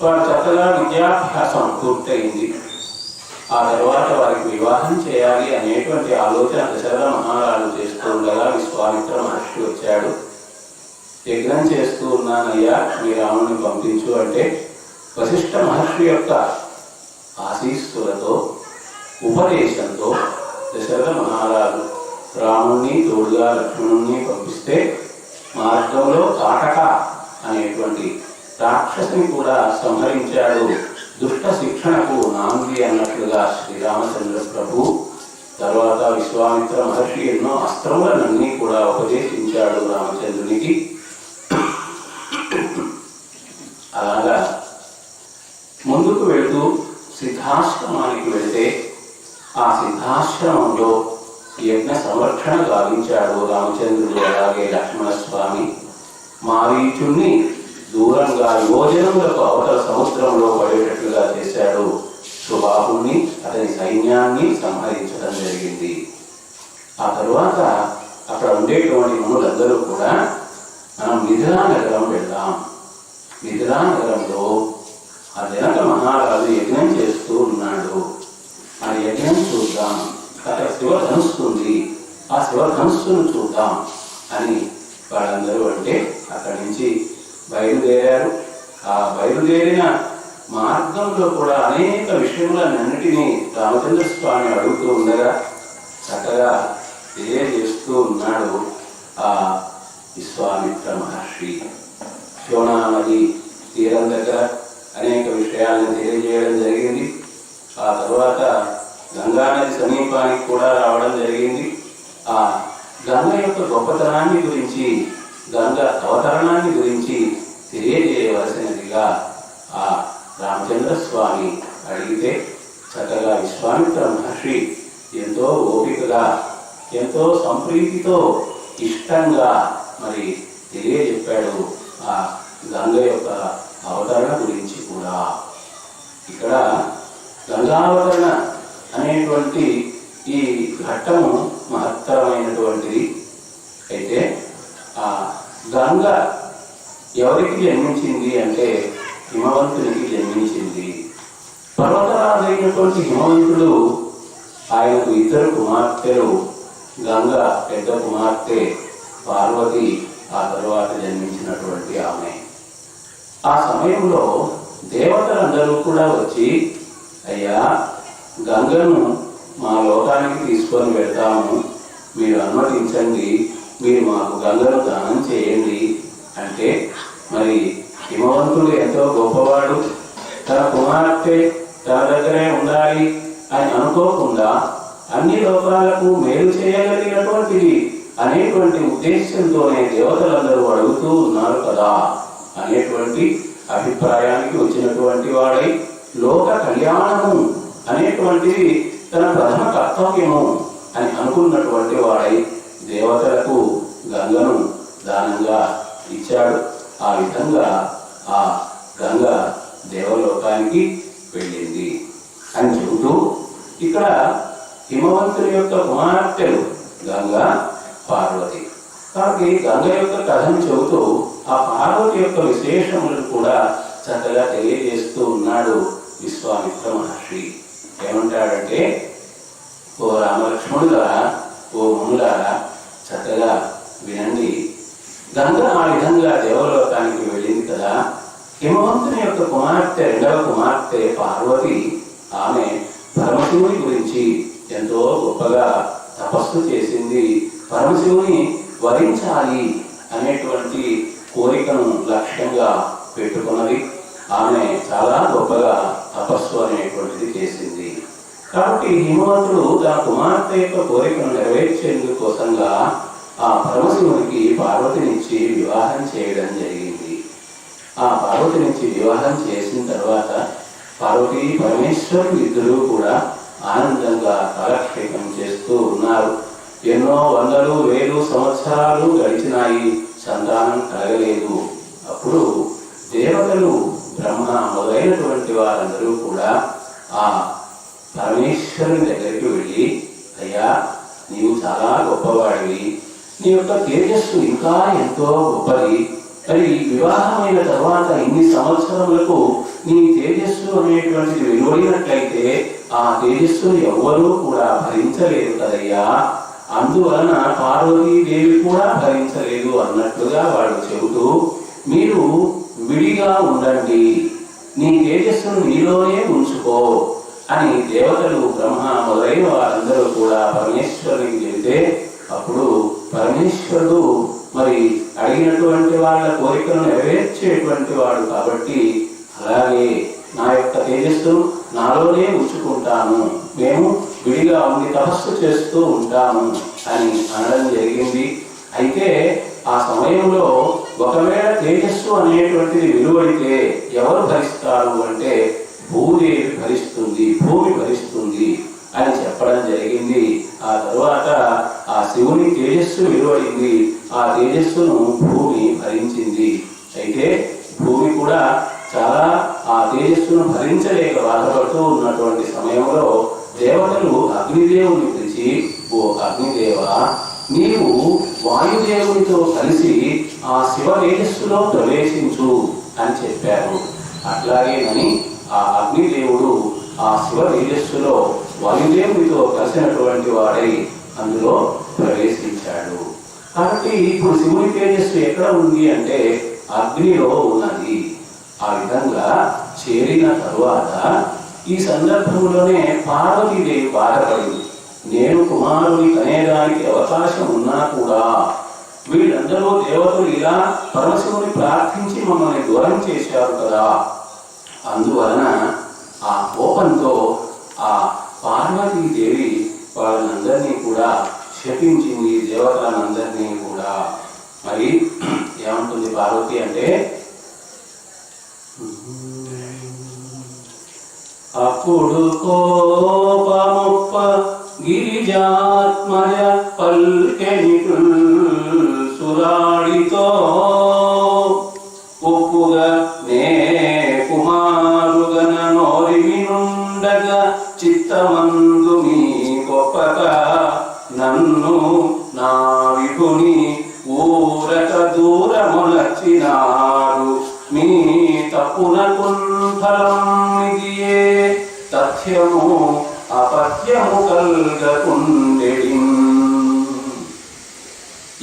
వారు చక్కగా విద్యాభ్యాసం పూర్తయింది. ఆ తర్వాత వారికి వివాహం చేయాలి అనేటువంటి ఆలోచన దశరథ మహారాజు చేస్తూ ఉండగా విశ్వామిత్ర మహర్షి వచ్చాడు. యజ్ఞం చేస్తూ ఉన్నానయ్యా, మీ రాముని పంపించు అంటే వశిష్ఠ మహర్షి యొక్క ఆశీస్సులతో ఉపదేశంతో దశరథ మహారాజు రాముణ్ణి తోడుగా లక్ష్మణుణ్ణి పంపిస్తే మార్గంలో కాటక అనేటువంటి రాక్షసుని కూడా సంహరించాడు. దుష్ట శిక్షణకు నాంది అన్నట్లుగా శ్రీరామచంద్ర ప్రభు తర్వాత విశ్వామిత్ర మహర్షి ఎన్నో అస్త్రములన్నీ కూడా ఉపదేశించాడు రామచంద్రునికి. అలాగా ముందుకు వెళుతూ సిద్ధాశ్రమానికి వెళితే ఆ సిద్ధాశ్రమంలో యజ్ఞ సంరక్షణ గావించాడు రామచంద్రుడు. అలాగే లక్ష్మణస్వామి మారీచుణ్ణి దూరంగా యోజనములకు అవతల సముద్రంలో పడేటట్లుగా చేశాడు. సుబాహుణ్ణి అతని సైన్యాన్ని సంహరించడం జరిగింది. ఆ తరువాత అక్కడ ఉండేటువంటి మునులందరూ కూడా మనం మిథిలా నగరం వెళ్దాం, మిథిలా నగరంలో ఆ జనక మహారాజు యజ్ఞం చేస్తూ ఉన్నాడు, ఆ యజ్ఞం చూద్దాం, అక్కడ శివధనుస్సు ఉంది, ఆ శివధనుస్సును చూద్దాం అని వాళ్ళందరూ అంటే అక్కడి నుంచి బయలుదేరారు. ఆ బయలుదేరిన మార్గంలో కూడా అనేక విషయములన్నింటినీ రామచంద్ర స్వామి అడుగుతూ ఉండగా చక్కగా తెలియజేస్తూ ఉన్నాడు ఆ విశ్వామిత్ర మహర్షి. శోణానది తీరం దగ్గర అనేక విషయాలను తెలియజేయడం జరిగింది. ఆ తర్వాత గంగానది సమీపానికి కూడా రావడం జరిగింది. ఆ గంగ యొక్క గొప్పతనాన్ని గురించి, గంగ అవతరణాన్ని గురించి తెలియజేయవలసినదిగా ఆ రామచంద్ర స్వామి అడిగితే చక్కగా విశ్వామిత్ర మహర్షి ఎంతో ఓపికగా, ఎంతో సంప్రీతితో, ఇష్టంగా మరి తెలియజెప్పాడు ఆ గంగ యొక్క అవతరణ గురించి కూడా. ఇక్కడ గంగావతరణ అనేటువంటి ఈ ఘట్టము మహత్తరమైనటువంటిది. అయితే ఆ గంగ ఎవరికి జన్మించింది అంటే హిమవంతునికి జన్మించింది. పర్వతరాజైనటువంటి హిమవంతుడు ఆయనకు ఇద్దరు కుమార్తెలు, గంగ పెద్ద కుమార్తె పార్వతి ఆ తరువాత జన్మించినటువంటి ఆమె. ఆ సమయంలో దేవతలందరూ కూడా వచ్చి, అయ్యా గంగను మా లోకానికి తీసుకొని వెళ్తాము, మీరు అనుమతించండి, మీరు మాకు గంగను దానం చేయండి అంటే మరి హిమవంతుడు ఎంతో గొప్పవాడు, తన కుమార్తె తన దగ్గరే ఉండాలి అని అనుకోకుండా అన్ని లోకాలకు మేలు చేయగలిగినటువంటిది అనేటువంటి ఉద్దేశంతోనే దేవతలందరూ అడుగుతూ ఉన్నారు కదా అనేటువంటి అభిప్రాయానికి వచ్చినటువంటి వాడై లోక కళ్యాణము అనేటువంటిది తన ప్రథమ కర్తవ్యము అని అనుకున్నటువంటి వాడై దేవతలకు గంగను దానంగా ఇచ్చాడు. ఆ విధంగా ఆ గంగ దేవలోకానికి వెళ్ళింది అని చెబుతూ ఇక్కడ హిమవంతుని యొక్క కుమార్తెలు గంగ, పార్వతి. కాబట్టి గంగ యొక్క కథను చెబుతూ ఆ పార్వతి యొక్క విశేషములను కూడా చక్కగా తెలియజేస్తూ ఉన్నాడు విశ్వామిత్ర మహర్షి. ఏమంటాడంటే, ఓ రామలక్ష్మణులారా, ఓ మునులారా, చక్కగా వినండి. గంగ ఆ విధంగా దేవలోకానికి వెళ్ళింది కదా. హిమవంతుని యొక్క కుమార్తె, రెండవ కుమార్తె పార్వతి, ఆమె పరమశివుని గురించి ఎంతో గొప్పగా తపస్సు చేసింది. పరమశివుని వరించాలి అనేటువంటి కోరికను లక్ష్యంగా పెట్టుకున్నది. ఆమె చాలా గొప్పగా తపస్సు అనేటువంటిది చేసింది. కాబట్టి హిమవంతుడు తన కుమార్తె యొక్క కోరికను నెరవేర్చేందుకు కోసంగా ఆ పరమశివునికి పార్వతినిచ్చి వివాహం చేయడం జరిగింది. ఆ పార్వతినిచ్చి వివాహం చేసిన తర్వాత పార్వతి పరమేశ్వరుడు ఇద్దరూ కూడా ఆనందంగా కాలక్షేపం చేస్తూ ఉన్నారు. ఎన్నో వందలు వేలు సంవత్సరాలు గడిచినాయి, సంతానం కలగలేదు. అప్పుడు దేవతలు, బ్రహ్మ మొదలైనటువంటి వారందరూ కూడా ఆ పరమేశ్వరుని దగ్గరికి వెళ్ళి, అయ్యా నీవు చాలా గొప్పవాడివి, నీ యొక్క తేజస్సు ఇంకా ఎంతో గొప్పది, మరి వివాహమైన తర్వాత ఇన్ని సంవత్సరములకు నీ తేజస్సు అనేటువంటిది వెలువడినట్లయితే ఆ తేజస్సును ఎవ్వరూ కూడా భరించలేదు కదయ్యా, అందువలన పార్వతీదేవి కూడా భరించలేదు అన్నట్లుగా వాడు చెబుతూ, మీరు విడిగా ఉండండి, నీ తేజస్సును నీలోనే ఉంచుకో అని దేవతలు బ్రహ్మ మొదలైన వారందరూ కూడా పరమేశ్వరునికి చెబితే, అప్పుడు పరమేశ్వరుడు మరి అడిగినటువంటి వాళ్ళ కోరికను నెరవేర్చేటువంటి వాడు కాబట్టి, అలాగే నా యొక్క తేజస్సును నాలోనే ఉంచుకుంటాను, మేము విడిగా ఉండి తపస్సు చేస్తూ ఉంటాము అని అనడం జరిగింది. అయితే ఆ సమయంలో ఒకవేళ తేజస్సు అనేటువంటిది విలువడితే ఎవరు భరిస్తారు అంటే భూదేవి భరిస్తుంది, భూమి భరిస్తుంది అని చెప్పడం జరిగింది. ఆ తరువాత ఆ శివుని తేజస్సు విలువడింది, ఆ తేజస్సును భూమి భరించింది. అయితే భూమి కూడా చాలా ఆ తేజస్సును భరించలేక బాధపడుతూ ఉన్నటువంటి సమయంలో దేవతలు అగ్నిదేవుని పిలిచి, ఓ అగ్నిదేవ, నీవు వాయుదేవునితో కలిసి ఆ శివ తేజస్సులో ప్రవేశించు అని చెప్పారు. అట్లాగేనని ఆ అగ్నిదేవుడు ఆ శివ తేజస్సులో వాయుదేవునితో కలిసినటువంటి వాడై అందులో ప్రవేశించాడు. కాబట్టి ఇప్పుడు శివుని తేజస్సు ఎక్కడ ఉంది అంటే అగ్నిలో ఉన్నది. ఆ విధంగా చేరిన తరువాత ఈ సందర్భంలోనే పార్వతీదేవి బాధపడింది. నేను కుమారుని కనేదానికి అవకాశం ఉన్నా కూడా వీళ్ళందరూ దేవతలు ఇలా పరమశివుని ప్రార్థించి మమ్మల్ని దూరం చేశారు కదా, అందువలన ఆ కోపంతో ఆ పార్వతీదేవి వాళ్ళనందరినీ కూడా శపించింది, దేవతలందరినీ కూడా. మరి ఏమంటుంది పార్వతి అంటే, అప్పుడు కోపముప్ప గిరిజాత్మజ పల్కెనిటు సురాడితో, ఒప్పుగా నే కుమారుగన నోరిమి నుండగా చిత్తమందు మీ గొప్పక నన్ను నా విభుని ఊరక దూరమునచ్చినారు, మీ తప్పునకుంఫలం ఇదియే తథ్యము అపత్యము కల్గకుండెడి.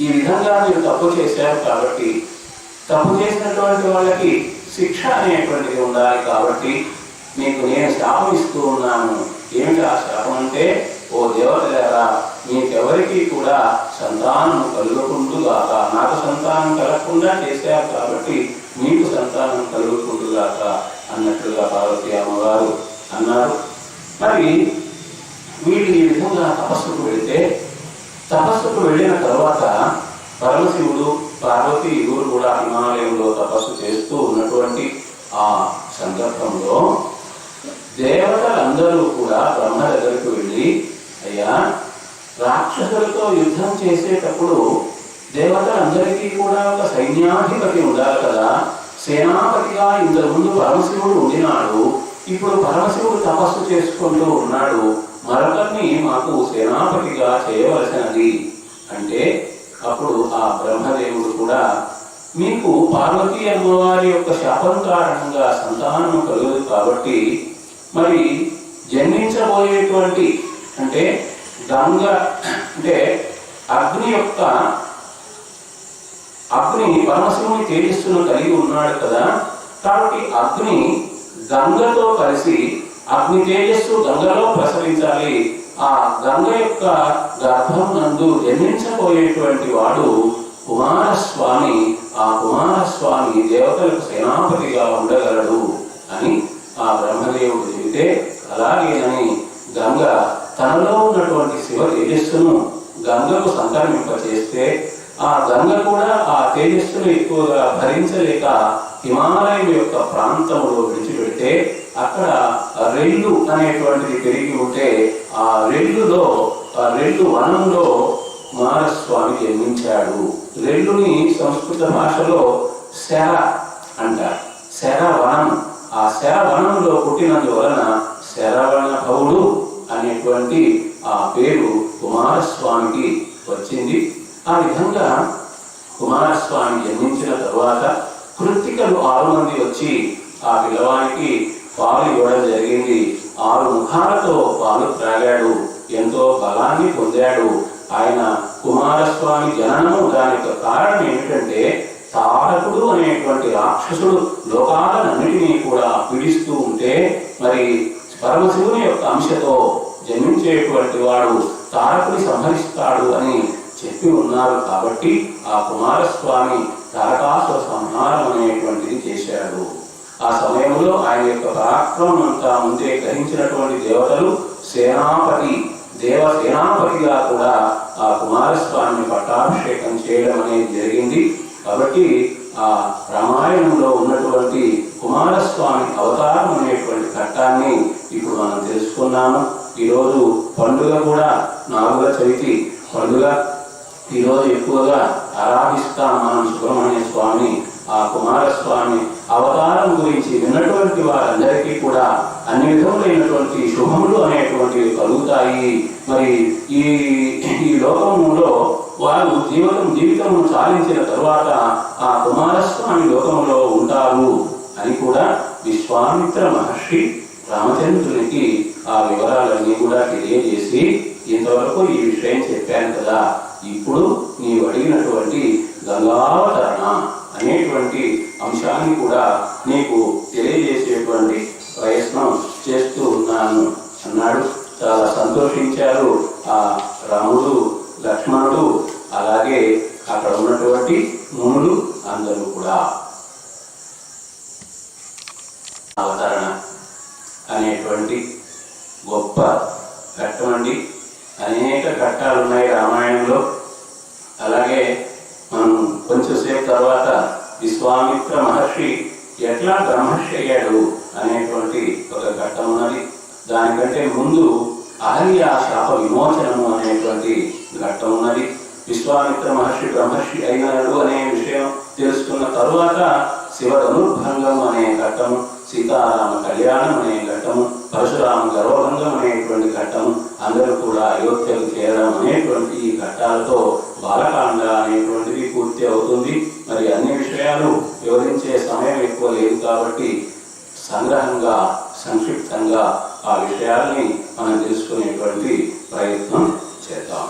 ఈ విధంగా మీరు తప్పు చేశారు కాబట్టి, తప్పు చేసినటువంటి వాళ్ళకి శిక్ష అనేటువంటిది ఉండాలి కాబట్టి మీకు నేను శాపం ఇస్తూ ఉన్నాను. ఏమిటి ఆ శాపం అంటే, ఓ దేవతలారా, మీకెవరికి కూడా సంతానం కలుగుకుంటుగాక, నాకు సంతానం కలగకుండా చేశారు కాబట్టి మీకు సంతానం కలుగుకుంటుగాక అన్నట్లుగా పార్వతీ అమ్మగారు అన్నారు. మరి వీళ్ళు ఈ విధంగా తపస్సుకు వెళితే, తపస్సుకు వెళ్ళిన తర్వాత పరమశివుడు పార్వతి ఇరువురు కూడా హిమాలయంలో తపస్సు చేస్తూ ఉన్నటువంటి ఆ సందర్భంలో దేవతలందరూ కూడా బ్రహ్మ దగ్గరకు వెళ్ళి, అయ్యా, రాక్షసులతో యుద్ధం చేసేటప్పుడు దేవతలందరికీ కూడా ఒక సైన్యాధిపతి ఉండాలి కదా, సేనాపతిగా ఇంతకుముందు పరమశివుడు ఉండినాడు, ఇప్పుడు పరమశివుడు తపస్సు చేసుకుంటూ ఉన్నాడు, మరొకరిని మాకు సేనాపతిగా చేయవలసినది అంటే, అప్పుడు ఆ బ్రహ్మదేవుడు కూడా, మీకు పార్వతీ అమ్మవారి యొక్క శాపం కారణంగా సంతానం కలుగుదు కాబట్టి మరి జన్మించబోయేటువంటి అంటే గంగ అంటే అగ్ని పరమశివుని తేజస్సును కలిగి ఉన్నాడు కదా, కాబట్టి అగ్ని గంగతో కలిసి అగ్ని తేజస్సు గంగలో ప్రసరించాలి. ఆ గంగ యొక్క గర్భం నందు జన్మించబోయేటువంటి వాడు కుమారస్వామి, ఆ కుమారస్వామి దేవతలకు సేనాపతిగా ఉండగలడు అని ఆ బ్రహ్మదేవుడు చెబితే, అలాగేనని గంగ తనలో ఉన్నటువంటి శివ తేజస్సును గంగకు సంక్రమింపచేస్తే ఆ గంగ కూడా ఆ తేజస్సును ఎక్కువగా భరించలేక హిమాలయం యొక్క ప్రాంతంలో విడిచిపెడితే అక్కడ రెల్లు అనేటువంటిది పెరిగి ఉంటే ఆ రెల్లు వనంలో కుమారస్వామి జన్మించాడు. రెల్లుని సంస్కృత భాషలో శర అంటారు, శరవనం. ఆ శరవనంలో పుట్టినందువలన శరవణ భవుడు అనేటువంటి ఆ పేరు కుమారస్వామికి వచ్చింది. ఆ విధంగా కుమారస్వామి జన్మించిన తరువాత కృత్తికలు 6 మంది వచ్చి ఆ పిల్లవానికి పాలు ఇవ్వడం జరిగింది. 6 ముఖాలతో పాలు త్రాగాడు, ఎంతో బలాన్ని పొందాడు. ఆయన కుమారస్వామి జననము దాని యొక్క కారణం ఏమిటంటే తారకుడు అనేటువంటి రాక్షసుడు లోకాలన్నిటినీ కూడా పీడిస్తూ ఉంటే మరి పరమశివుని యొక్క అంశతో జన్మించేటువంటి వాడు తారకుని సంహరిస్తాడు అని చెప్పి ఉన్నారు. కాబట్టి ఆ కుమారస్వామి తారకాసుర సంహారం అనేటువంటిది చేశాడు. ఆ సమయంలో ఆయన యొక్క పరాక్రమం అంతా ముందే గ్రహించినటువంటి దేవతలు దేవసేనాపతిగా కూడా ఆ కుమారస్వామిని పట్టాభిషేకం చేయడం అనేది జరిగింది. కాబట్టి ఆ రామాయణంలో ఉన్నటువంటి కుమారస్వామి అవతారం అనేటువంటి ఘట్టాన్ని ఇప్పుడు మనం తెలుసుకున్నాము. ఈరోజు పండుగ కూడా నాగుల చవితి పండుగ. ఈరోజు ఎక్కువగా ఆరాధిస్తాం మనం సుబ్రహ్మణ్య స్వామి. ఆ కుమారస్వామి అవతారం గురించి విన్నటువంటి వారందరికీ కూడా అన్ని విధములైనటువంటి శుభములు అనేటువంటివి కలుగుతాయి. మరి ఈ లోకములో వారు జీవితము సాధించిన తరువాత ఆ కుమారస్వామి లోకములో ఉంటారు అని కూడా విశ్వామిత్ర మహర్షి రామచంద్రునికి ఆ వివరాలన్నీ కూడా తెలియజేసి ఇంతవరకు ఈ విషయం చెప్పాను కదా, ఇప్పుడు నీవు అడిగినటువంటి గంగావతరణ అనేటువంటి అంశాన్ని కూడా నీకు తెలియజేసేటువంటి ప్రయత్నం చేస్తూ ఉన్నాను అన్నాడు. చాలా సంతోషించారు ఆ రాముడు, లక్ష్మణుడు, అలాగే అక్కడ ఉన్నటువంటి మునులు అందరూ కూడా. అవతరణ అనేటువంటి గొప్ప ఘట్టం అండి. అనేక ఘట్టాలు ఉన్నాయి రామాయణంలో. అలాగే మనం కొంచెంసేపు తర్వాత విశ్వామిత్ర మహర్షి ఎట్లా బ్రహ్మర్షి అయ్యాడు అనేటువంటి ఒక ఘట్టం ఉన్నది. దానికంటే ముందు అహల్య శాప విమోచనము అనేటువంటి ఘట్టం ఉన్నది. విశ్వామిత్ర మహర్షి బ్రహ్మర్షి అయినాడు అనే విషయం తెలుసుకున్న తరువాత శివధనుర్భంగం అనే ఘట్టము, సీతారామ కళ్యాణం అనే ఘట్టము, పరశురామ గర్వభంగం అనేటువంటి ఘట్టము, అందరూ కూడా అయోధ్యకు చేరడం అనేటువంటి ఈ ఘట్టాలతో బాలకాండ అనేటువంటిది పూర్తి అవుతుంది. మరి అన్ని విషయాలు వివరించే సమయం ఎక్కువ లేదు కాబట్టి సంగ్రహంగా సంక్షిప్తంగా ఆ విషయాల్ని మనం తెలుసుకునేటువంటి ప్రయత్నం చేద్దాం.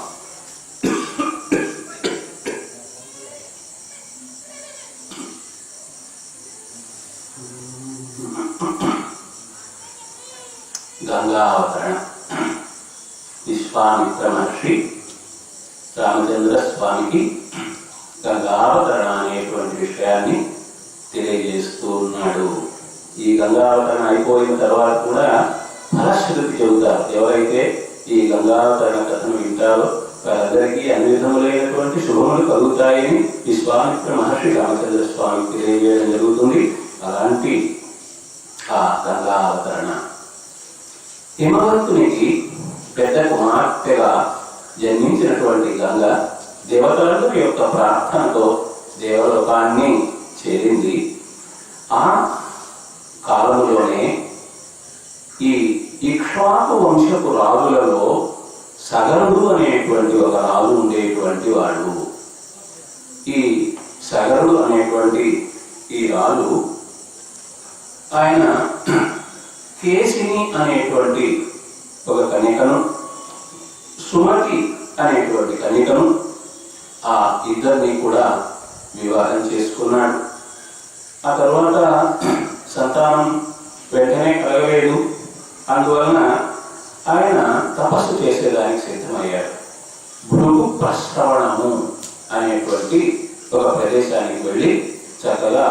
గంగావతరణ. విశ్వామిత్ర మహర్షి రామచంద్ర స్వామికి గంగావతరణ అనేటువంటి విషయాన్ని తెలియజేస్తూ ఉన్నాడు. ఈ గంగావతరణ అయిపోయిన తర్వాత కూడా ఫలశ్రుతి చెబుతారు. ఎవరైతే ఈ గంగావతరణ కథను వింటారో వారందరికీ అన్ని విధములైనటువంటి శుభములు కలుగుతాయని విశ్వామిత్ర మహర్షి రామచంద్ర స్వామికి తెలియజేయడం జరుగుతుంది. అలాంటి ఆ గంగావతరణ హిమవంతునికి పెద్ద కుమార్తెగా జన్మించినటువంటి గంగ దేవతల యొక్క ప్రార్థనతో దేవలోకాన్ని చేరింది. ఆ కాలంలోనే ఈ ఇక్ష్వాకు వంశపు రాజులలో సగరుడు అనేటువంటి ఒక రాజు ఉండేటువంటి వాడు. ఈ సగరుడు అనేటువంటి ఈ రాజు ఆయన కేసిని అనేటువంటి ఒక కన్యకను, సుమతి అనేటువంటి కన్యకను, ఆ ఇద్దరిని కూడా వివాహం చేసుకున్నాడు. ఆ తర్వాత సంతానం వెంటనే కలగలేదు. అందువలన ఆయన తపస్సు చేసేదానికి సిద్ధమయ్యాడు. భృగు ప్రశ్రవణము అనేటువంటి ఒక ప్రదేశానికి వెళ్ళి చక్కగా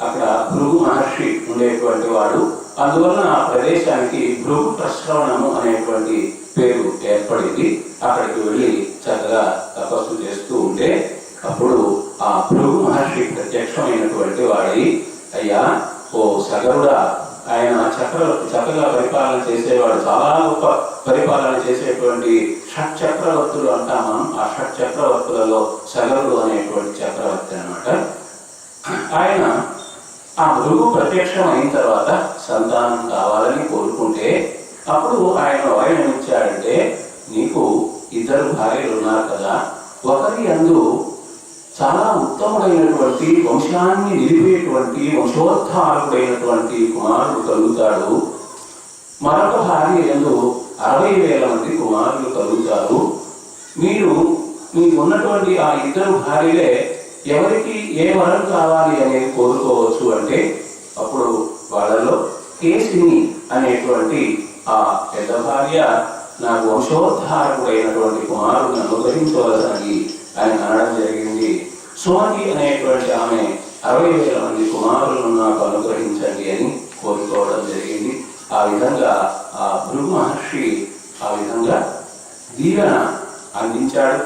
అక్కడ భృగు మహర్షి ఉండేటువంటి వాడు. అందువలన ఆ ప్రదేశానికి భృగు ప్రశ్రవణము అనేటువంటి పేరు ఏర్పడింది. అక్కడికి వెళ్ళి చక్కగా తపస్సు చేస్తూ ఉంటే అప్పుడు ఆ భృగు మహర్షి ప్రత్యక్షమైనటువంటి వాడి, అయ్యా ఓ సగరుడా, ఆయన చక్కగా పరిపాలన చేసేవాడు, చాలా గొప్ప పరిపాలన చేసేటువంటి షట్చక్రవర్తులు అంటాం మనం. ఆ షట్చక్రవర్తులలో సగరుడు అనేటువంటి చక్రవర్తి అన్నమాట. ఆయన ఆ భృగు ప్రత్యక్షం అయిన తర్వాత సంతానం కావాలని కోరుకుంటే అప్పుడు ఆయన వరం ఇచ్చాడంటే, నీకు 2 భార్యలు ఉన్నారు కదా, ఒకరి యందు చాలా ఉత్తముడైనటువంటి వంశాన్ని నిలిపేటువంటి వంశోద్ధారకుడైనటువంటి కుమారుడు కలుగుతాడు. మరొక భార్య యందు 60,000 మంది కుమారులు కలుగుతారు. మీకు ఉన్నటువంటి ఆ ఇద్దరు భార్యలే ఎవరికి ఏ వరం కావాలి అనేది కోరుకోవచ్చు అంటే అప్పుడు వాళ్ళలో కేసిని అనేటువంటి ఆ పెద్ద భార్య నాకు వంశోద్ధారకుడైనటువంటి కుమారుడిని అనుగ్రహించవలసినది అని అనడం జరిగింది. సుమతి అనేటువంటి ఆమె 60,000 మంది కుమారులను నాకు అనుగ్రహించండి అని కోరుకోవడం జరిగింది. ఆ విధంగా ఆ భృగు మహర్షి ఆ విధంగా దీవెన అందించాడు.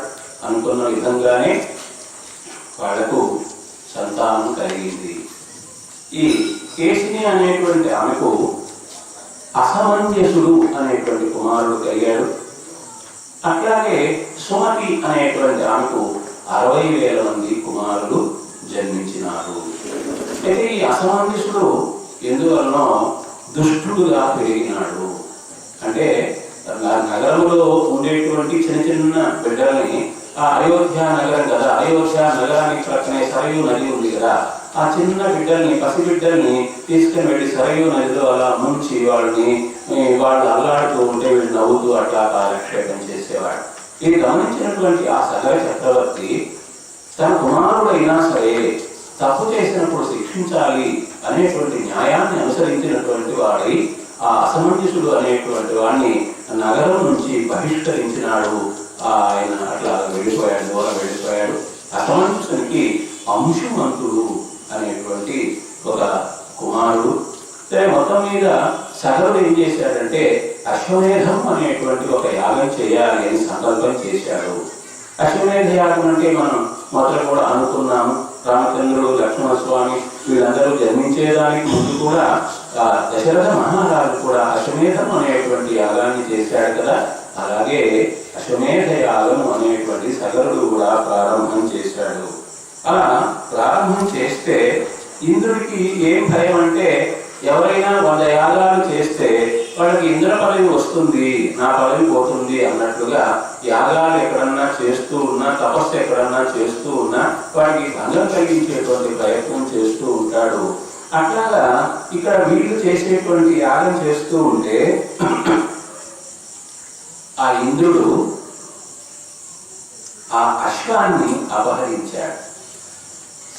అనుకున్న విధంగానే వాళ్లకు సంతానం కలిగింది. ఈ కేసిని అనేటువంటి ఆమెకు అసమంజసుడు అనేటువంటి కుమారుడు కలిగాడు. అట్లాగే సుమతి అనేటువంటి ఆమెకు 60,000 మంది కుమారులు జన్మించినారు. అయితే ఈ అసమంజసుడు ఎందువలనో దుష్టుడుగా పెరిగినాడు. అంటే నగరంలో ఉండేటువంటి చిన్న చిన్న బిడ్డల్ని, ఆ అయోధ్య నగరం కదా, అయోధ్య నగరానికి ప్రక్కనే సరయూ నది ఉంది కదా, ఆ చిన్న బిడ్డల్ని, పసి బిడ్డల్ని తీసుకుని వెళ్ళి సరయూ నదిలో అలా ముంచి వాళ్ళు అల్లాడుతూ ఉంటే వీళ్ళు నవ్వుతూ అట్లా కాలక్షేపం చేసేవాడు. ఇది గమనించినటువంటి ఆ సగర చక్రవర్తి తన కుమారుడైనా సరే తప్పు చేసినప్పుడు శిక్షించాలి అనేటువంటి న్యాయాన్ని అనుసరించినటువంటి వాడై ఆ అసమంజసుడు అనేటువంటి వాడిని నగరం నుంచి బహిష్కరించినాడు. ఆయన అట్లా వెళ్ళిపోయాడు, దూరం వెళ్ళిపోయాడు. అసమంజసునికి అంశుమంతుడు అనేటువంటి ఒక కుమారుడు. మొత్తం మీద సగరుడు ఏం చేశాడంటే అశ్వమేధం అనేటువంటి ఒక యాగం చేయాలి అని సంకల్పం చేశాడు. అశ్వమేధ యాగం అంటే మనం మొదలు కూడా అనుకున్నాము. రామచంద్రుడు, లక్ష్మణస్వామి వీళ్ళందరూ జన్మించేదానికి ముందు కూడా దశరథ మహారాజు కూడా అశ్వమేధం అనేటువంటి యాగాన్ని చేశాడు కదా. అలాగే అశ్వమేధ యాగం అనేటువంటి సగరుడు కూడా ప్రారంభం చేశాడు. అలా ప్రారంభం చేస్తే ఇంద్రుడికి ఏం భయం అంటే ఎవరైనా 100 యాగాలు చేస్తే వాళ్ళకి ఇంద్ర పదవి వస్తుంది, నా పదవి పోతుంది అన్నట్లుగా యాగాలు ఎక్కడన్నా చేస్తూ ఉన్నా, తపస్సు ఎక్కడన్నా చేస్తూ ఉన్నా వాడికి భంగం కలిగించేటువంటి ప్రయత్నం చేస్తూ ఉంటాడు. అట్లాగా ఇక్కడ వీళ్ళు చేసేటువంటి యాగం చేస్తూ ఉంటే ఆ ఇంద్రుడు ఆ అశ్వాన్ని అపహరించాడు.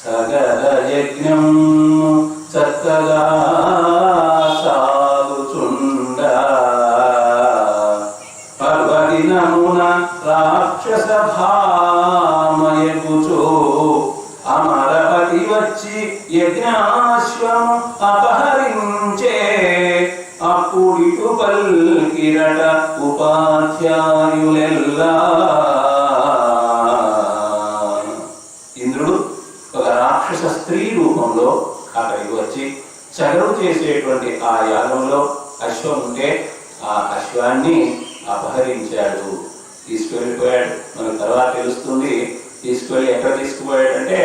సగర యజ్ఞం చక్కగా సాగుచుండ పర్వదినమున రాక్షస భామయగుచో అమరపతి వచ్చి యజ్ఞాశ్వము అపహరించే అప్పుడిటు పల్కిరట ఉపాధ్యాయులెల్లా. ఇంద్రుడు ఒక రాక్షస స్త్రీ రూపంలో అక్కడికి వచ్చి సగరుడు చేసేటువంటి ఆ యాగంలో అశ్వం ఉంటే ఆ అశ్వాన్ని అపహరించాడు, తీసుకువెళ్ళిపోయాడు. మనకు తర్వాత తెలుస్తుంది. తీసుకువెళ్ళి ఎక్కడ తీసుకుపోయాడంటే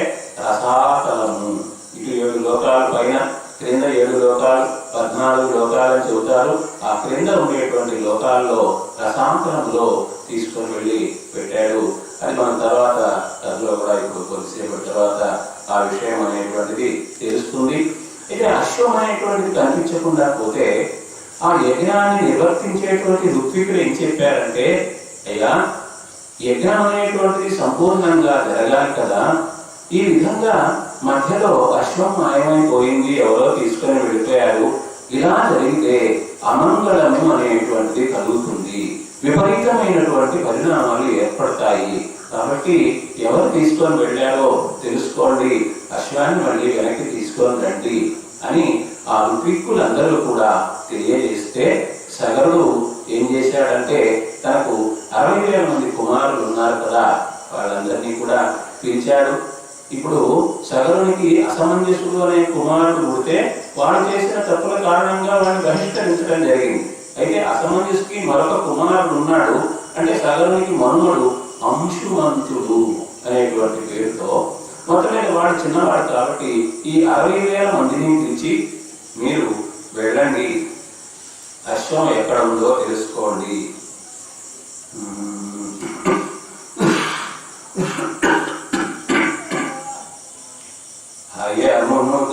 రసాతలము. ఇటు 7 లోకాల పైన, క్రింద 7 లోకాలు, 14 లోకాలు అని చెబుతారు. ఆ క్రింద ఉండేటువంటి లోకాల్లో రసాంతరంలో తీసుకొని వెళ్ళి పెట్టాడు. అది మనం తర్వాత అందులో కూడా ఇప్పుడు కొద్దిసేపటి తర్వాత ఆ విషయం అనేటువంటిది తెలుస్తుంది. అయితే అశ్వం అనేటువంటిది కనిపించకుండా పోతే ఆ యజ్ఞాన్ని నిర్వర్తించేటువంటి ఋత్వికులు ఏం చెప్పారంటే, అయ్యా యజ్ఞం అనేటువంటిది సంపూర్ణంగా జరగాలి కదా, ఈ విధంగా మధ్యలో అశ్వం మాయమైపోయింది, ఎవరో తీసుకొని వెళ్ళిపోయారు, ఇలా జరిగితే అమంగళము అనేటువంటిది కలుగుతుంది, విపరీతమైనటువంటి పరిణామాలు ఏర్పడతాయి. కాబట్టి ఎవరు తీసుకొని వెళ్ళారో తెలుసుకోండి, అశ్వాన్ని మళ్ళీ వెనక్కి తీసుకొని రండి అని ఆ ఋత్విక్కులందరూ కూడా తెలియజేస్తే సగరుడు ఏం చేశాడంటే తనకు 60,000 మంది కుమారులు ఉన్నారు కదా, వాళ్ళందరినీ కూడా పిలిచాడు. ఇప్పుడు సగరునికి అసమంజసుడు అనే కుమారుడు పుడితే వాడు చేసిన తప్పుల కారణంగా వాడిని బహిష్కరించడం జరిగింది. అయితే అసమంజసుకి మరొక కుమారుడు ఉన్నాడు. అంటే సగరునికి మనుమడు అంశుమంతుడు అనేటువంటి పేరుతో. మొత్తమైన వాడు చిన్నవాడు కాబట్టి ఈ 60,000 మందిని పిలిచి మీరు వెళ్ళండి, అశ్వం ఎక్కడ ఉందో తెలుసుకోండి,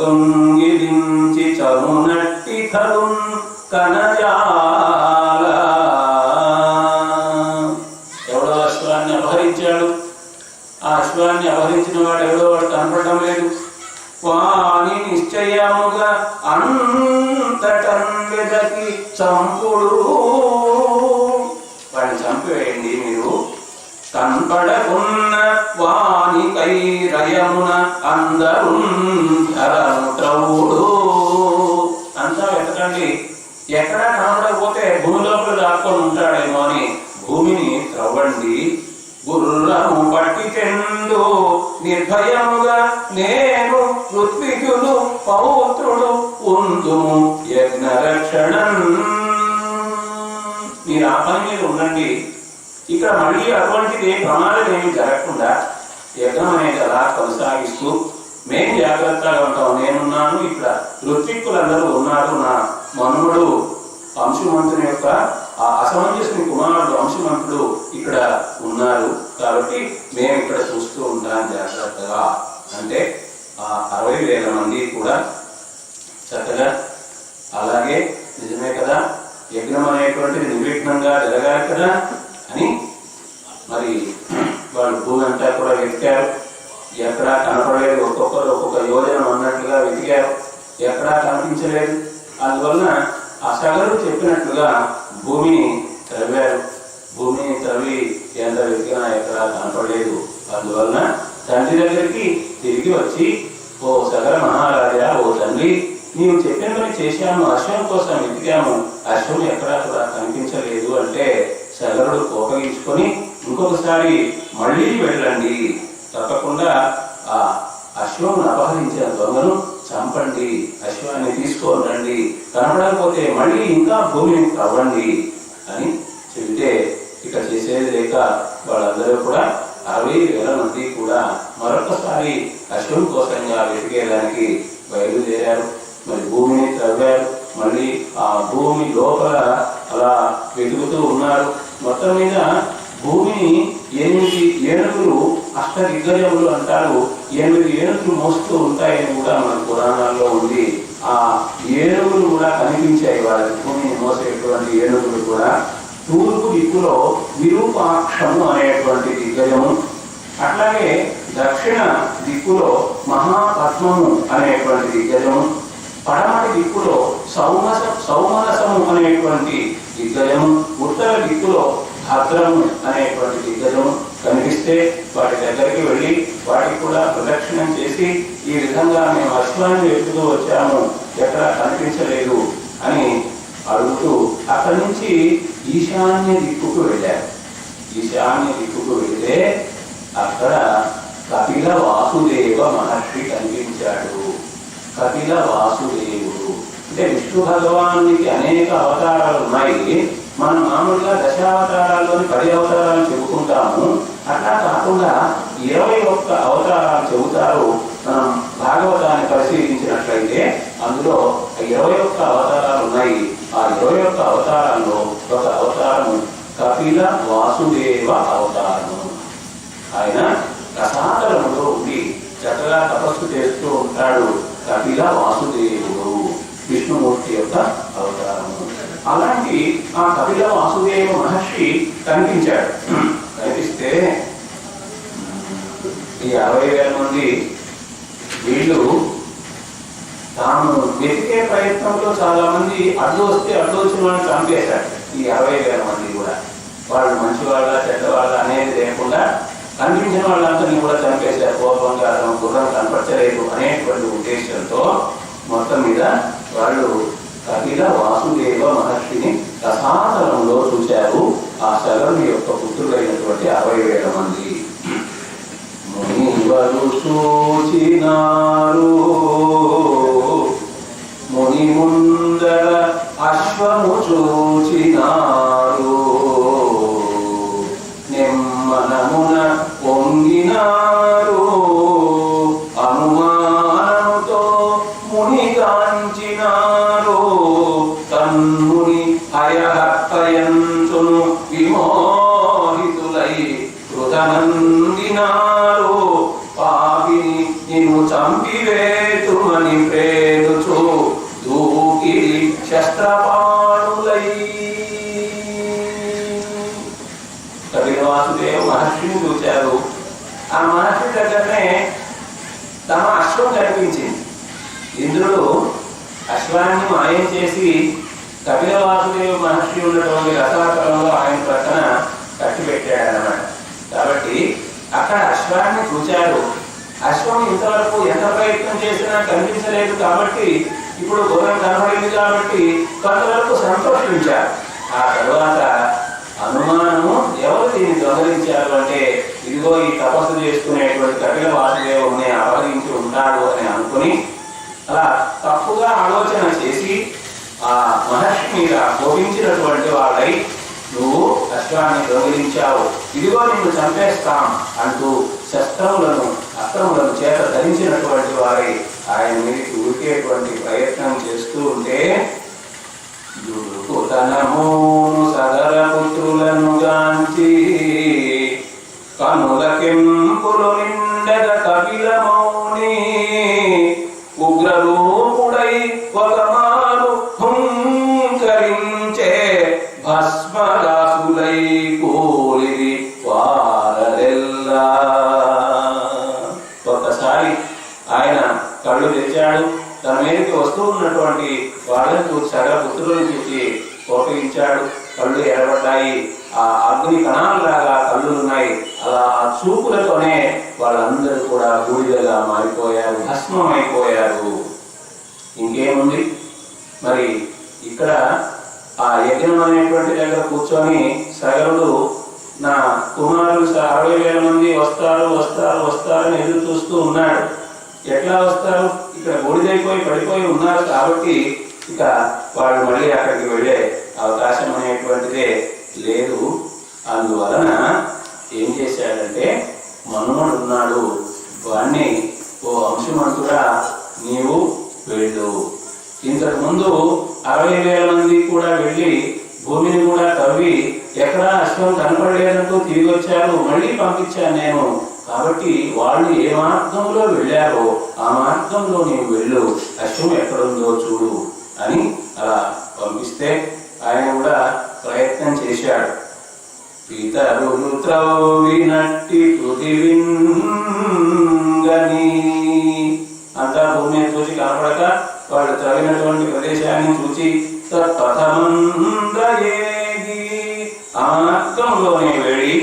దొంగిలించి చరునట్టి కరున్ కనజాల. ఎవడో అశ్వాన్ని అపహరించాడు. ఆ అశ్వాన్ని అపహరించిన వాడు ఎవడో వాడు కనపడటం లేదు. వాని నిశ్చయముగా అంతటన్ వెదకి చంపుడు. వాడిని చంపివేయండి మీరు. కనపడకున్న వాని కైరయమున అందరు ధరముత్రవుడు. అంతా వెతకండి. ఎక్కడా కనపడకపోతే భూమి లోపల దాక్కొని ఉంటాడేమో అని భూమిని త్రవ్వండి. గుర్రము పట్టి చెందు నిర్భయముగా నేను ఋత్వికులు పౌత్రుడు ఉందుము యజ్ఞ రక్షణం. మీరు ఆ పని మీద ఉండండి. ఇక్కడ మళ్ళీ అటువంటిది ప్రమాదం ఏమి జరగకుండా యజ్ఞం అనేది అలా కొనసాగిస్తూ మేము జాగ్రత్తగా ఉంటాం. నేనున్నాను, ఇక్కడ ఋత్విక్కులందరూ ఉన్నారు. నా మనుమడు అంశుమంతుని యొక్క ఆ అసమంజసుని కుమారుడు అంశుమంతుడు ఇక్కడ ఉన్నారు కాబట్టి మేము ఇక్కడ చూస్తూ ఉంటాం జాగ్రత్తగా. అంటే ఆ 60,000 మంది కూడా చక్కగా అలాగే నిజమే కదా, యజ్ఞం అనేటువంటిది నిర్విఘ్నంగా జరగాలి కదా అని మరి వాళ్ళు భూమి అంతా కూడా వెతికారు. ఎక్కడా కనపడలేదు. ఒక్కొక్కరు ఒక్కొక్క యోజన అన్నట్లుగా వెతికారు. ఎక్కడా కనిపించలేదు. అందువలన ఆ సగరు చెప్పినట్లుగా భూమిని త్రవ్వారు. భూమిని త్రవ్వి ఎంత వెతికినా ఎక్కడా కనపడలేదు. అందువలన తండ్రి దగ్గరికి తిరిగి వచ్చి, ఓ సగర మహారాజా, ఓ తండ్రి, నీవు చెప్పిన పని చేశాము, అశ్వం కోసం వెతికాము, అశ్వం ఎక్కడా కూడా కనిపించలేదు అంటే సగరుడు కోపగించుకొని, ఇంకొకసారి మళ్ళీ వెళ్ళండి, తప్పకుండా ఆ అశ్వమును అపహరించిన దొంగను చంపండి, అశ్వాన్ని తీసుకొని రండి, కనపడకపోతే మళ్ళీ ఇంకా భూమిని తవ్వండి అని చెబితే ఇక చేసేది లేక వాళ్ళందరూ కూడా 60,000 మంది కూడా మరొకసారి అశ్వం కోసంగా వెతికేదానికి బయలుదేరారు. మరి భూమిని తవ్వారు. మళ్ళీ ఆ భూమి లోపల అలా వెతుకుతూ ఉన్నారు. మొత్తం మీద భూమిని 8 ఏనుగులు అష్టదిగ్గజములు అంటారు. 8 ఏనుగులు మోస్తూ ఉంటాయని కూడా మన పురాణాల్లో ఉంది. ఆ ఏనుగులు కూడా కనిపించాయి వాళ్ళకి. భూమిని మోసేటువంటి ఏనుగులు కూడా. తూర్పు దిక్కులో విరూపాక్షము అనేటువంటి దిగ్గజము, అట్లాగే దక్షిణ దిక్కులో మహాపద్మము అనేటువంటి దిగ్గజము, పడమటి దిక్కులో సౌమనసము అనేటువంటి దిగ్గజము, ఉత్తర దిక్కులో భద్రము అనేటువంటి దిగ్గజము కనిపిస్తే వాటి దగ్గరికి వెళ్ళి వాటికి కూడా ప్రదక్షిణం చేసి, ఈ విధంగా మేము అశ్వాన్ని వెతుకుతూ వచ్చాము, ఎక్కడా కనిపించలేదు అని అడుగుతూ అక్కడి నుంచి ఈశాన్య దిక్కుకు వెళ్ళారు. ఈశాన్య దిక్కుకు వెళితే అక్కడ కపిల వాసుదేవ మహర్షి కనిపించాడు. కపిల వాసుదేవుడు అంటే విష్ణు భగవానునికి అనేక అవతారాలు ఉన్నాయి. మనం మామూలుగా దశావతారాల్లోని 10 అవతారాలు చెబుకుంటాము. అట్లా కాకుండా 21 అవతారాలు చెబుతారు. మనం భాగవతాన్ని పరిశీలించినట్లయితే అందులో 21 అవతారాలు ఉన్నాయి. ఆ 21 అవతారాల్లో ఒక అవతారము కపిల వాసుదేవ అవతారము. ఆయన రసాతలములో ఉండి చక్కగా తపస్సు చేస్తూ ఉంటాడు. కపిల వాసుదేవుడు విష్ణుమూర్తి యొక్క అవతారము. అలాంటి ఆ కపిల వాసుదేవ మహర్షి కనిపించాడు. కనిపిస్తే ఈ 60,000 మంది వీళ్ళు తాము వెతికే ప్రయత్నంలో చాలా మంది అడ్డు వస్తే అడ్డు వచ్చిన వాళ్ళని చంపేశారు. ఈ 60,000 మంది కూడా వాళ్ళు మంచివాళ్ళ చెడ్డవాళ్ళ అనేది లేకుండా కనిపించిన వాళ్ళందరినీ కూడా చంపేశారు. కోపంగా తమ గుర్రం కనపరచలేదు అనేటువంటి ఉద్దేశంతో మొత్తం మీద వాళ్ళు కపిల వాసుదేవ మహర్షిని రసాతలంలో చూశారు. ఆ సగరుని యొక్క పుత్రులైనటువంటి 60,000 మంది. మునివరు చూచినారు, ముని ముందర అశ్వము చూచినారు, నెమ్మనమున పొంగినారు, అనుమానముతో ముని కాంచినారు, తన్ముని అయహత్తయంతును విమోహితులై కృతనందినారు, పాపిని నిన్ను చంపివేతుమని శస్త్రపాణులై. కపిల వాసుదేవ మహర్షిని చూచారు. ఆ మహర్షి దగ్గరనే తమ అశ్వం కనిపించింది. ఇంద్రుడు అశ్వాన్ని మాయం చేసి కపిల వాసుదేవ మహర్షి ఉన్నటువంటి రసాతలంలో ఆయన ప్రక్కన కట్టి పెట్టాడనమాట. కాబట్టి అక్కడ అశ్వాన్ని చూచారు. అశ్వం ఇంతవరకు ఎంత ప్రయత్నం చేసినా కనిపించలేదు కాబట్టి ఇప్పుడు గుర్రం కనబడింది కాబట్టి కొంతవరకు సంతోషించారు. ఆ తరువాత అనుమానము, ఎవరు దీన్ని దొంగలించారు అంటే ఇదిగో ఈ తపస్సు చేసుకునేటువంటి కపిల వాసుదేవుని అపహరించి ఉంటాడు అని అనుకుని అలా తప్పుగా ఆలోచన చేసి ఆ మహర్షి మీద కోపించినటువంటి వాళ్ళై, నువ్వు అశ్వాన్ని దొంగిలించావు, ఇదిగో నిన్ను చంపేస్తాం అంటూ అస్త్రములను చేత ధరించినటువంటి వారి ఆయన మీదకి ఉరికేటువంటి ప్రయత్నం చేస్తూ ఉంటే, దుడుకుతనమును సగర పుత్రులను గాంచి కనుల కెంపులు నిండగ కపిల మౌని ఉగ్రరూపుడై ఒక మారు హుంకరించే భస్మరాసులై కూలిది వారలెల్లా. ఒక్కసారి ఆయన కళ్ళు తెచ్చాడు. తన మీదకి వస్తూ ఉన్నటువంటి వాళ్ళని చూసి సగల పుత్రులను చూసి కోపించాడు. కళ్ళు ఎరబడ్డాయి. ఆ అగ్ని కణాలలాగా కళ్ళున్నాయి. అలా ఆ చూపులతోనే వాళ్ళందరూ కూడా బూడిదగా మారిపోయారు, భస్మమైపోయారు. ఇంకేముంది మరి ఇక్కడ ఆ యజ్ఞం అనేటువంటి దగ్గర కూర్చొని సగరుడు నా కుమారులు 60,000 మంది వస్తారని ఎదురు చూస్తూ ఉన్నాడు. ఎట్లా వస్తారు? ఇక్కడ బూడిదైపోయి పడిపోయి ఉన్నారు కాబట్టి ఇక వాళ్ళు మళ్ళీ అక్కడికి వెళ్ళే అవకాశం అనేటువంటిదే లేదు. అందువలన ఏం చేశాడంటే, మనుమడు ఉన్నాడు, వాణ్ణి ఓ అంశుమంతుడా నీవు వెళ్ళు. ఇంతకు ముందు 60,000 మంది కూడా వెళ్ళి భూమిని కూడా తవ్వి ఎక్కడా అశ్వం కనపడలేదంటూ తిరిగి వచ్చారు. మళ్ళీ పంపించాను నేను. కాబట్టి వాళ్ళు ఏ మార్గంలో వెళ్ళారో ఆ మార్గంలో నీవు వెళ్ళు, అశ్వం ఎక్కడుందో చూడు అని అలా పంపిస్తే ఆయన కూడా ప్రయత్నం చేశాడు. పితరులు త్రవ్వినట్టి పృథివింగని అంతా భూమిని చూసి కనపడక వాళ్ళు త్రవ్వినటువంటి ప్రదేశాన్ని చూచి తత్పథమందయేగి ఆ మార్గంలోనే వెళ్ళి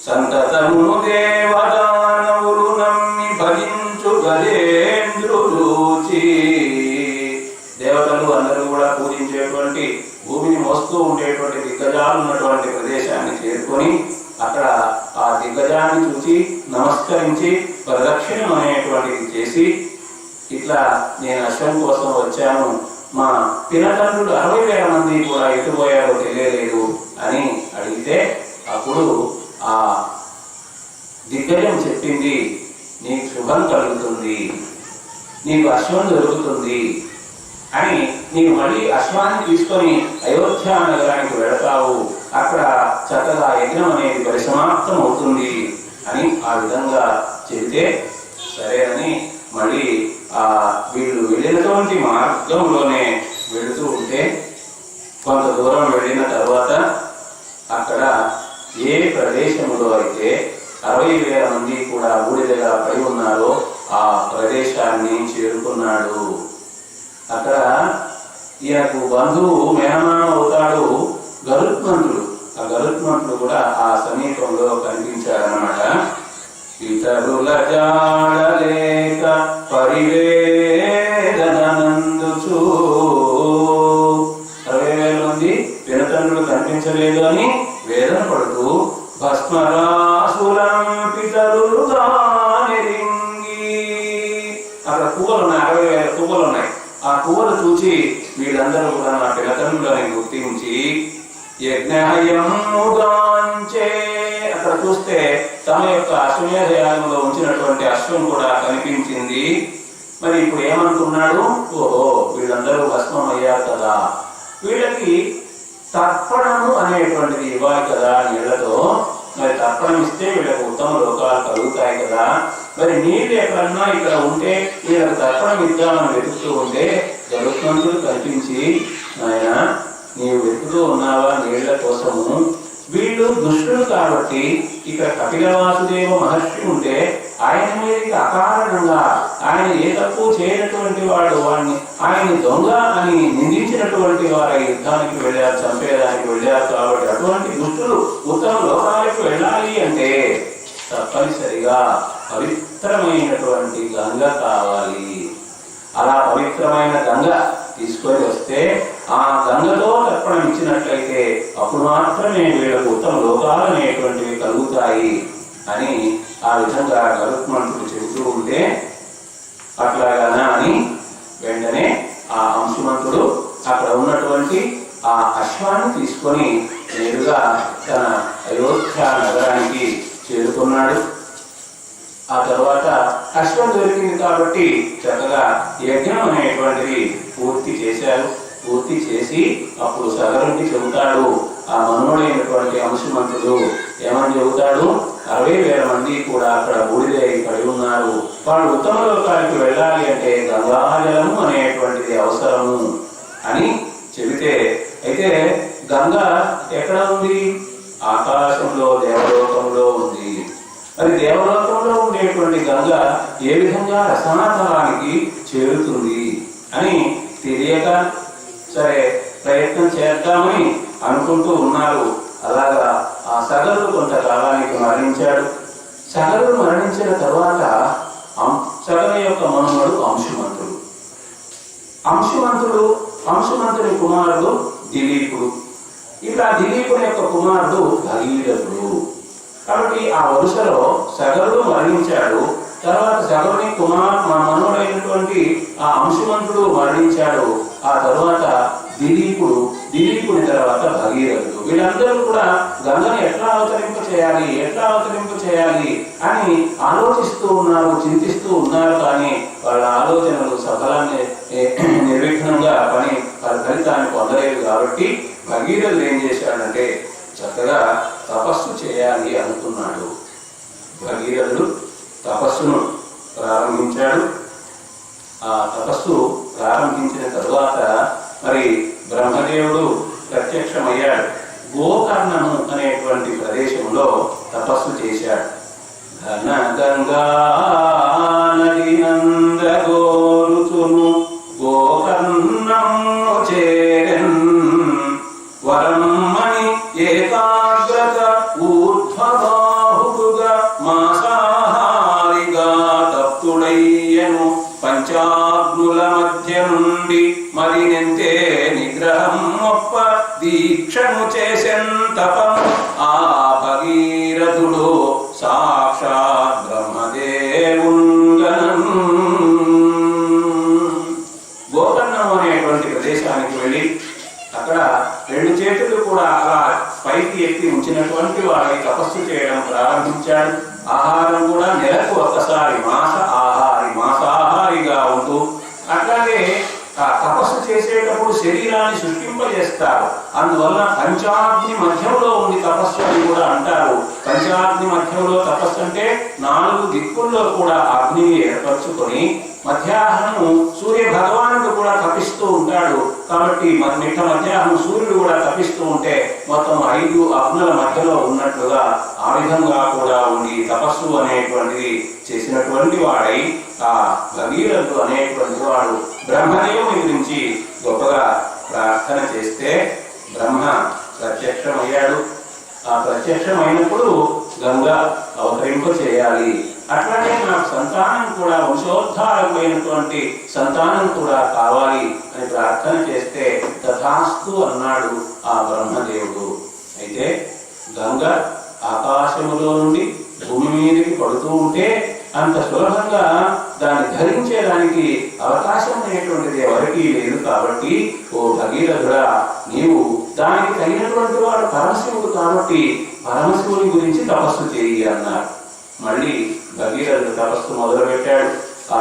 సంతతము దేవదానవులు నమ్మి భజించు గజేంద్రులూచి, దేవతలు అందరూ కూడా పూజించేటువంటి భూమిని మోస్తూ ఉండేటువంటి దిగ్గజాలు ఉన్నటువంటి ప్రదేశాన్ని చేరుకొని అక్కడ ఆ దిగ్గజాన్ని చూసి నమస్కరించి ప్రదక్షిణం అనేటువంటిది చేసి, ఇట్లా నేను అశ్వం కోసం వచ్చాను, మా పినతండ్రులు 60,000 మంది కూడా ఎటుపోయారో తెలియలేదు అని అడిగితే అప్పుడు ఆ దిగ్గజం చెప్పింది, నీకు శుభం కలుగుతుంది, నీకు అశ్వం దొరుకుతుంది అని, నీవు మళ్ళీ అశ్వాన్ని తీసుకొని అయోధ్య నగరానికి వెళతావు, అక్కడ చక్కగా యజ్ఞం అనేది పరిసమాప్తం అవుతుంది అని ఆ విధంగా చెబితే సరేనని మళ్ళీ వీళ్ళు వెళ్ళినటువంటి మార్గంలోనే వెళుతూ ఉంటే కొంత దూరం వెళ్ళిన తర్వాత అక్కడ ఏ ప్రదేశంలో అయితే 60,000 మంది కూడా బూడిదగా పడి ఉన్నారో ఆ ప్రదేశాన్ని చేరుకున్నాడు. అక్కడ ఈయనకు బంధువు మేనమామ అవుతాడు గరుత్మంతుడు. ఆ గరుత్మంతుడు కూడా ఆ సమీపంలో కనిపించాడనమాట. ఇతరుల జాడలేక పరివేదనందుచు 60,000 మంది పినతండ్రులు కనిపించలేదు అని వేదన పడుతూ భస్మరాసులం పితరులుగా నెరింగి, అక్కడ పువ్వులు ఉన్నాయి, 60,000 పువ్వులు ఉన్నాయి. ఆ పువ్వులు చూచి వీళ్ళందరూ కూడా నా పినతండ్రులని గుర్తించి యజ్ఞహయముగాంచే, అక్కడ చూస్తే తమ యొక్క అశ్వమేధ యాగంలో ఉంచినటువంటి అశ్వం కూడా కనిపించింది. మరి ఇప్పుడు ఏమనుకున్నాడు, ఓహో వీళ్ళందరూ భస్మం అయ్యారు కదా, వీళ్ళకి తర్పణము అనేటువంటిది ఇవ్వాలి కదా నీళ్లతో, మరి తర్పణం ఇస్తే వీళ్ళకు ఉత్తమ లోకాలు కలుగుతాయి కదా. మరి నీళ్ళు ఎక్కడన్నా ఇక్కడ ఉంటే వీళ్ళకి తర్పణం ఇద్దామని వెతుకుతూ ఉంటే గరుత్మంతుడు కనిపించి, ఆయన నీవు వెతుకుతూ ఉన్నావా నీళ్ల కోసము? వీళ్ళు దుష్టులు కాబట్టి ఇక్కడ కపిల వాసుదేవ మహర్షి ఉంటే ఆయన మీదకి అకారణంగా ఆయన ఏ తప్పు చేయనటువంటి వాడు ఆయన్ని దొంగ అని నిందించినటువంటి వారు యుద్ధానికి వెళ్ళారు, చంపేదానికి వెళ్ళారు. కాబట్టి అటువంటి దుష్టులు ఉత్తమ లోకాలకు వెళ్ళాలి అంటే తప్పనిసరిగా పవిత్రమైనటువంటి గంగ కావాలి. అలా పవిత్రమైన గంగ తీసుకొని వస్తే ఆ గంగతో తర్పణం ఇచ్చినట్లయితే అప్పుడు మాత్రమే వీళ్ళకు ఉత్తమ లోకాలు అనేటువంటివి కలుగుతాయి అని ఆ విధంగా గరుత్మంతుడు చెబుతూ ఉంటే, అట్లాగానా అని వెంటనే ఆ అంశుమంతుడు అక్కడ ఉన్నటువంటి ఆ అశ్వాన్ని తీసుకొని నేరుగా తన అయోధ్య నగరానికి చేరుకున్నాడు. ఆ తర్వాత అశ్వం దొరికింది కాబట్టి చక్కగా యజ్ఞం అనేటువంటిది పూర్తి చేశారు. పూర్తి చేసి అప్పుడు సగరునికి చెబుతాడు, ఆ మనుమడైనటువంటి అంశుమంతుడు ఏమని చెబుతాడు, 60,000 మంది కూడా అక్కడ బూడిదై పడి ఉన్నారు. వాళ్ళు ఉత్తమ లోకానికి వెళ్ళాలి అంటే గంగాజలము అనేటువంటిది అవసరము అని చెబితే, అయితే గంగ ఎక్కడ ఉంది? ఆకాశంలో దేవలోకంలో ఉంది. మరి దేవలోకంలో ఉండేటువంటి గంగ ఏ విధంగా రసనాతలానికి చేరుతుంది అని తెలియక సరే ప్రయత్నం చేద్దామని అనుకుంటూ ఉన్నారు. అలాగా ఆ సగరుడు కొంతకాలానికి మరణించాడు. సగరుడు మరణించిన తర్వాత సగరు యొక్క మనుమడు అంశుమంతుడి కుమారుడు దిలీపుడు. ఇట్లా దిలీపుని యొక్క కుమారుడు భగీరథుడు. కాబట్టి ఆ వరుసలో సగరుడు మరణించాడు. తర్వాత సగరుని మనోడైనటువంటి ఆ అంశుమంతుడు మరణించాడు. ఆ తర్వాత దిలీపుని తర్వాత భగీరథుడు. వీళ్ళందరూ కూడా గంగను ఎట్లా అవతరింప చేయాలి అని ఆలోచిస్తూ ఉన్నారు, చింతిస్తూ ఉన్నారు. కానీ వాళ్ళ ఆలోచనలు సఫలాన్ని నిర్విఘ్నంగా ఫలితాన్ని పొందలేదు. కాబట్టి భగీరథుడు ఏం చేశాడంటే చక్కగా తపస్సు చేయాలి అనుకున్నాడు. భగీరథుడు తపస్సును ప్రారంభించాడు. ఆ తపస్సు ప్రారంభించిన తరువాత మరి బ్రహ్మదేవుడు ప్రత్యక్షమయ్యాడు. గోకర్ణము అనేటువంటి ప్రదేశంలో తపస్సు చేశాడు. ఘన గంగా నది నందగోరుచును గోకర్ణము చేరన్ వరమ్మని ఏకాగ్రత ఊర్ధ్వబాహుడుగా మాసాహారిగా తప్తుడయ్యను. పంచాగ్నుల మధ్య నుండి మరినెంతే నిగ్రహం ఒప్ప దీక్షను చేసెన్ తపం. ఆ భగీరథుడు సాక్షాత్ బ్రహ్మదేవుంగనం. గోకర్ణం అనేటువంటి ప్రదేశానికి వెళ్ళి అక్కడ 2 చేతులు కూడా అలా పైకి ఎత్తి ఉంచినటువంటి వారి తపస్సు చేయడం ప్రారంభించాడు. ఆహారం కూడా నెలకు ఒక్కసారి మాసాహారిగా ఉంటూ, అట్లాగే తపస్సు చేసేటప్పుడు శరీరాన్ని సృష్టింపజేస్తారు. అందువల్ల పంచాగ్ని మధ్యంలో ఉంది తపస్సు అని కూడా అంటారు. పంచాగ్ని మధ్యంలో తపస్సు అంటే 4 దిక్కుల్లో కూడా అగ్నిని ఏర్పరచుకొని మధ్యాహ్నము సూర్య భగవానుడు కూడా తపిస్తూ ఉంటాడు. కాబట్టి మిట్ట మధ్యాహ్నం సూర్యుడు కూడా తపిస్తూ ఉంటే మొత్తం 5 అగ్నుల మధ్యలో ఉన్నట్లుగా ఆ విధంగా కూడా ఉండి తపస్సు అనేటువంటిది చేసినటువంటి వాడై ఆ భగీరథుడు అనేటువంటి వాడు బ్రహ్మదేవుని గురించి గొప్పగా ప్రార్థన చేస్తే బ్రహ్మ ప్రత్యక్షమయ్యాడు. ఆ ప్రత్యక్షమైనప్పుడు గంగ అవతరింప చేయాలి, అట్లాగే నాకు సంతానం కూడా వంశోద్ధారమైనటువంటి సంతానం కూడా కావాలి అని ప్రార్థన చేస్తే తథాస్తు అన్నాడు ఆ బ్రహ్మదేవుడు. అయితే గంగ ఆకాశములో నుండి భూమి మీదకి పడుతూ ఉంటే అంత సులభంగా దాన్ని ధరించేదానికి అవకాశం అనేటువంటిది ఎవరికీ లేదు. కాబట్టి ఓ భగీరథుడా, నీవు దానికి తగినటువంటి వాడు పరమశివుడు కాబట్టి పరమశివుని గురించి తపస్సు చేయి అన్నారు. మళ్ళీ భగీరథుడు తపస్సు మొదలుపెట్టాడు. ఆ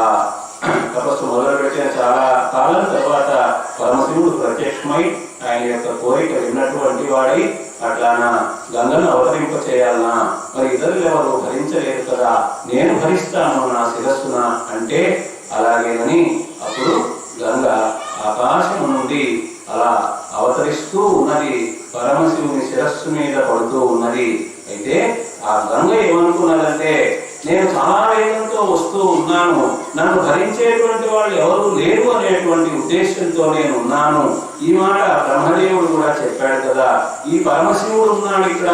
తపస్సు మొదలుపెట్టిన చాలా కాలం తర్వాత పరమశివుడు ప్రత్యక్షమై ఆయన యొక్క కోరిక విన్నటువంటి వాడై అట్లానా గంగను అవతరింప చేయాలనా, మరి ఇతరులు ఎవరు భరించలేదు కదా, నేను భరిస్తాను నా శిరస్సున అంటే అలాగేనని అప్పుడు గంగ ఆకాశం నుండి అలా అవతరిస్తూ ఉన్నది, పరమశివుని శిరస్సు మీద పడుతూ ఉన్నది. అయితే ఆ గంగ ఏమనుకున్నదంటే నేను చాలా వేగంతో వస్తూ ఉన్నాను, నన్ను భరించేటువంటి వాళ్ళు ఎవరు లేరు అనేటువంటి ఉద్దేశంతో నేను ఉన్నాను. ఈ మాట బ్రహ్మదేవుడు కూడా చెప్పాడు కదా, ఈ పరమశివుడు ఉన్నాడు ఇక్కడ,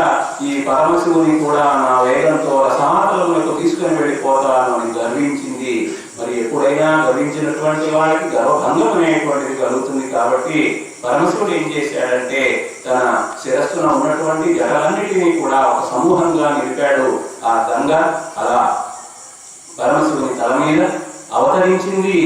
ఈ పరమశివుని కూడా నా వేగంతో రసాతలములకు తీసుకుని వెళ్ళిపోతాను అని గర్వించింది. మరి ఎప్పుడైనా గర్వించినటువంటి వాళ్ళకి గర్వభంగం అనేటువంటిది కలుగుతుంది. కాబట్టి పరమశివుడు ఏం చేశాడంటే తన శిరస్సున ఉన్నటువంటి జడలన్నిటినీ కూడా ఒక సమూహంగా నిలిపాడు. ఆ గంగ అలా పరమశివుని తల మీద అవతరించింది.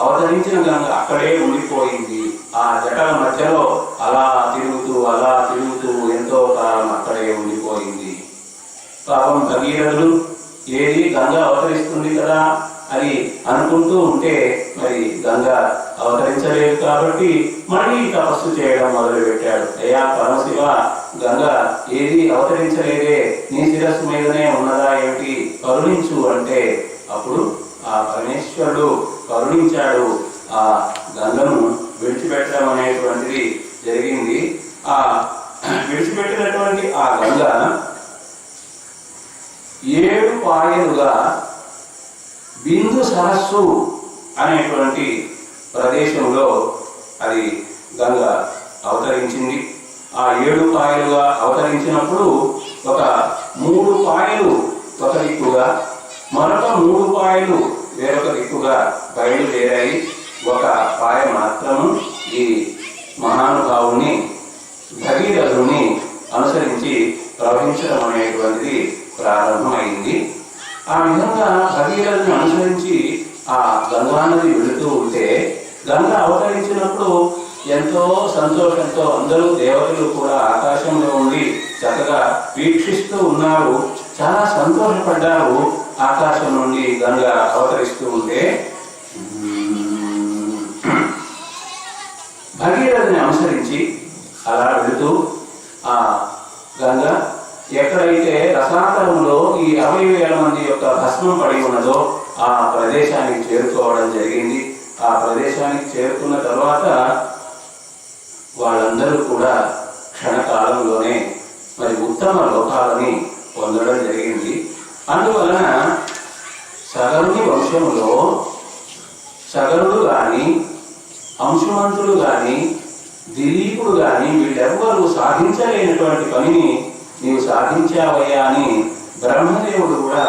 అవతరించిన గంగ అక్కడే ఉండిపోయింది. ఆ జటల మధ్యలో అలా తిరుగుతూ ఎంతో కాలం అక్కడే ఉండిపోయింది. పాపం భగీరథుడు ఏది గంగ అవతరిస్తుంది కదా అని అనుకుంటూ ఉంటే మరి గంగ అవతరించలేదు కాబట్టి మళ్ళీ తపస్సు చేయడం మొదలు పెట్టాడు. అయ్యా పరమశివ, గంగ ఏది అవతరించలేదే, నీ శిరస్సు మీదనే ఉన్నదా ఏమిటి, కరుణించు అంటే అప్పుడు ఆ పరమేశ్వరుడు కరుణించాడు. ఆ గంగను విడిచిపెట్టడం అనేటువంటిది జరిగింది. ఆ విడిచిపెట్టినటువంటి ఆ గంగ 7 పాయలుగా బిందు సరస్సు అనేటువంటి ప్రదేశంలో అది గంగ అవతరించింది. ఆ 7 పాయలుగా అవతరించినప్పుడు ఒక 3 పాయలు ఒక దిక్కుగా, మరొక 3 పాయలు వేరొక దిక్కుగా బయలుదేరాయి. ఒక పాయ మాత్రము ఈ మహానుభావుని భగీరథుని అనుసరించి ప్రవహించడం అనేటువంటిది ప్రారంభమైంది. ఆ విధంగా భగీరథుని అనుసరించి ఆ గంగా నది వెళుతూ ఉంటే గంగ అవతరించినప్పుడు ఎంతో సంతోషంతో అందరూ దేవతలు కూడా ఆకాశంలో ఉండి చక్కగా వీక్షిస్తూ ఉన్నారు. చాలా సంతోషపడ్డారు. ఆకాశం నుండి గంగ అవతరిస్తూ ఉంటే భగీరథుని అనుసరించి అలా వెళుతూ ఆ గంగ ఎక్కడైతే రసాతలంలో ఈ 60,000 మంది యొక్క భస్మం పడి ఉన్నదో ఆ ప్రదేశానికి చేరుకోవడం జరిగింది. ఆ ప్రదేశానికి చేరుకున్న తర్వాత వాళ్ళందరూ కూడా క్షణకాలంలోనే మరి ఉత్తమ లోకాలని పొందడం జరిగింది. అందువలన సగరుని వంశంలో సగరుడు గాని, అంశుమంతుడు గాని, దిలీపుడు గాని వీళ్ళెవ్వరూ సాధించలేనటువంటి పనిని నీవు సాధించావయ్యా అని బ్రహ్మదేవుడు కూడా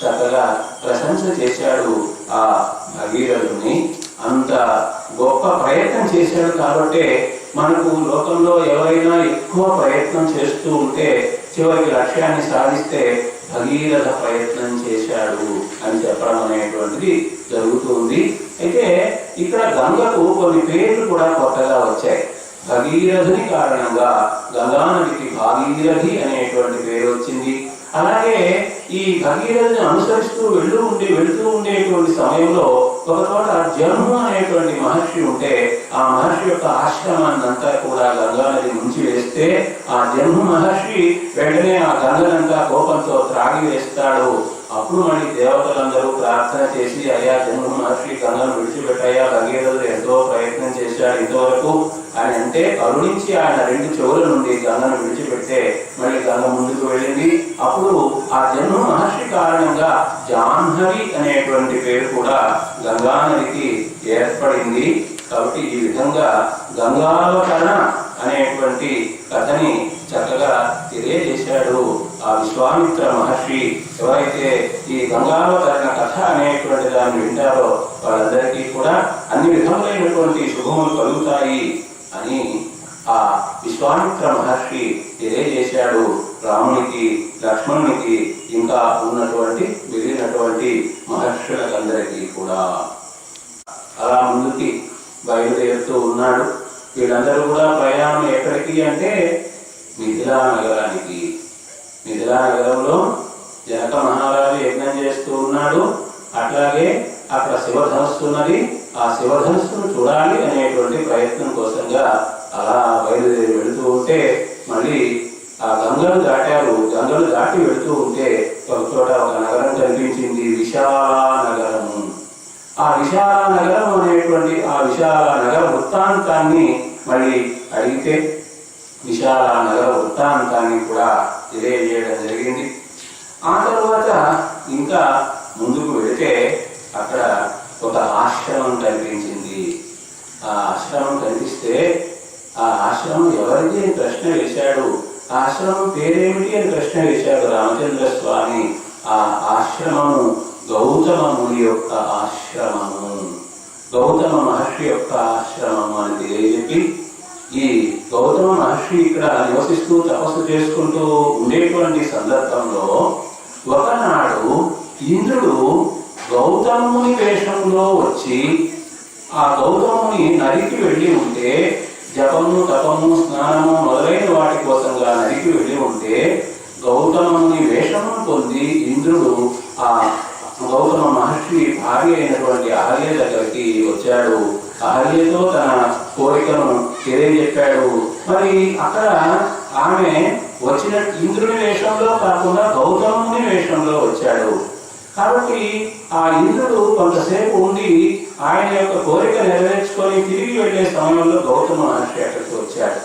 చక్కగా ప్రశంస చేశాడు. ఆ భగీరథుని అంత గొప్ప ప్రయత్నం చేశాడు. కాబట్టి మనకు లోకంలో ఎవరైనా ఎక్కువ ప్రయత్నం చేస్తూ ఉంటే చివరికి లక్ష్యాన్ని సాధిస్తే భగీరథ ప్రయత్నం చేశాడు అని చెప్పడం అనేటువంటిది జరుగుతుంది. అయితే ఇక్కడ గంగకు కొన్ని పేర్లు కూడా కొత్తగా వచ్చాయి. భగీరథుని కారణంగా గంగానదికి భాగీరథి అనేటువంటి పేరు వచ్చింది. అలాగే ఈ భగీరథుని అనుసరిస్తూ వెళుతూ ఉండేటువంటి సమయంలో ఒక చోట జన్మ అనేటువంటి మహర్షి ఉంటే ఆ మహర్షి యొక్క ఆశ్రమాన్ని అంతా కూడా గంగానది ముంచి వేస్తే ఆ జన్మ మహర్షి వెంటనే ఆ గంగనంతా కోపంతో త్రాగి వేస్తాడు. అప్పుడు మళ్ళీ దేవతలందరూ ప్రార్థన చేసి అయ్యా జన్మ మహర్షి గంగను విడిచిపెట్టయ్యా, భగీరథుడు ఎంతో ప్రయత్నం చేశాడు ఇంతవరకు అని అంటే కరుణించి ఆయన 2 చెవుల నుండి గంగను విడిచిపెట్టే మళ్ళీ గంగ ముందుకు వెళ్ళింది. అప్పుడు ఆ జన్మ మహర్షి కారణంగా జాహ్నవి అనేటువంటి పేరు కూడా గంగానదికి ఏర్పడింది. కాబట్టి ఈ విధంగా గంగావతరణ అనేటువంటి కథని చక్కగా తెలియజేశాడు ఆ విశ్వామిత్ర మహర్షి. ఎవరైతే ఈ గంగావతరణ కథ అనేటువంటి దాన్ని వింటారో వాళ్ళందరికీ కూడా అన్ని విధములైనటువంటి శుభములు కలుగుతాయి అని ఆ విశ్వామిత్ర మహర్షి తెలియజేశాడు రామునికి, లక్ష్మణునికి, ఇంకా ఉన్నటువంటి మిగిలినటువంటి మహర్షులందరికీ కూడా. అలా ముందుకి బయలుదేరుతూ ఉన్నాడు. వీళ్ళందరూ కూడా ప్రయాణం ఎక్కడికి అంటే మిథిలా నగరానికి. మిథిలా నగరంలో జనక మహారాజు యజ్ఞం చేస్తూ ఉన్నాడు. అట్లాగే అక్కడ శివధనస్సు ఉన్నది, ఆ శివధనస్సును చూడాలి అనేటువంటి ప్రయత్నం కోసంగా అలా బయలుదేరి వెళుతూ ఉంటే మళ్ళీ ఆ గంగలు దాటారు. గంగలు దాటి వెళుతూ ఉంటే ఒక చోట ఒక నగరం కనిపించింది, విశాల నగరము. ఆ విశాల నగరం అనేటువంటి ఆ విశాల నగర వృత్తాంతాన్ని మళ్ళీ అడిగితే విశాల నగర వృత్తాంతాన్ని కూడా తెలియజేయడం జరిగింది. ఆ తర్వాత ఇంకా ముందుకు వెళితే అక్కడ ఒక ఆశ్రమం కనిపించింది. ఆ ఆశ్రమం కనిపిస్తే ఆ ఆశ్రమం ఎవరిది అని ప్రశ్న వేశాడు. ఆ ఆశ్రమం పేరేమిటి అని ప్రశ్న వేశాడు రామచంద్ర స్వామి. ఆ ఆశ్రమము గౌతమ ముని యొక్క ఆశ్రమము, గౌతమ మహర్షి యొక్క ఆశ్రమము అని తెలియజెప్పి, ఈ గౌతమ మహర్షి ఇక్కడ నివసిస్తూ తపస్సు చేసుకుంటూ ఉండేటువంటి సందర్భంలో ఒకనాడు ఇంద్రుడు గౌతముని వేషంలో వచ్చి ఆ గౌతముని నరికి వెళ్ళి ఉంటే, జపము తపము స్నానము మొదలైన వాటి కోసంగా నరికి వెళ్ళి ఉంటే గౌతముని వేషమును పొంది ఇంద్రుడు ఆ గౌతమ మహర్షి భార్య అయినటువంటి అహల్య దగ్గరికి వచ్చాడు. అహల్యతో తన కోరికను తెలియజెప్పాడు. మరి అక్కడ ఆమె వచ్చిన ఇంద్రుని వేషంలో కాకుండా గౌతముని వేషంలో వచ్చాడు. కాబట్టి ఆ ఇంద్రుడు కొంతసేపు ఉండి ఆయన యొక్క కోరిక నెరవేర్చుకొని తిరిగి వెళ్లే సమయంలో గౌతమ మహర్షి అక్కడికి వచ్చాడు.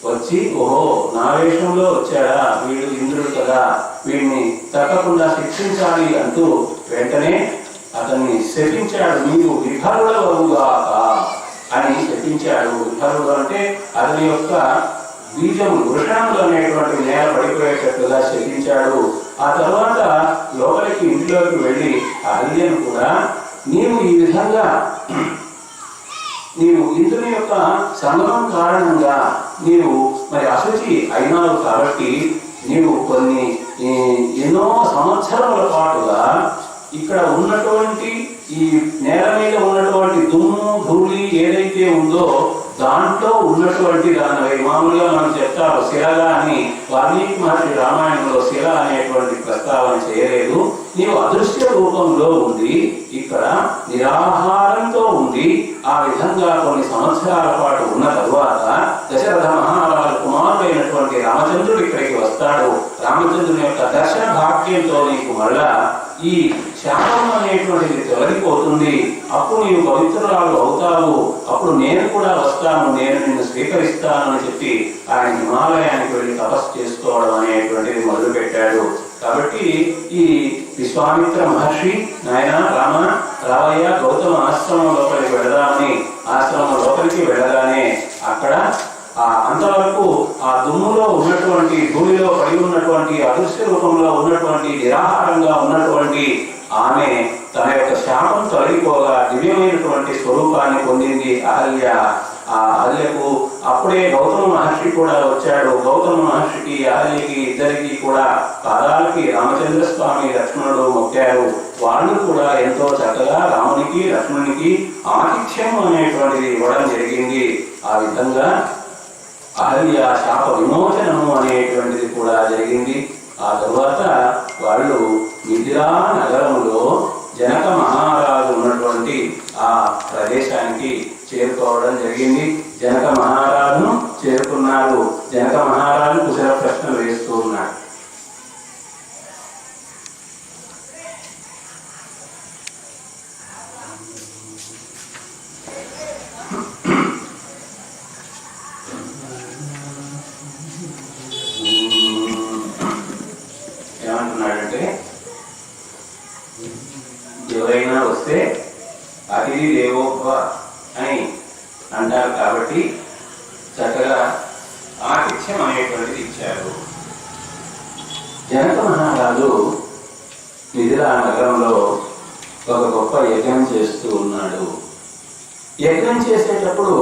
వచ్చి ఓహో నా వేషంలో వచ్చాడా, వీడు ఇంద్రుడు కదా, వీడిని తప్పకుండా శిక్షించాలి అంటూ వెంటనే అతన్ని శపించాడు. నీవు విఫలుడవవుగాక అని శపించాడు. విఫలుడు అంటే అతని యొక్క బీజము వృషణములు అనేటువంటి నేల పడిపోయేటట్లుగా శపించాడు. ఆ తర్వాత లోపలికి ఇంట్లోకి వెళ్ళి అహల్యను కూడా నీవు ఈ విధంగా నీవు ఇంద్రుని యొక్క సంగమం కారణంగా నీవు మరి అశుచి అయినావు కాబట్టి నీవు కొన్ని ఎన్నో సంవత్సరముల పాటుగా ఇక్కడ ఉన్నటువంటి ఈ నేల మీద ఉన్నటువంటి దుమ్ము ధూళి ఏదైతే ఉందో దాంట్లో ఉన్నటువంటి దాని మామూలుగా మనం చెప్తారు శిలగా అని. వాల్మీకి మహర్షి రామాయణంలో శిల అనేటువంటి ప్రస్తావన చేయలేదు. నీవు అదృశ్య రూపంలో ఉండి ఇక్కడ నిరాహారంతో ఉండి ఆ విధంగా కొన్ని సంవత్సరాల పాటు ఉన్న తరువాత దశరథ మహారాజు కుమారుడైనటువంటి రామచంద్రుడు ఇక్కడికి వస్తాడు. రామచంద్రుని యొక్క దర్శన భాగ్యంతో నీకు మళ్ళా ఈ శాపం అనేటువంటిది తొలగిపోతుంది. అప్పుడు నీవు పవిత్రురాలు అవుతావు. అప్పుడు నేను కూడా వస్తాను, నేను నిన్ను స్వీకరిస్తాను అని చెప్పి ఆయన హిమాలయానికి వెళ్ళి తపస్సు చేసుకోవడం అనేటువంటిది మొదలుపెట్టాడు. కాబట్టి ఈ విశ్వామిత్ర మహర్షి నాయన రామ రావయ్య గౌతమ ఆశ్రమం లోపలికి వెళదామని ఆశ్రమం లోపలికి వెళ్ళగానే అక్కడ అంతవరకు ఆ దుమ్ములో ఉన్నటువంటి భూమిలో పడి ఉన్నటువంటి అదృశ్య రూపంలో ఉన్నటువంటి నిరాహారంగా ఉన్నటువంటి ఆమె తన యొక్క శాపం తొలగిపోగా దివ్యమైనటువంటి స్వరూపాన్ని పొందింది అహల్య. ఆ అహల్యకు అప్పుడే గౌతమ మహర్షి కూడా వచ్చాడు. గౌతమ మహర్షికి అహల్యకి ఇద్దరికి కూడా పాదాలకి రామచంద్ర స్వామి లక్ష్మణుడు మొక్కారు. వాళ్ళు కూడా ఎంతో చక్కగా రామునికి లక్ష్మణునికి ఆతిథ్యం అనేటువంటిది ఇవ్వడం జరిగింది. ఆ విధంగా అహల్య శాప విమోచనము అనేటువంటిది కూడా జరిగింది. ఆ తరువాత వాళ్ళు మిథిలా నగరములో జనక మహారాజు ఉన్నటువంటి ఆ ప్రదేశానికి చేరుకోవడం జరిగింది. జనక మహారాజును చేరుకున్నారు. జనక మహారాజు కుశల ప్రశ్నలు వేస్తూ ఉన్నాడు. ఏమంటున్నాడంటే, ఎవరైనా వస్తే అతిథి దేవోభవ అని అంటారు కాబట్టి చక్కగా ఆతిథ్యం అనేటువంటిది ఇచ్చారు. జనక మహారాజు మిథిలా నగరంలో ఒక గొప్ప యజ్ఞం చేస్తూ ఉన్నాడు. యజ్ఞం చేసేటప్పుడు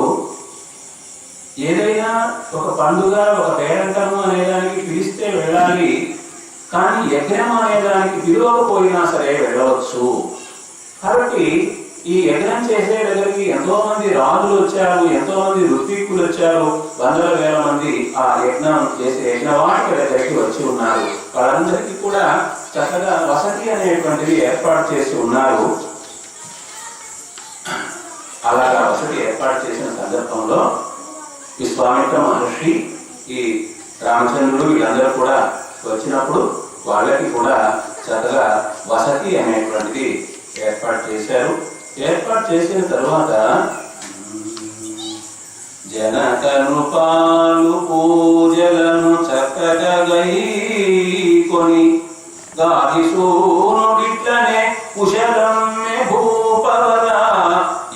ఏదైనా ఒక పండుగ ఒక పేరంటము అనేదానికి పిలిస్తే వెళ్ళాలి, కానీ యజ్ఞం అనేదానికి పిలవకపోయినా సరే వెళ్ళవచ్చు. కాబట్టి ఈ యజ్ఞం చేసే దగ్గరికి ఎంతో మంది రాజులు వచ్చారు, ఎంతో మంది ఋత్విక్కులు వచ్చారు, వందల వేల మంది ఆ యజ్ఞం చేసే యజ్ఞవాటి దగ్గరికి వచ్చి ఉన్నారు. వాళ్ళందరికీ కూడా చక్కగా వసతి అనేటువంటివి ఏర్పాటు చేసి ఉన్నారు. అలాగా వసతి ఏర్పాటు చేసిన సందర్భంలో విశ్వామిత్ర మహర్షి ఈ రామచంద్రుడు వీళ్ళందరూ కూడా వచ్చినప్పుడు వాళ్ళకి కూడా చక్కగా వసతి అనేటువంటిది ఏర్పాటు చేశారు. ఏర్పాటు చేసిన తరువాత జనకను పాలు పూజలను చక్కగా గైకొని గాదిసూనుడిట్లనే కుశలమ్మె భూపవర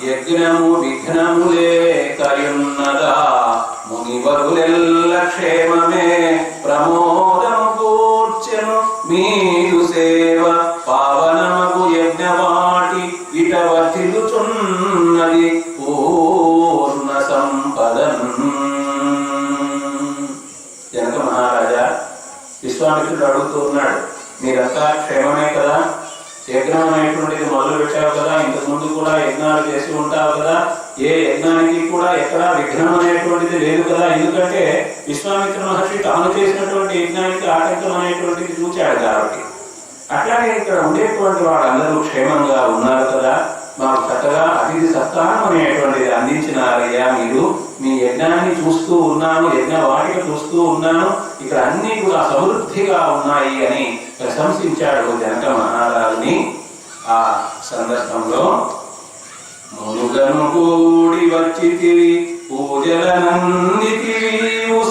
యజ్ఞము విఘ్నములే కయున్నదా మునివరులెల్ల క్షేమమే ప్రమోదము కూర్చెను మీరు సేవ పావనమగు యజ్ఞవాటి ఇటవర్తిల్లుచున్నది పూర్ణ సంపదన్. జనక మహారాజా విశ్వామిత్రుడు అడుగుతూ ఉన్నాడు, మీరంతా క్షేమమే కదా, యజ్ఞం అనేటువంటిది మొదలు పెట్టావు కదా, ఇంతకు ముందు కూడా యజ్ఞాలు చేసి ఉంటావు కదా, ఏ యజ్ఞానికి కూడా ఎక్కడా విఘ్నం అనేటువంటిది లేదు కదా, ఎందుకంటే విశ్వామిత్ర మహర్షి తాను చేసినటువంటి యజ్ఞానికి ఆటంకం అనేటువంటిది చూచాడు కాబట్టి. అట్లాగే ఇక్కడ ఉండేటువంటి వాళ్ళందరూ క్షేమంగా ఉన్నారు కదా, మాకు చక్కగా అతిథి సత్కారం అనేటువంటిది అందించినారయ్యా, మీరు మీ యజ్ఞాన్ని చూస్తూ ఉన్నాను, యజ్ఞ వాటిక చూస్తూ ఉన్నాను, ఇక్కడ అన్ని కూడా సమృద్ధిగా ఉన్నాయి అని ప్రశంసించాడు జనక మహారాజుని. ఆ సందర్భంలో మునుగను కూడి వచ్చితివి పూజలనందితివి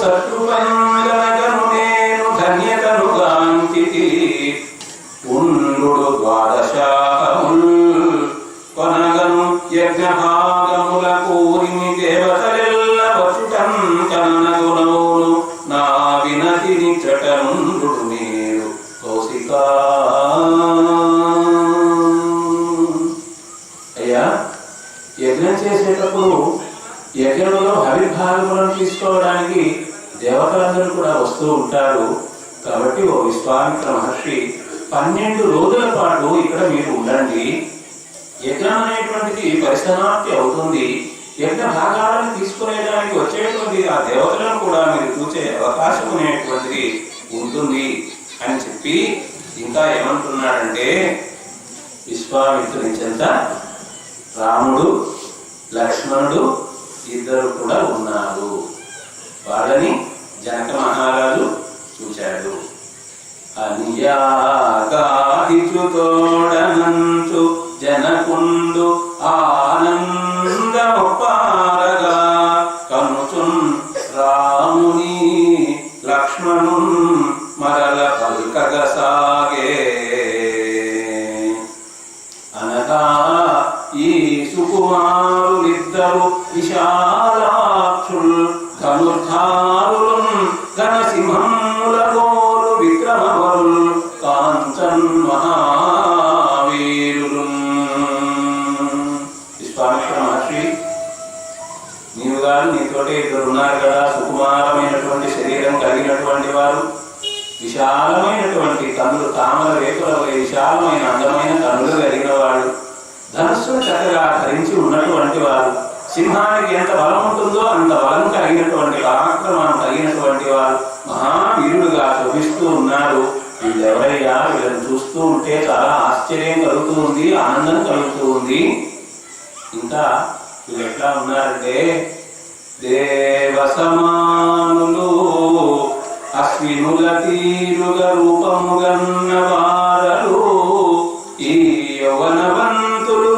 శత్రువందనగను నేను ధన్యతను గాంచితి ఉండు ద్వాదశాహముల్ కొనగను యజ్ఞ భాగముల కూరిమి దేవతలెల్ల వచ్చుటం కనగునవును నా వినతిని చటనుండు మీరు కౌశికా. అయ్యా, యజ్ఞం చేసేటప్పుడు యజ్ఞంలో హవిర్భాగములను తీసుకోవడానికి దేవతలందరూ కూడా వస్తూ ఉంటారు. కాబట్టి ఓ విశ్వామిత్ర మహర్షి 12 రోజుల పాటు ఇక్కడ మీరు ఉండండి. యజ్ఞం అనేటువంటిది పరిసమాప్తి అవుతుంది. యజ్ఞ భాగాలను తీసుకునేదానికి వచ్చేటువంటి ఆ దేవతలను కూడా మీరు చూసే అవకాశం అనేటువంటిది ఉంటుంది అని చెప్పి ఇంకా ఏమంటున్నాడంటే, విశ్వామిత్రుని చెంత రాముడు లక్ష్మణుడు ఇద్దరు కూడా ఉన్నారు. వాళ్ళని జనక మహారాజు చూశాడు. అనియాగాదిచుతోడనంచు జనకుండు ఆనందముపారగా కనుచున్ రాముని లక్ష్మణున్ మరల పల్కగసాగే. అనగా ఈ సుకుమారులిద్దరు విశాలాక్షుల్ ధనుర్ధారులున్ ఘనసింహముల గోరు విక్రమవరుల్ కాంచన్ మహావీరులు. విశ్వామిత్ర మహర్షి, నీవు గారు నీతోటి ఇద్దరు ఉన్నారు కదా, సుకుమారమైనటువంటి శరీరం కలిగినటువంటి వారు, విశాలమైనటువంటి కన్నులు, తామర రేకుల విశాలమైన అందమైన కన్నులు కలిగిన వాడు, ధనుస్సును చక్కగా ధరించి ఉన్నటువంటి వారు, సింహానికి ఎంత బలం ఉంటుందో అంత బలం కలిగినటువంటి పరాక్రమం కలిగినటువంటి వారు మహావీరుడుగా శోభిస్తూ ఉన్నారు. వీళ్ళెవరయ్యా? వీళ్ళని చూస్తూ ఉంటే చాలా ఆశ్చర్యం కలుగుతూ ఉంది, ఆనందం కలుగుతూ ఉంది. ఇంకా వీళ్ళు ఎట్లా ఉన్నారంటే, దేవ సమానులు అశ్వినుల తీరుగా రూపముగన్న వారలు ఈ యౌవనవంతులు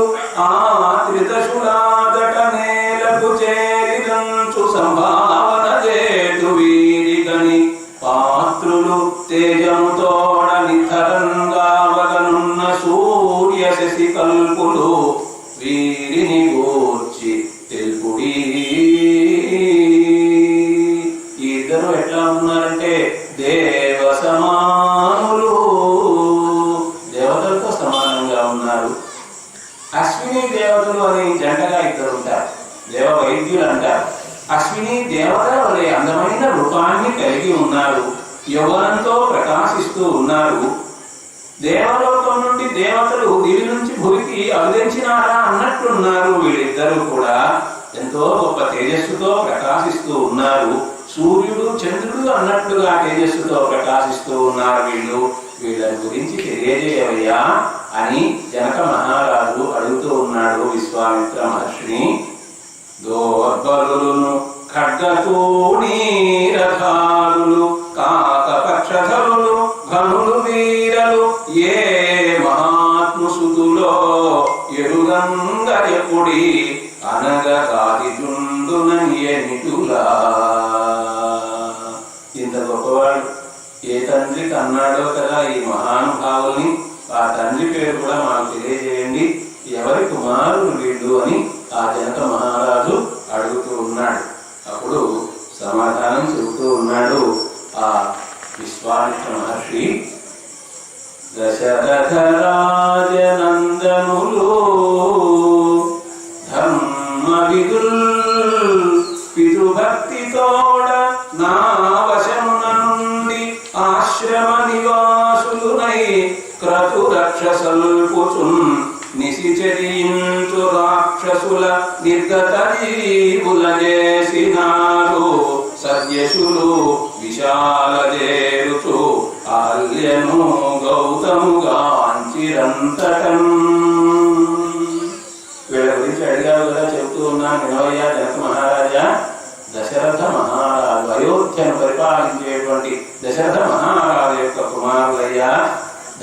ఆత్రితశులాదట నేలకు చేరినంచు సంభావన చేతు వీరిగని పాత్రులు తేజముతోడ నితరంగావగనున్న సూర్య శశి కల్పులు వీరిని గూర్చి తెలుపుడి. ఇద్దరు ఎట్లా ఉన్నారంటే దేవ సమానులు, దేవతలతో సమానంగా ఉన్నారు. అశ్విని దేవతలు అని జంటగా ఇద్దరు ఉంటారు, దేవ వైద్యులు అంటారు. అశ్విని దేవతల వలె అందమైన రూపాన్ని కలిగి ఉన్నారు, యౌవనంతో ప్రకాశిస్తూ ఉన్నారు. దేవలోకం నుండి దేవతలు దివి నుంచి భూమికి అవతరించినారా అన్నట్లున్నారు. వీళ్ళిద్దరూ కూడా ఎంతో గొప్ప తేజస్సుతో ప్రకాశిస్తూ ఉన్నారు. సూర్యుడు చంద్రుడు అన్నట్లుగా తేజస్సుతో ప్రకాశిస్తూ ఉన్నారు వీళ్ళు. వీళ్ళని గురించి తెలియజేయవయ్యా అని జనక మహారాజు అడుగుతూ ఉన్నాడు విశ్వామిత్ర మహర్షిని. దోర్బలును ఖడ్గతూణీ రథాలు కాకపక్షధరులు ఘనులు వీరలు ఏ మహాత్ముసుతులో ఎరుగంగయపుడి అనగగాదిజుండుననియనిటులా. ఇంత గొప్పవాడు ఏ తండ్రికి అన్నాడో కదా ఈ మహానుభావుల్ని, ఆ తండ్రి పేరు కూడా మాకు తెలియజేయండి, ఎవరి కుమారులు వీళ్ళు అని ఆ జనక మహారాజు అడుగుతూ ఉన్నాడు. అప్పుడు సమాధానం చెబుతూ ఉన్నాడు ఆ విశ్వామిత్ర మహర్షి. దశరథ రాజనందనులు ధర్మ విదుల్ పితృభక్తితోడ నా వశమున నుండి ఆశ్రమ నివాసులునై క్రతు రక్షసల్పుచున్ నిశిచరించు రాక్షసుల నిర్గత జీవుల చేసినారు సద్యశులు విశాల చేరుచు అహల్యను గౌతముగాంచిరంతటం. వీళ్ళ గురించి అడిగారు కదా, చెబుతూ ఉన్నాను వినవయ్యా జనక మహారాజా. దశరథ మహారాజు, అయోధ్యను పరిపాలించేటువంటి దశరథ మహారాజు యొక్క కుమారులయ్యా,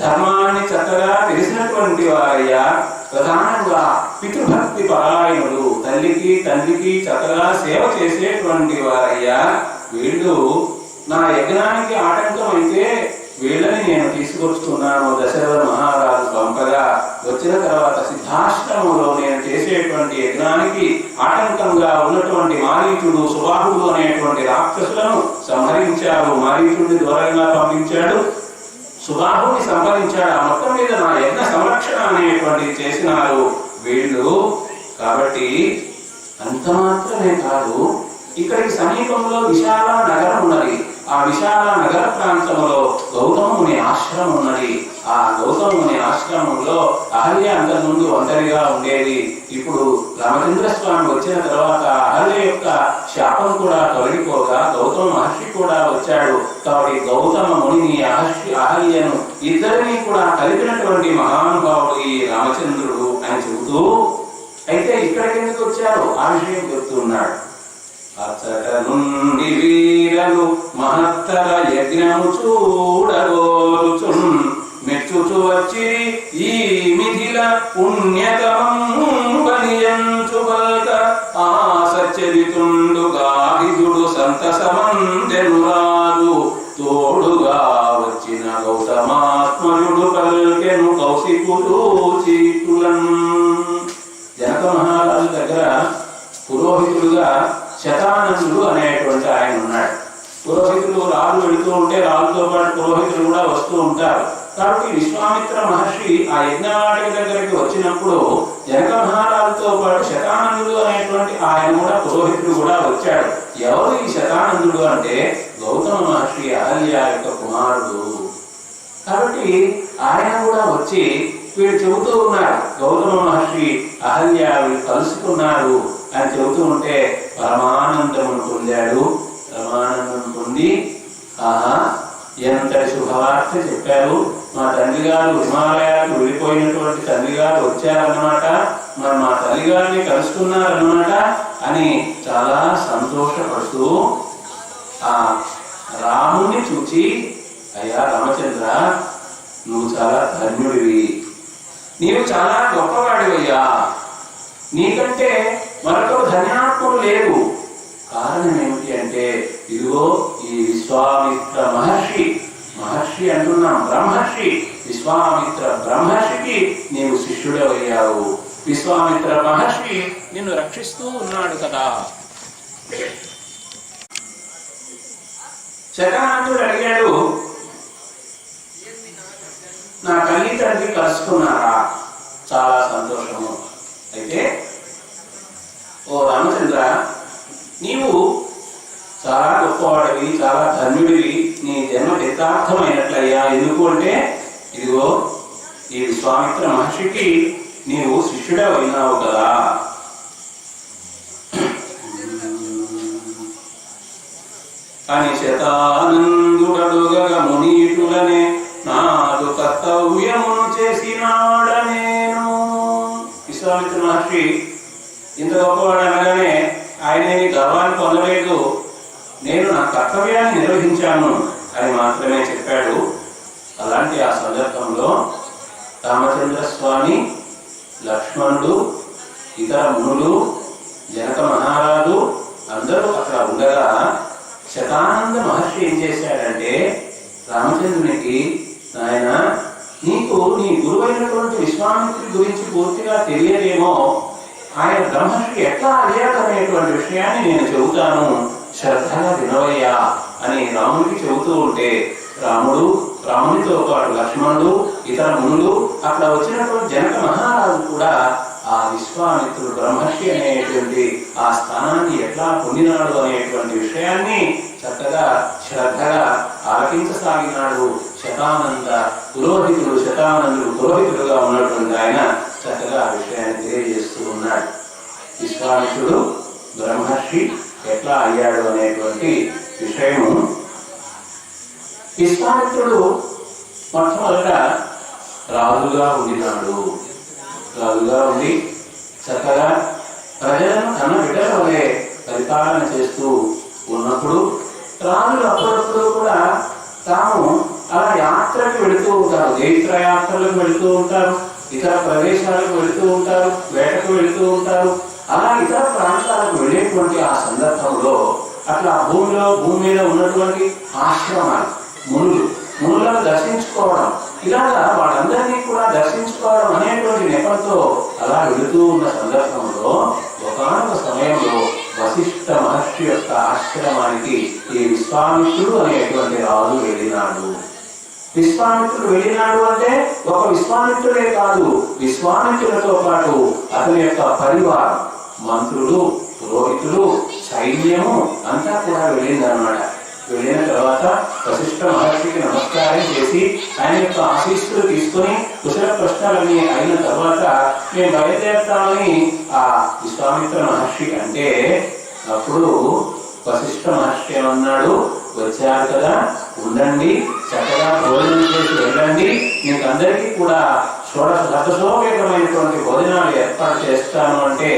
ధర్మాన్ని చక్కగా తెలిసినటువంటి వారయ్యా, ప్రధానంగా పితృభక్తి పరాయణులు, తల్లికి తండ్రికి చక్కగా సేవ చేసేటువంటి వారయ్యా. వీళ్ళు నా యజ్ఞానికి ఆటంకం అయితే వీళ్ళని నేను తీసుకొస్తున్నాను. దశరథ మహారాజు పంపగా వచ్చిన తర్వాత సిద్ధాశ్రమంలో నేను చేసేటువంటి యజ్ఞానికి ఆటంకంగా ఉన్నటువంటి మారీచుడు సుబాహుడు అనేటువంటి రాక్షసులను సంహరించారు. మారీచుడిని దూరంగా పంపించాడు, సుబాహుని సంహరించాడు. ఆ మొత్తం మీద నా యజ్ఞ సంరక్షణ అనేటువంటిది చేసినారు వీళ్ళు. కాబట్టి అంత మాత్రమే కాదు, ఇక్కడికి సమీపంలో విశాల నగరం ఉన్నది. ఆ విశాల నగర ప్రాంతంలో గౌతముని ఆశ్రమం ఉన్నది. ఆ గౌతముని ఆశ్రమంలో అహల్య అంతకు ముందు ఒంటరిగా ఉండేది. ఇప్పుడు రామచంద్ర స్వామి వచ్చిన తర్వాత అహల్య యొక్క శాపం కూడా తొలగిపోగా గౌతమ మహర్షి కూడా వచ్చాడు. కాబట్టి గౌతమ మునిని అహల్యను ఇద్దరిని కూడా కలిపినటువంటి మహానుభావుడు ఈ రామచంద్రుడు అని చెబుతూ, అయితే ఇక్కడికి ఎందుకు వచ్చారు ఆ విషయం చెబుతున్నాడు. అచ్చట నుండి వీరలు మహత్తర యజ్ఞము చూడగోరుచున్ మెచ్చుచు వచ్చి ఈ మిథిల పుణ్యతమంబనియంచు బల్క ఆ సచ్చరితుండు గాడిదుడు సంతసమందెనురాదు తోడుగా వచ్చిన గౌతమాత్మయుడు పల్కెను కౌశికుడు చీటులను. జనక మహారాజు దగ్గర పురోహితుడుగా శతానందుడు అనేటువంటి ఆయన ఉన్నాడు. పురోహితులు రాళ్ళు వెళుతూ ఉంటే రాళ్ళతో పాటు పురోహితులు కూడా వస్తూ ఉంటారు. కాబట్టి విశ్వామిత్ర మహర్షి ఆ యజ్ఞవాటిక దగ్గరికి వచ్చినప్పుడు జనక మహారాజుతో పాటు శతానందుడు అనేటువంటి ఆయన కూడా పురోహితుడు కూడా వచ్చాడు. ఎవరు ఈ శతానందుడు అంటే గౌతమ మహర్షి అహల్య యొక్క కుమారుడు. కాబట్టి ఆయన కూడా వచ్చి వీడు చెబుతూ ఉన్నారు, గౌతమ మహర్షి అహల్య కలుసుకున్నారు అని చెబుతూ ఉంటే పరమానందమును పొందాడు. పరమానందం పొంది ఆహా ఎంతటి శుభవార్త చెప్పారు, మా తండ్రి గారు హిమాలయాలకు వెళ్ళిపోయినటువంటి తండ్రి గారు వచ్చారన్నమాట, మరి మా తల్లి గారిని కలుసుకున్నారన్నమాట అని చాలా సంతోషపడుతూ ఆ రాముణ్ణి చూచి, అయ్యా రామచంద్ర, నువ్వు చాలా ధన్యుడివి, నీవు చాలా గొప్పవాడివయ్యా, నీకంటే మరొకరు ధన్యాత్ముడు లేరు. కారణం ఏమిటి అంటే ఇదిగో ఈ విశ్వామిత్ర మహర్షి, మహర్షి అంటున్నాం బ్రహ్మర్షి, విశ్వామిత్ర బ్రహ్మర్షికి నీవు శిష్యుడవయ్యావు. విశ్వామిత్ర మహర్షి నిన్ను రక్షిస్తూ ఉన్నాడు కదా. శతానందుడు అడిగాడు, నా తల్లి తండ్రి కలుసుకున్నారా? చాలా సంతోషము. అయితే ఓ రామచంద్ర, నీవు చాలా గొప్పవాడివి, చాలా ధన్యుడివి, నీ జన్మ యథార్థమైనట్లయ్యా. ఎందుకు అంటే ఇదిగో ఈ విశ్వామిత్ర మహర్షికి నీవు శిష్యుడవైనావు కదా. అని శతానందుడడుగ మునీటులనే నాదు కర్తవ్యమును చేసినాడు ఇంత గొప్పవాడు అనగానే ఆయన గర్వాన్ని పొందలేదు, నేను నా కర్తవ్యాన్ని నిర్వహించాను అని మాత్రమే చెప్పాడు. అలాంటి ఆ సందర్భంలో రామచంద్ర స్వామి, లక్ష్మణుడు, ఇతర మునులు, జనక మహారాజు అందరూ అక్కడ ఉండగా శతానంద మహర్షి ఏం చేశాడంటే, రామచంద్రునికి, నాయన నీకు నీ గురువైనటువంటి విశ్వామిత్రుడి గురించి పూర్తిగా తెలియదేమో, ఆయన బ్రహ్మర్షి ఎట్లా అయ్యాడనేటువంటి విషయాన్ని నేను చెబుతాను, శ్రద్ధగా వినవయ్యా అని రాముడికి చెబుతూ ఉంటే, రామునితో పాటు లక్ష్మణుడు, ఇతర మునులు, అక్కడ వచ్చినటువంటి జనక మహారాజు కూడా ఆ విశ్వామిత్రుడు బ్రహ్మర్షి అనేటువంటి ఆ స్థానాన్ని ఎట్లా పొందినాడు అనేటువంటి విషయాన్ని చక్కగా శ్రద్ధగా ఆలకించసాగినాడు. శతానందుడు పురోహితుడుగా ఉన్నటువంటి ఆయన చక్కగా ఆ విషయాన్ని తెలియజేస్తూ ఉన్నాడు. విశ్వామిత్రుడు బ్రహ్మర్షి ఎట్లా అయ్యాడు అనేటువంటి విషయము. విశ్వామిత్రుడు మొట్టమొదట రాజుగా ఉండినాడు. రాజుగా ఉండి చక్కగా ప్రజలను తన బిడ్డల వలె పరిపాలన చేస్తూ ఉన్నప్పుడు రాజులు అప్పుడప్పుడు కూడా తాము అలా యాత్రకి వెళుతూ ఉంటారు, జైత్ర యాత్రలకు వెళుతూ ఉంటారు, ఇతర ప్రదేశాలకు వెళుతూ ఉంటారు, వేటకు వెళుతూ ఉంటారు. అలా ఇతర ప్రాంతాలకు వెళ్ళేటువంటి ఆ సందర్భంలో అట్లా భూమి మీద ఉన్నటువంటి ఆశ్రమాలు, మునులను దర్శించుకోవడం, ఇలాగా వాళ్ళందరినీ కూడా దర్శించుకోవడం అనేటువంటి నెపంతో అలా వెళుతూ ఉన్న సందర్భంలో ఒకానొక సమయంలో వశిష్ఠ మహర్షి యొక్క ఆశ్రమానికి ఈ విశ్వామిత్రుడు అనేటువంటి రాజు వెళ్ళినాడు. విశ్వామిత్రుడు వెళ్ళినాడు అంటే ఒక విశ్వామిత్రుడే కాదు, విశ్వామిత్రులతో పాటు అతని యొక్క పరివారం, మంత్రులు, పురోహితులు, సైన్యము అంతా కూడా వెళ్ళిందన్నమాట. వెళ్ళిన తర్వాత వశిష్ఠ మహర్షికి నమస్కారం చేసి ఆయన యొక్క ఆశీస్సులు తీసుకుని కుశల ప్రశ్నలన్నీ అయిన తర్వాత మేము బయలుదేరుతామని ఆ విశ్వామిత్ర మహర్షి అంటే, అప్పుడు వశిష్ఠ మహర్షి ఏమన్నాడు, వచ్చారు కదా ఉండండి, చక్కగా భోజనం చేసి వెళ్ళండి, మీకు అందరికీ కూడా షోడశోపేతమైనటువంటి భోజనాలు ఏర్పాటు చేస్తాను అంటే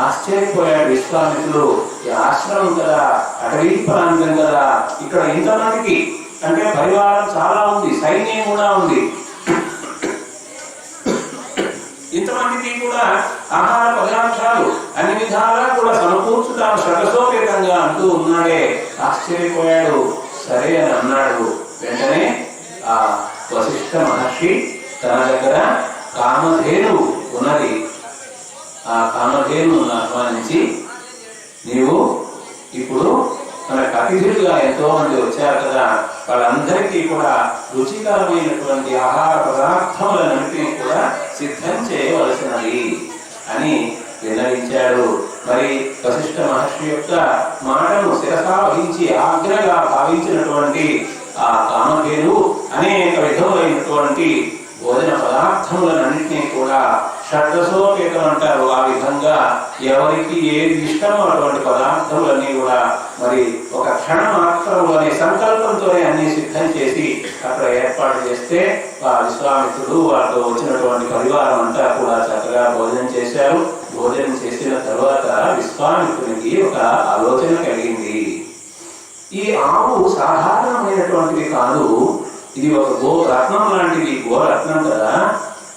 ఆశ్చర్యపోయాడు విశ్వామిత్రుడు. ఈ ఆశ్రమం కదా, అటవీ ప్రాంతం కదా, ఇక్కడ ఇంతమందికి అంటే పరివారం చాలా ఉంది, సైన్యం కూడా ఉంది, ఇంతమందికి కూడా ఆహార పదార్థాలు అన్ని విధాలా కూడా సమకూర్చుతాను షోడశోపేతంగా అంటూ ఉన్నాడే. ఆశ్చర్యపోయాడు. సరే అని అన్నాడు. వెంటనే ఆ వశిష్ఠ మహర్షి తన దగ్గర కామధేను ఉన్నది, ఆ కామధేను ఆహ్వానించి, నీవు ఇప్పుడు మనకు అతిథులుగా ఎంతో మంది వచ్చారు కదా, వాళ్ళందరికీ కూడా రుచికరమైనటువంటి ఆహార పదార్థములన్నింటినీ కూడా సిద్ధం చేయవలసినది అని విన్నవించాడు. మరి వశిష్ఠ మహర్షి యొక్క మాటను శిరసా వహించి ఆజ్ఞగా భావించినటువంటి ఆ కామధేను అనేక విధములైనటువంటి భోజన పదార్థములన్నింటినీ కూడా షడ్రసోపేతం అంటారు. ఆ విధంగా ఎవరికి ఏది ఇష్టమో అటువంటి పదార్థములన్నీ కూడా మరి ఒక క్షణ మాత్రంలోనే సంకల్పంతోనే అన్ని సిద్ధం చేసి అక్కడ ఏర్పాటు చేస్తే ఆ విశ్వామిత్రుడు వాళ్ళతో వచ్చినటువంటి పరివారం అంతా కూడా చక్కగా భోజనం చేశారు. భోజనం చేసిన తర్వాత విశ్వామిత్రునికి ఒక ఆలోచన కలిగింది. ఈ ఆవు సాధారణమైనటువంటిది కాదు, ఇది ఒక గోరత్నం లాంటిది, గోరత్నం కదా,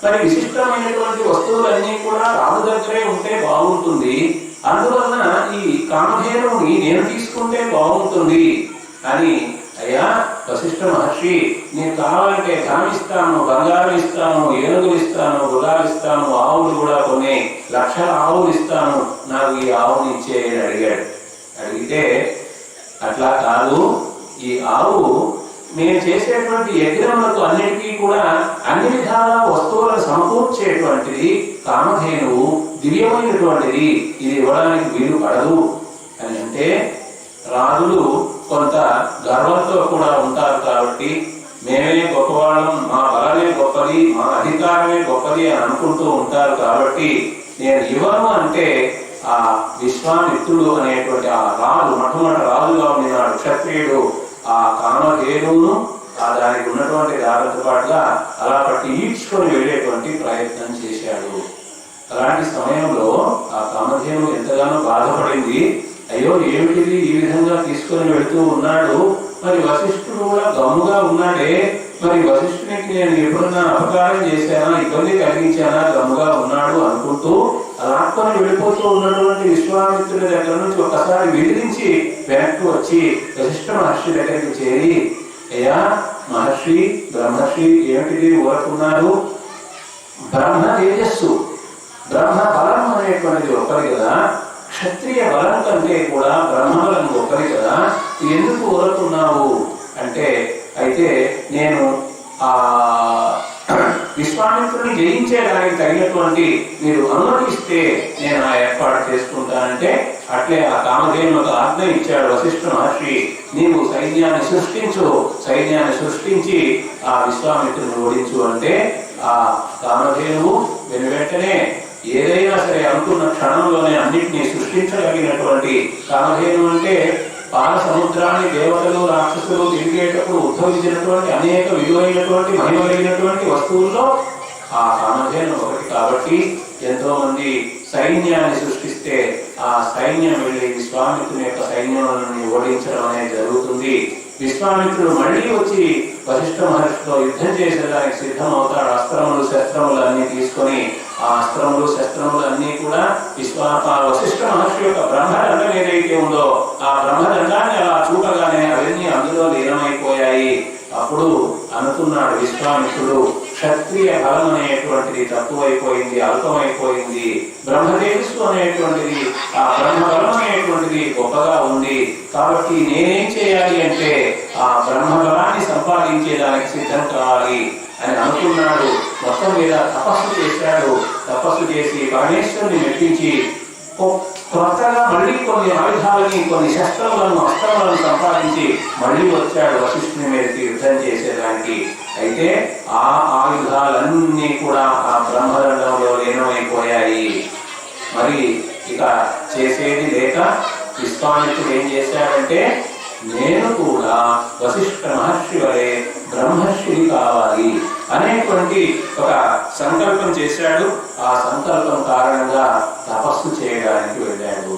మరి విశిష్టమైనటువంటి వస్తువులన్నీ కూడా రాజు దగ్గరే ఉంటే బాగుంటుంది, అందువలన ఈ కామధేనుని నేను తీసుకుంటే బాగుంటుంది అని, అయ్యా వశిష్ఠ మహర్షి నీకు కావాలంటే ధనం ఇస్తాను, బంగారం ఇస్తాను, ఏనుగులు ఇస్తాను, గుర్రాలు ఇస్తాను, ఆవులు కూడా కొన్ని లక్షల ఆవులు ఇస్తాను, నాకు ఈ ఆవుని ఇచ్చేయని అడిగాడు. అడిగితే అట్లా కాదు, ఈ ఆవు నేను చేసేటువంటి యజ్ఞములకు అన్నిటికీ కూడా అన్ని విధాల వస్తువులను సమకూర్చేటువంటిది, కామధేనువు దివ్యమైనటువంటిది, ఇది ఇవ్వడానికి వీలు పడదు అని అంటే, రాజులు కొంత గర్వంతో కూడా ఉంటారు కాబట్టి మేమే గొప్పవాళ్ళం, మా బలమే గొప్పది, మా అధికారమే గొప్పది అని అనుకుంటూ ఉంటారు కాబట్టి నేను ఇవ్వను అంటే, ఆ విశ్వామిత్రుడు అనేటువంటి ఆ రాజు, మొట్టమొదటి రాజుగా ఉన్నాడు క్షత్రియుడు, ఆ కామధేనువును ఆ దానికి ఉన్నటువంటి దారితో పాటుగా అలా పట్టి ఈడ్చుకొని వెళ్ళేటువంటి ప్రయత్నం చేశాడు. అలాంటి సమయంలో ఆ కామధేను ఎంతగానో బాధపడింది. అయ్యో ఏమిటిది, ఈ విధంగా తీసుకొని వెళుతూ ఉన్నాడు, మరి వశిష్ఠుడు కూడా గమ్ముగా ఉన్నాడే, మరి వశిష్ఠునికి నేను ఎప్పుడన్నా అపకారం చేశానా, ఇబ్బంది కలిగించానా, గమ్ముగా ఉన్నాడు అనుకుంటూ లాక్కొని వెళ్ళిపోతూ ఉన్నటువంటి విశ్వామిత్రుడి దగ్గర నుంచి ఒకసారి విడిరించి వెనక్కి వచ్చి వశిష్ఠ మహర్షి దగ్గరికి చేరి, అయ్యా మహర్షి, బ్రహ్మర్షి ఏమిటిది ఊరుకున్నారు? బ్రహ్మ తేజస్సు, బ్రహ్మ బలం అనేటువంటిది ఒకటి కదా, క్షత్రియ బలం కంటే కూడా బ్రహ్మబలం గొప్పది కదా, ఎందుకు ఊరుకున్నావు అంటే, అయితే నేను ఆ విశ్వామిత్రుని జయించేదానికి తగినటువంటి మీరు అనుమతిస్తే నేను ఆ ఏర్పాటు చేసుకుంటానంటే, అట్లే ఆ కామధేనులకు ఆజ్ఞ ఇచ్చాడు వశిష్ఠ మహర్షి, నీవు సైన్యాన్ని సృష్టించు, సైన్యాన్ని సృష్టించి ఆ విశ్వామిత్రుని ఓడించు అంటే, ఆ కామధేనువు వెనువెంటనే ఏదైనా సరే అనుకున్న క్షణంలోనే అన్నింటినీ సృష్టించగలిగినటువంటి కామధేను అంటే పాల సముద్రాన్ని దేవతలు రాక్షసులు తిరిగేటప్పుడు ఉద్భవించినటువంటి అనేక విలువైనటువంటి మహిమలైనటువంటి వస్తువుల్లో ఆ కామధేను ఒకటి. కాబట్టి ఎంతో మంది సైన్యాన్ని సృష్టిస్తే ఆ సైన్యం వెళ్ళి విశ్వామిత్రుని యొక్క సైన్యాన్ని ఓడించడం అనేది జరుగుతుంది. విశ్వామిత్రుడు మళ్ళీ వచ్చి వశిష్ఠ మహర్షితో యుద్ధం చేసేదానికి సిద్ధం అవుతాడు. అస్త్రములు శస్త్రములు అన్ని తీసుకొని ఆ అస్త్రములు శస్త్రములు అన్ని కూడా వశిష్ఠ మహర్షి యొక్క బ్రహ్మదండం ఏదైతే ఉందో ఆ బ్రహ్మదండాన్ని అలా చూడగానే అవన్నీ అందులో లీనమైపోయాయి. అప్పుడు అనుకున్నాడు విశ్వామిత్రుడు, క్షత్రియ బలం అనేటువంటిది తక్కువైపోయింది, అల్పమైపోయింది, బ్రహ్మదేవిస్తు అనేటువంటిది ఆ బ్రహ్మబలం అనేటువంటిది గొప్పగా ఉంది. కాబట్టి నేనేం చేయాలి అంటే ఆ బ్రహ్మబలాన్ని సంపాదించేదానికి సిద్ధం కావాలి అని అనుకున్నాడు. మొత్తం మీద తపస్సు చేశాడు. తపస్సు చేసి పరమేశ్వరుని మెప్పించి కొత్తగా మళ్ళీ కొన్ని ఆయుధాలని, కొన్ని శస్త్రములను, అస్త్రములను సంపాదించి మళ్ళీ వచ్చాడు వశిష్ఠుని మీదకి యుద్ధం చేసేదానికి. అయితే ఆ ఆయుధాలన్నీ కూడా ఆ బ్రహ్మదండంలో లీనమైపోయాయి. మరి ఇక చేసేది లేక విశ్వామిత్రుడు ఏం చేశాడంటే, నేను కూడా వశిష్ఠ మహర్షి వలె బ్రహ్మర్షిని కావాలి అనేటువంటి ఒక సంకల్పం చేశాడు. ఆ సంకల్పం కారణంగా తపస్సు చేయడానికి వెళ్ళాడు.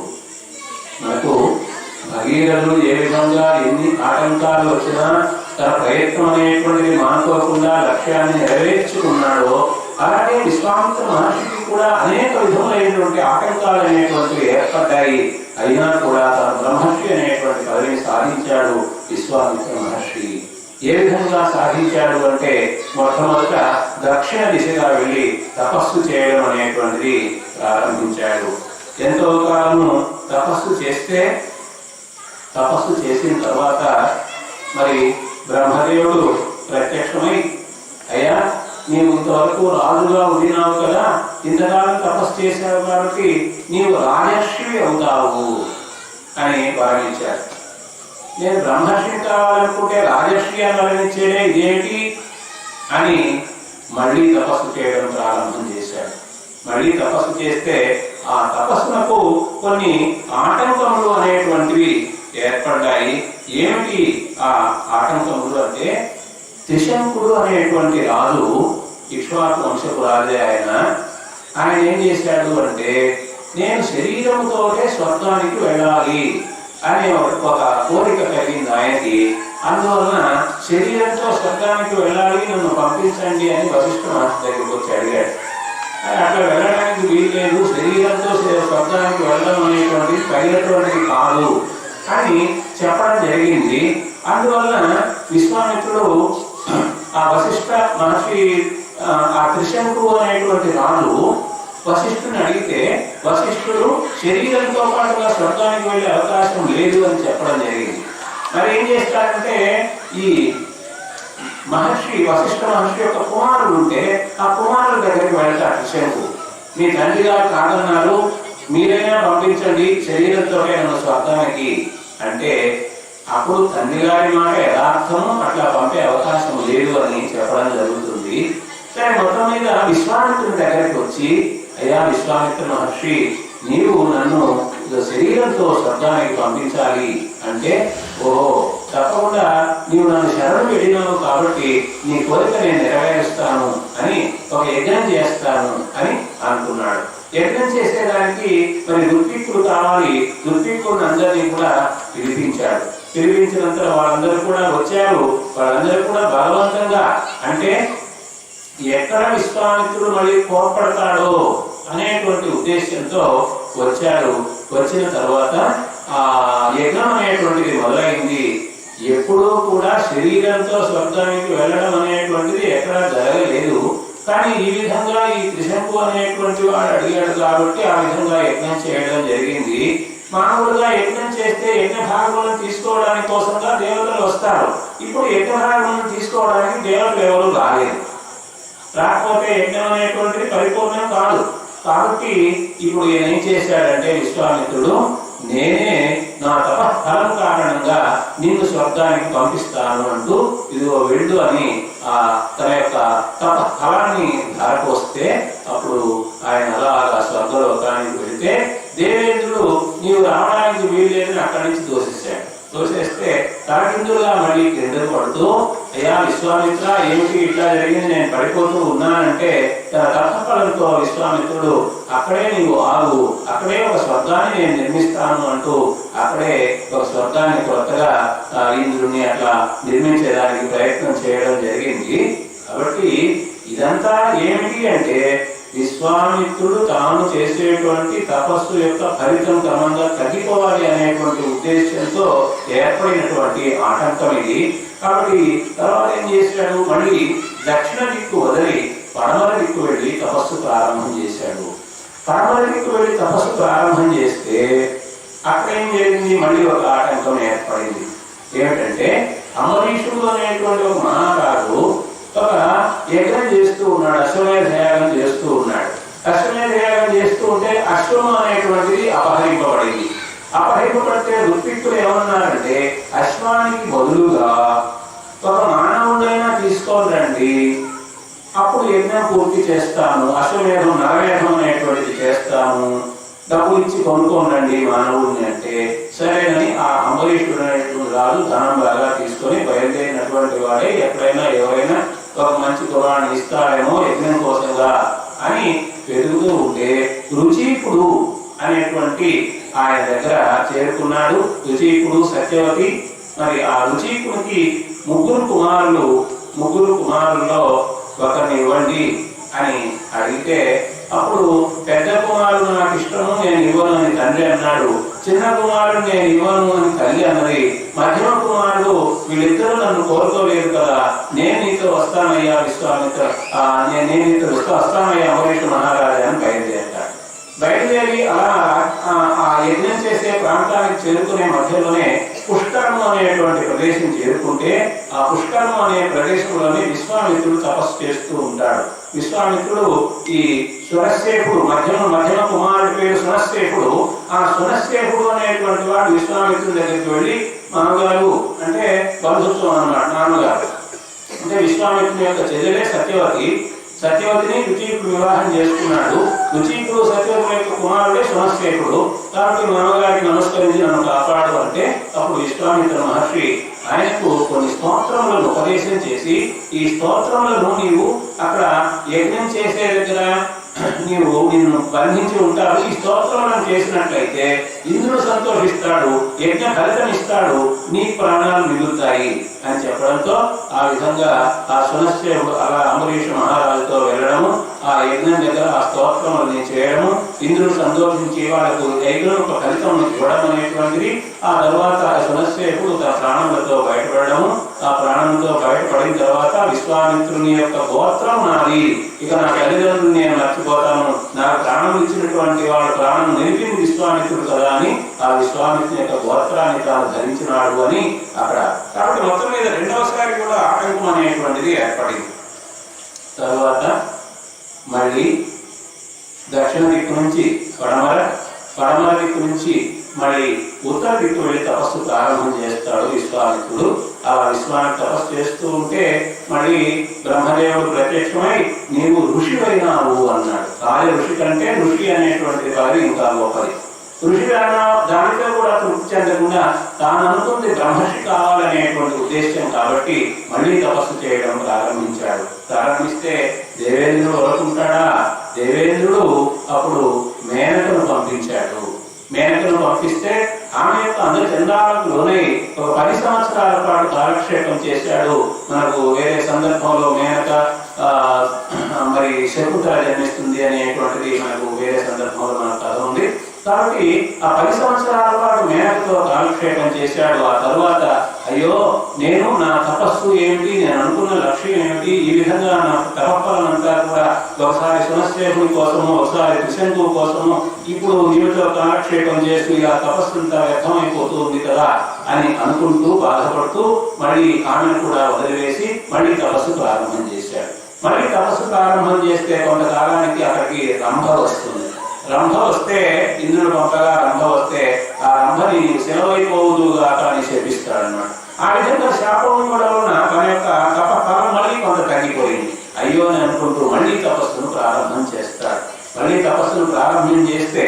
మనకు భగీరథుడు ఏ విధంగా ఎన్ని ఆటంకాలు వచ్చినా తన ప్రయత్నం అనేటువంటిది మానుకోకుండా లక్ష్యాన్ని నెరవేర్చుకున్నాడో, అలాగే విశ్వామిత్ర మహర్షికి కూడా అనేక విధములైనటువంటి ఆటంకాలు అనేటువంటివి ఏర్పడ్డాయి. అయినా కూడా తన బ్రహ్మర్షి అనేటువంటి పదవిని సాధించాడు విశ్వామిత్ర మహర్షి. ఏ విధంగా సాధించాడు అంటే, మొట్టమొదట దక్షిణ దిశగా వెళ్ళి తపస్సు చేయడం అనేటువంటిది ప్రారంభించాడు. ఎంతో కాలము తపస్సు చేసిన తర్వాత మరి బ్రహ్మదేవుడు ప్రత్యక్షమై, అయ్యా నీవు ఇంతవరకు రాజుగా ఉండినావు కదా, ఇంతకాలం తపస్సు చేశావు కాబట్టి నీవు రాజర్షివి అవుతావు అని భావించారు. నేను బ్రహ్మర్షిని కావాలనుకుంటే రాజర్షి అని వర్ణించేదే ఇదేంటి అని మళ్ళీ తపస్సు చేయడం ప్రారంభం చేశాడు. మళ్ళీ తపస్సు చేస్తే ఆ తపస్సునకు కొన్ని ఆటంకములు అనేటువంటివి ఏర్పడ్డాయి. ఏమిటి ఆ ఆటంకములు అంటే, త్రిశంకుడు అనేటువంటి రాజు, ఇక్ష్వాకు వంశపు రాజే ఆయన ఏం చేశాడు అంటే, నేను శరీరంతోటే స్వర్గానికి వెళ్ళాలి అనే ఒక కోరిక కలిగింది ఆయనకి. అందువలన శరీరంతో స్వర్గానికి వెళ్ళాలి, నన్ను పంపించండి అని వశిష్ఠ మహర్షి దగ్గరికి వచ్చి అడిగాడు. అట్లా వెళ్ళడానికి వీలు లేదు, శరీరంతో స్వర్గానికి వెళ్ళడం అనేటువంటిది తగినటువంటిది కాదు అని చెప్పడం జరిగింది. అందువలన విశ్వామిత్రుడు ఆ వశిష్ఠ మహర్షి ఆ త్రిశంకు అనేటువంటి రాజు వశిష్ఠుని అడిగితే, వశిష్ఠుడు శరీరంతో పాటుగా స్వర్గానికి వెళ్ళే అవకాశం లేదు అని చెప్పడం జరిగింది. మరి ఏం చేస్తాడంటే, ఈ వశిష్ఠ మహర్షి యొక్క కుమారుడు ఉంటే ఆ కుమారుడు దగ్గరికి వెళ్తాడు త్రిశంకు. మీ తండ్రి గారు కాదన్నారు, మీరైనా పంపించండి శరీరంతో నన్ను స్వర్గానికి అంటే, అప్పుడు తండ్రి గారి మాట యథార్థము, అట్లా పంపే అవకాశం లేదు అని చెప్పడం జరుగుతుంది. సరే, మొత్తం మీద విశ్వామిత్రుని దగ్గరికి వచ్చి, అయ్యా విశ్వామిత్ర మహర్షి, నీవు నన్ను శరీరంతో స్వర్గానికి పంపించాలి అంటే, ఓహో తప్పకుండా నీవు నన్ను శరణు పెట్టినావు కాబట్టి నీ కోరిక నేను నెరవేరుస్తాను అని, ఒక యజ్ఞం చేస్తాను అని అనుకున్నాడు. యజ్ఞం చేసేదానికి మరి ఋత్విక్కులు కావాలి. ఋత్విక్కులను అందరినీ కూడా పిలిపించాడు. పిలిపించినంత వాళ్ళందరూ కూడా వచ్చారు. వాళ్ళందరూ కూడా బలవంతంగా, అంటే ఎక్కడ విశ్వామిత్రుడు మళ్ళీ కోపడతాడో అనేటువంటి ఉద్దేశంతో వచ్చాడు. వచ్చిన తర్వాత ఆ యజ్ఞం అనేటువంటిది మొదలైంది. ఎప్పుడూ కూడా శరీరంతో స్వర్గానికి వెళ్ళడం అనేటువంటిది ఎక్కడా జరగలేదు. కానీ ఈ విధంగా ఈ త్రిశంకు అనేటువంటి వాడు అడిగాడు కాబట్టి ఆ విధంగా యజ్ఞం చేయడం జరిగింది. మామూలుగా యజ్ఞం చేస్తే యజ్ఞ భాగములను తీసుకోవడానికి కోసంగా దేవతలు వస్తారు. ఇప్పుడు యజ్ఞ భాగములను తీసుకోవడానికి దేవతలు ఎవరు రాలేదు. రాకపోతే యజ్ఞం అనేటువంటిది పరిపూర్ణం కాదు. కాబట్టి ఇప్పుడు ఈయన ఏం చేశాడంటే విశ్వామిత్రుడు, నేనే నా తపఫలం కారణంగా నిన్ను స్వర్గానికి పంపిస్తాను అంటూ ఇదిగో వెళ్ళు అని తన యొక్క తపఫలాన్ని ధారపోస్తే అప్పుడు ఆయన అలాగా స్వర్గలోకానికి వెళితే దేవేంద్రుడు నీవు రావడానికి వీల్లేదని అక్కడి నుంచి దోషిస్తాడు. దోషేస్తే తలకిందులుగా మళ్ళీ క్రిందకు పడుతూ, అయ్యా విశ్వామిత్ర ఏమిటి ఇట్లా జరిగింది, నేను పడిపోతూ ఉన్నానంటే తన తపఫలంతో విశ్వామిత్రుడు అక్కడే నీవు ఆగు, అక్కడే ఒక స్వర్గాన్ని నేను నిర్మిస్తాను అంటూ అక్కడే ఒక స్వర్గాన్ని కొత్తగా ఇంద్రుడిని అట్లా నిర్మించేదానికి ప్రయత్నం చేయడం జరిగింది. కాబట్టి ఇదంతా ఏమిటి అంటే విశ్వామిత్రుడు తాను చేసేటువంటి తపస్సు యొక్క ఫలితం క్రమంగా తగ్గిపోవాలి అనేటువంటి ఉద్దేశంతో ఏర్పడినటువంటి ఆటంకం ఇది. కాబట్టి తర్వాత ఏం చేశాడు, మళ్ళీ దక్షిణ దిక్కు వదిలి పడమర దిక్కు వెళ్ళి తపస్సు ప్రారంభం చేశాడు. పడమర దిక్కు వెళ్ళి తపస్సు ప్రారంభం చేస్తే అక్కడ ఏం జరిగింది, మళ్ళీ ఒక ఆటంకం ఏర్పడింది. ఏమిటంటే అంబరీషుడు అనేటువంటి ఒక మహారాజు ఒక యజ్ఞం చేస్తూ ఉన్నాడు, అశ్వమేధ యాగం చేస్తూ ఉన్నాడు. అశ్వమేధ యాగం చేస్తూ ఉంటే అశ్వము అనేటువంటిది అపహరింపబడింది. అపహరింపబడితే ఋత్విక్కులు ఏమన్నారంటే అశ్వానికి బదులుగా ఒక మానవుడైనా తీసుకొని రండి, అప్పుడు యజ్ఞం పూర్తి చేస్తాము, అశ్వమేధం నరమేధం అనేటువంటిది చేస్తాము, డబ్బు ఇచ్చి కొనుక్కోండి మానవుడిని అంటే సరేనని ఆ అంబరీషుడు అనేటువంటి రాజు ధనం బాగా తీసుకొని బయలుదేరినటువంటి వాడే ఎక్కడైనా ఎవరైనా ఒక మంచి కుర్రాన్ని ఇస్తాడేమో యజ్ఞం కోసంగా అని పెరుగుతూ ఉంటే రుచీకుడు అనేటువంటి ఆయన దగ్గర చేరుకున్నాడు. రుచీకుడు సత్యవతి. మరి ఆ రుచీకుడికి ముగ్గురు కుమారుల్లో ఒకరిని ఇవ్వండి అని అడిగితే అప్పుడు పెద్ద కుమారుడు నాకు ఇష్టము నేను ఇవ్వను అని తండ్రి అన్నాడు. చిన్న కుమారుడు నేను ఇవ్వను అని తల్లి అన్నది. మధ్యమ కుమారుడు వీళ్ళిద్దరూ నన్ను కోరుకోలేదు కదా, నేను నీతో వస్తానయ్యా విశ్వామిత్ర, నేను నీతో వస్తానయ్యా అంబరీష మహారాజా అని బయలుదేరాడు. బయలుదేరి అలా ఆ యజ్ఞం చేసే ప్రాంతానికి చేరుకునే మధ్యలోనే పుష్కరము అనేటువంటి ప్రదేశం చేరుకుంటే ఆ పుష్కరము అనే ప్రదేశంలోనే విశ్వామిత్రుడు తపస్సు చేస్తూ ఉంటాడు. విశ్వామిత్రుడు ఈ సునశ్శేపుడు మధ్యమ కుమారుడి పేరు సునశ్శేపుడు. ఆ సునశ్శేపుడు అనేటువంటి వాడు విశ్వామిత్రుడి దగ్గరికి వెళ్ళి మామగారు అంటే బంధుత్వం అన్నమాట, నాన్నగారు అంటే విశ్వామిత్రుని యొక్క చెల్లెలే సత్యవతిని రుచీకుడు వివాహం చేసుకున్నాడు. రుచీకుడు సత్యవతి యొక్క కుమారుడే సునశ్శేపుడు. కాబట్టి మామగారికి నమస్కరించి నన్ను కాపాడు అంటే అప్పుడు విశ్వామిత్ర మహర్షి ఆయనకు కొన్ని స్తోత్రములను ఉపదేశం చేసి ఈ స్తోత్రములను నీవు అక్కడ యజ్ఞం చేసే దగ్గర నిన్ను బంధించి ఉంటాడు, ఈ స్తోత్రములను చేసినట్లయితే ఇంద్రుడు సంతోషిస్తాడు, యజ్ఞ ఫలితం ఇస్తాడు, నీ ప్రాణాలు మిగులుతాయి అని చెప్పడంతో ఆ విధంగా ఆ సునశ్శేపుడు అలా అంబరీష మహారాజుతో వెళ్ళడము, ఆ యజ్ఞం దగ్గర ఆ స్తోత్రములను చేయడము, ఇంద్రుడు సంతోషించి వాళ్ళకు యజ్ఞం ఫలితం ఇవ్వడం అనేటువంటిది. ఆ తర్వాత సునశ్శేపుడు తన ప్రాణములతో బయటపడము. ఆ ప్రాణంతో బయటపడిన తర్వాత విశ్వామిత్రుని యొక్క గోత్రం నాది, ఇక నా తల్లిదండ్రులు నేను మర్చిపోతాను, నాకు ప్రాణం ఇచ్చినటువంటి వాళ్ళ ప్రాణం నిలిపింది విశ్వామిత్రుడు కదా అని ఆ విశ్వామిత్రుని యొక్క గోత్రాన్ని తాను ధరించినాడు అని అక్కడ. కాబట్టి మొత్తం మీద రెండవసారి కూడా ఆటంకం అనేటువంటిది ఏర్పడింది. తర్వాత మళ్ళీ దక్షిణ దిక్కు నుంచి పడమర దిక్కు నుంచి మళ్ళీ ఉత్తర దిక్కు వెళ్ళి తపస్సు ప్రారంభం చేస్తాడు విశ్వామిత్రుడు. అలా విశ్వామిత్రుడు తపస్సు చేస్తూ ఉంటే మళ్ళీ బ్రహ్మదేవుడు ప్రత్యక్షమై నీవు ఋషి అయినావు అన్నాడు. కార్య ఋషి కంటే ఋషి అనేటువంటి పదవి ఇంకా గొప్పది. ఋషి దానితో కూడా తృప్తి చెందకుండా తాను అనుకుంది బ్రహ్మర్షి కావాలనేటువంటి ఉద్దేశం కాబట్టి మళ్ళీ తపస్సు చేయడం ప్రారంభించాడు. ప్రారంభిస్తే దేవేంద్రుడు వరకుంటాడా, దేవేంద్రుడు అప్పుడు మేనకను పంపించాడు. మేనకను పంపిస్తే ఆమె యొక్క అందచందాలకు లోనై ఒక 10 సంవత్సరాల పాటు కాలక్షేపం చేశాడు. మనకు వేరే సందర్భంలో మేనక మరి శకుంతల జన్మిస్తుంది అనేటువంటిది మనకు వేరే సందర్భంలో మనకు కథ ఉంది. కాబట్టి ఆ 10 సంవత్సరాల పాటు మేనకతో కాలక్షేపం చేశాడు. ఆ తరువాత అయ్యో నేను నా తపస్సు ఏమిటి, నేను అనుకున్న లక్ష్యం ఏమిటి, ఈ విధంగా నా తపఫలమంతా కూడా ఒకసారి సునశ్చేపుని కోసము, ఒకసారి త్రిశంకువు కోసము, ఇప్పుడు నీటితో కాలక్షేపం చేస్తూ ఇలా తపస్సు అంతా వ్యర్థమైపోతుంది కదా అని అనుకుంటూ బాధపడుతూ మళ్ళీ ఆమెను కూడా వదిలివేసి మళ్ళీ తపస్సు ప్రారంభం చేశాడు. మళ్ళీ తపస్సు ప్రారంభం చేస్తే కొంతకాలానికి అక్కడికి రంభ వస్తుంది. రంభ వస్తే ఇంద్రుడు పంపగా రంభ వస్తే ఆ రంభని సెలవైపోవుదుగా అని శపిస్తాడు అన్నమాట. ఆ విధంగా శాపం కూడా ఉన్న తన యొక్క తప ఫలం మళ్ళీ కొంత తగ్గిపోయింది. అయ్యో అని అనుకుంటూ మళ్ళీ తపస్సును ప్రారంభం చేస్తాడు. మళ్ళీ తపస్సును ప్రారంభం చేస్తే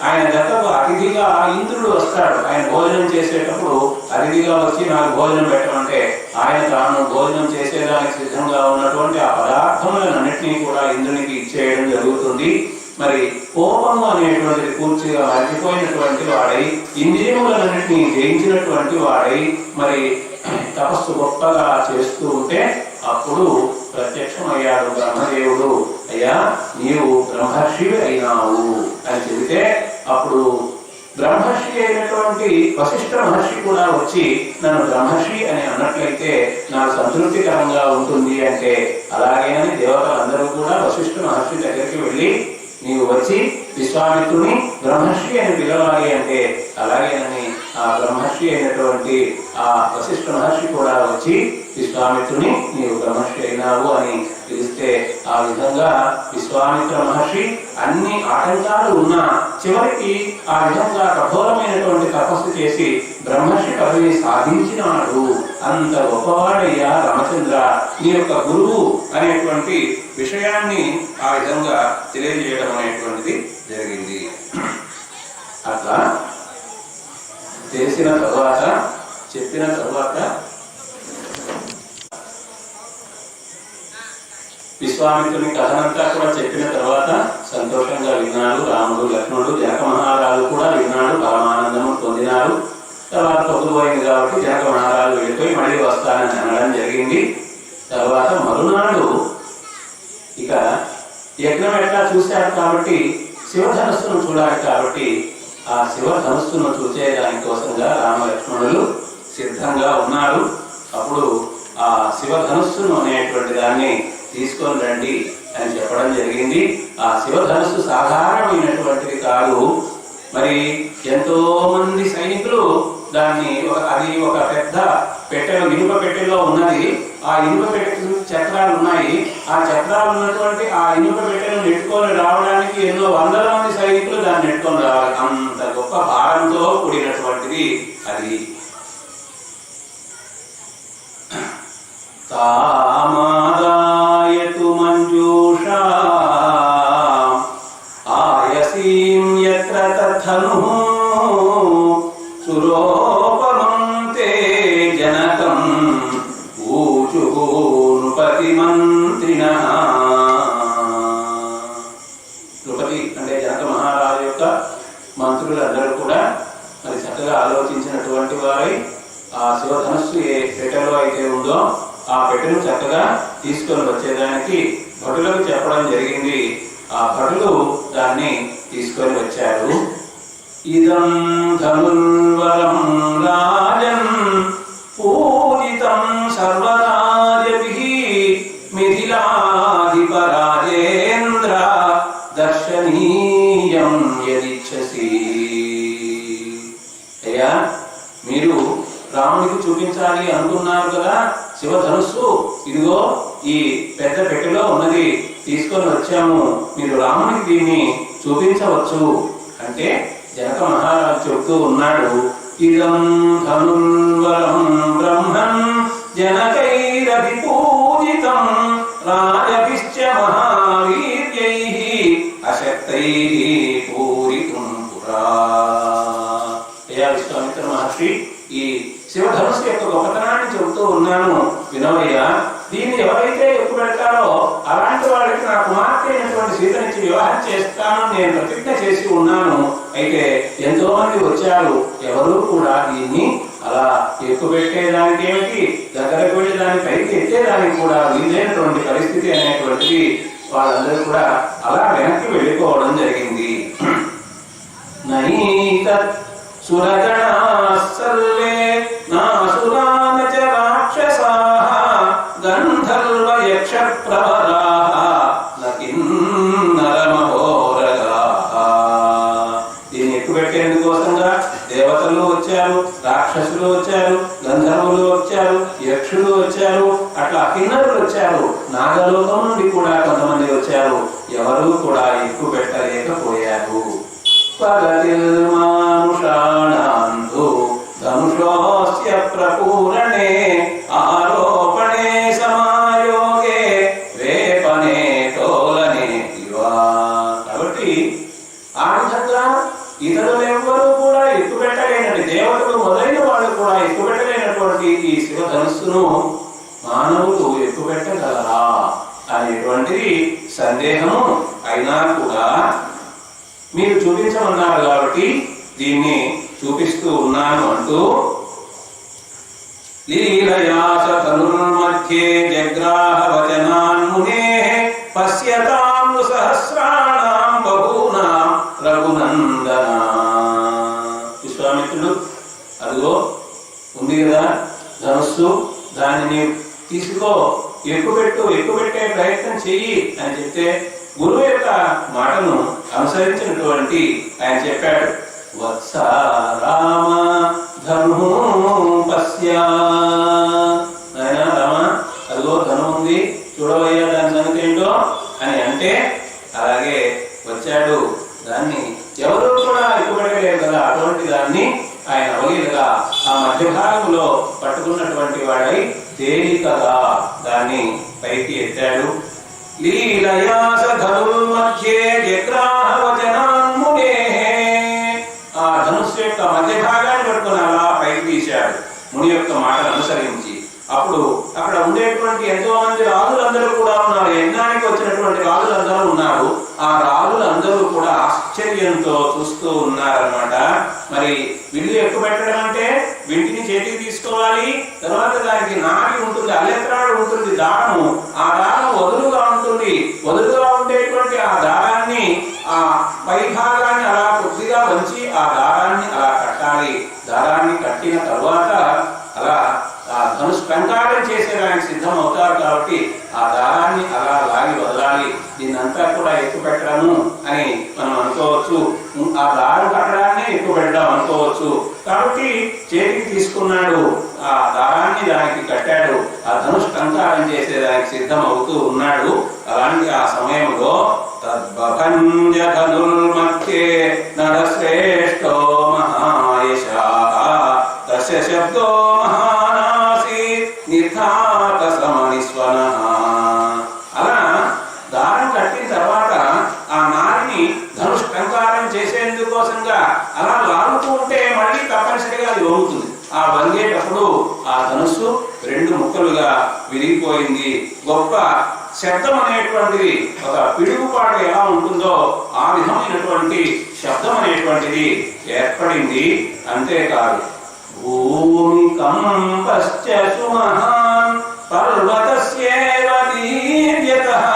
ఆయన దగ్గరకు అతిథిగా ఇంద్రుడు వస్తాడు. ఆయన భోజనం చేసేటప్పుడు అతిథిగా వచ్చి నాకు భోజనం పెట్టమంటే ఆయన తాను భోజనం చేసేదానికి సిద్ధంగా ఉన్నటువంటి ఆ పదార్థములన్నింటినీ కూడా ఇంద్రునికి ఇచ్చేయడం జరుగుతుంది. మరి కోపము అనేటువంటిది పూర్తిగా మర్చిపోయినటువంటి వాడై, ఇంద్రియములన్నింటినీ జయించినటువంటి వాడై మరి తపస్సు గొప్పగా చేస్తూ ఉంటే అప్పుడు ప్రత్యక్షమయ్యాడు బ్రహ్మదేవుడు. అయ్యా నీవు బ్రహ్మర్షివి అయినావు అని చెబితే అప్పుడు బ్రహ్మర్షి అయినటువంటి వశిష్ఠ మహర్షి కూడా వచ్చి నన్ను బ్రహ్మర్షి అని అన్నట్లయితే నాకు సంతృప్తికరంగా ఉంటుంది అంటే, అలాగేనని దేవతలందరూ కూడా వశిష్ఠ మహర్షి దగ్గరికి వెళ్ళి నీవు వచ్చి విశ్వామిత్రుని బ్రహ్మర్షి అని పిలవాలి అంటే, అలాగేనని ఆ బ్రహ్మర్షి అయినటువంటి ఆ వశిష్ఠ మహర్షి కూడా వచ్చి విశ్వామిత్రుని నీవు బ్రహ్మర్షి అయినావు అని పిలిస్తే ఆ విధంగా విశ్వామిత్ర మహర్షి అన్ని ఆటంకాలు ఉన్నా చివరికి ఆ విధంగా కఠోరమైనటువంటి తపస్సు చేసి బ్రహ్మర్షి పదవిని సాధించినాడు. అంత గొప్పవాడయ్యా రామచంద్ర, నీ యొక్క గురువు అనేటువంటి విషయాన్ని ఆ విధంగా తెలియజేయడం అనేటువంటిది జరిగింది. అట్లా తెలిసిన తరువాత చెప్పిన తరువాత విశ్వామిత్రుని కథనంతా కూడా చెప్పిన తర్వాత సంతోషంగా విన్నాడు రాముడు, లక్ష్మణుడు, జనక మహారాజు కూడా విన్నాడు, పరమానందము పొందినారు. తర్వాత పొద్దుపోయింది కాబట్టి జనక మహారాజు వెళ్ళిపోయి మళ్ళీ వస్తానని అనడం జరిగింది. తర్వాత మరునాడు ఇక యజ్ఞం ఎట్లా చూశాడు కాబట్టి శివధనస్సును చూడాలి కాబట్టి ఆ శివధనస్సును చూసే దానికోసంగా రామ లక్ష్మణులు సిద్ధంగా ఉన్నారు. అప్పుడు ఆ శివధనస్సును అనేటువంటి దాన్ని తీసుకొని రండి అని చెప్పడం జరిగింది. ఆ శివధనస్సు సాధారణమైనటువంటిది కాదు. మరి ఎంతో మంది సైనికులు దాన్ని అది ఒక పెద్ద పెట్టెలో, ఇనుప పెట్టెలో ఉన్నది. ఆ ఇనుప పెట్టెకు చక్రాలు ఉన్నాయి. ఆ చక్రాలు ఉన్నటువంటి ఆ ఇనుప పెట్టెను నెట్టుకొని రావడానికి ఎన్నో వందల మంది సైనికులు దాన్ని నెట్టుకొని రావాలి. అంత గొప్ప భారంతో కూడినటువంటిది అది. తామాదాయతు మంజూషా ఆయసీం యత్ర తథనుః సురోపమంతే జనకం ఊచుః నృపతి మంత్రిణః. నృపతి అంటే జనక మహారాజు యొక్క మంత్రులందరూ కూడా మరి చక్కగా ఆలోచించినటువంటి వారై ఆ శివధనస్సు ఏ పెట్టెలో అయితే ఉందో ఆ పెట్టెను చక్కగా తీసుకొని వచ్చేదానికి భటులకు చెప్పడం జరిగింది. ఆ భటులు దాన్ని తీసుకొని వచ్చారు. ఇదం ధనుర్వరం రాజన్ పూజితం సర్వరాజభిః మిథిలాధిప రాజేంద్ర దర్శనీయం యదిచ్ఛసి. అయ్యా మీరు రాముడికి చూపించాలి అనుకున్నారు కదా శివధనుస్సు, ఇదిగో ఈ పెద్ద పెట్టెలో ఉన్నది, తీసుకొని వచ్చాము, మీరు రాముడికి దీన్ని చూపించవచ్చు అంటే జనక మహారాజు చెప్తూ ఉన్నాడు. ఇదం ధనుర్వరం బ్రహ్మన్ జనకైరభి పూజితం రాజభిశ్చ మహావీర్యైః అశక్తైః పూరితుం పురా. విశ్వామిత్ర మహర్షి ఈ శివధనుస్సు యొక్క గొప్పతనాన్ని చెబుతూ వస్తూ ఉన్నాను, వినవయ్యా. దీన్ని ఎవరైతే ఎక్కువ పెడతారో అలాంటి వాళ్ళకి నా కుమార్తె అయినటువంటి సీతనిచ్చి వివాహం చేస్తాను నేను ప్రతిజ్ఞ చేసి ఉన్నాను. అయితే ఎంతో మంది వచ్చారు, ఎవరు కూడా దీన్ని అలా ఎక్కువ పెట్టేదానికి ఏమిటి, దగ్గరకు వెళ్ళి దాన్ని పైకి ఎత్తేదానికి కూడా వీలైనటువంటి పరిస్థితి అనేటువంటిది వాళ్ళందరూ కూడా అలా వెనక్కి వెళ్ళిపోవడం జరిగింది. నైత సురగణా సర్వే నాసురాన చ రాక్షసాః గంధర్వ యక్ష ప్రవరాః నకిన్నరమహోరగాః. దీన్ని ఎక్కుపెట్టేందుకోసంగా దేవతలు వచ్చారు, రాక్షసులు వచ్చారు, గంధర్వులు వచ్చారు, యక్షులు వచ్చారు, అట్లా కిన్నరులు వచ్చారు, నాగలోకం నుండి కూడా కొంతమంది వచ్చారు. ఎవరు కూడా ఎక్కువ పెట్టలేకపోయారు. పగతిర్మానుషాణాంతు ధనుషోస్య ప్రపూరణే ఆరోపణే సమాయోగే వేపనే తోలనే ఇవా. కాబట్టి ఆ విధంగా ఇతరులు ఎవ్వరూ కూడా ఎక్కువ పెట్టలేనటువంటి దేవతలు మొదలైన వాళ్ళు కూడా ఎక్కువ పెట్టలేనటువంటి ఈ శివధనుస్సును మానవులు ఎక్కువ పెట్టగలరా అనేటువంటిది సందేహము. అయినా కూడా మీరు చూపించమన్నారు కాబట్టి దీన్ని చూపిస్తూ ఉన్నాను అంటూ లీలయాస ధనుర్మధ్యే జగ్రాహ వచనాన్ మునేః పశ్యతాం సహస్రాణాం బహూనాం రఘునందన. విశ్వామిత్రుడు అదిగో ఉంది కదా ధనుస్సు, దానిని తీసుకో, ఎక్కువ పెట్టే ప్రయత్నం చెయ్యి అని చెప్తే గురువు యొక్క మాటను అనుసరించినటువంటి ఆయన చెప్పాడు, వత్స రామ ధను పశ్య. నాయనా రామ, అదిగో ధను ఉంది, చూడవయ్యా దాని సంగతి ఏంటో అని అంటే అలాగే వచ్చాడు. దాన్ని ఎవరు కూడా ఎక్కువడలేదు కదా, అటువంటి దాన్ని ఆయన అవలీలుగా ఆ మధ్య భాగంలో పట్టుకున్నటువంటి వాడై తేలికగా దాన్ని పైకి ఎత్తాడు. లీలయాస ధనుర్మధ్యే జగ్రాహ వచనాన్ మునేః. ఆ ధనుస్సు యొక్క మధ్య భాగాన్ని పట్టుకుని అలా పైకి తీశాడు ముని యొక్క మాటను అనుసరించి. అప్పుడు అక్కడ ఉండేటువంటి ఎంతో మంది రాజులందరూ కూడా ఉన్నారు, యజ్ఞానికి వచ్చినటువంటి రాజులందరూ ఉన్నారు. ఆ రాజులందరూ కూడా ఆశ్చర్యంతో చూస్తూ ఉన్నారన్నమాట. మరి విల్లు ఎక్కువ పెట్టడం అంటే వింటిని చేతికి తీసుకోవాలి, తర్వాత దానికి నాటి ఉంటుంది, అల్లెత్రాడు ఉంటుంది, దారము. ఆ దారం వదులుగా ఉంటుంది, వదులుగా ఉండేటువంటి ఆ దారాన్ని ఆ పై భాగాన్ని అలా కొద్దిగా వంచి ఆ దారాన్ని అలా కట్టాలి. దారాన్ని కట్టిన తర్వాత అలా ఆ ధనుష్ కంకారం చేసేదానికి సిద్ధం అవుతారు. కాబట్టి ఆ దారాన్ని అలా లాగి వదలాలి. దీన్నంతా కూడా ఎక్కువ పెట్టడము అని మనం అనుకోవచ్చు. ఆ దారం కట్టడాన్ని ఎక్కువ పెట్టడం అనుకోవచ్చు. కాబట్టి చేతికి తీసుకున్నాడు, ఆ దారాన్ని దానికి కట్టాడు, ఆ ధనుష్ కంకారం చేసేదానికి సిద్ధం అవుతూ ఉన్నాడు. అలాంటి ఆ సమయంలో తద్భంజ ధనుర్మధ్యే నరశ్రేష్టో మహాయశాః తస్య శబ్దో మహానాసి నిర్ఘాత సమనిస్వనః. అలా దారం కట్టిన తర్వాత ఆ నారిని ధనుష్ కంకారం చేసేందుకోసంగా అలా లాగుతూ ఉంటే మళ్ళీ తప్పనిసరిగా అది వంగుతుంది. ఆ వంగేటప్పుడు ఆ ధనుస్సు రెండు ముక్కలుగా విరిగిపోయింది. గొప్ప శబ్దం అనేటువంటిది, ఒక పిడుగుపాటు ఎలా ఉంటుందో ఆ విధమైనటువంటి శబ్దం అనేటువంటిది ఏర్పడింది. అంతేకాదు, భూమి కంపశ్చ సుమహాన్ పర్వతస్యేవ దీర్యతః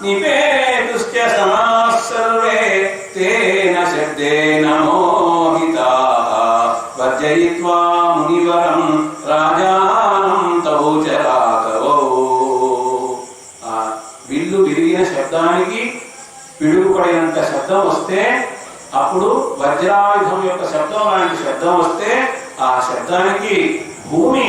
నిపేతుశ్చ సమాః సర్వే తేన శబ్దేన మోహితాః వర్జయిత్వా మునివరం రాజానం తౌ చరాకవౌ. ఆ విల్లు విరిగిన శబ్దానికి పిడుగుపడినంత శబ్దం వస్తే, అప్పుడు వజ్రాయుధం యొక్క శబ్దం లాంటి శబ్దం వస్తే ఆ శబ్దానికి భూమి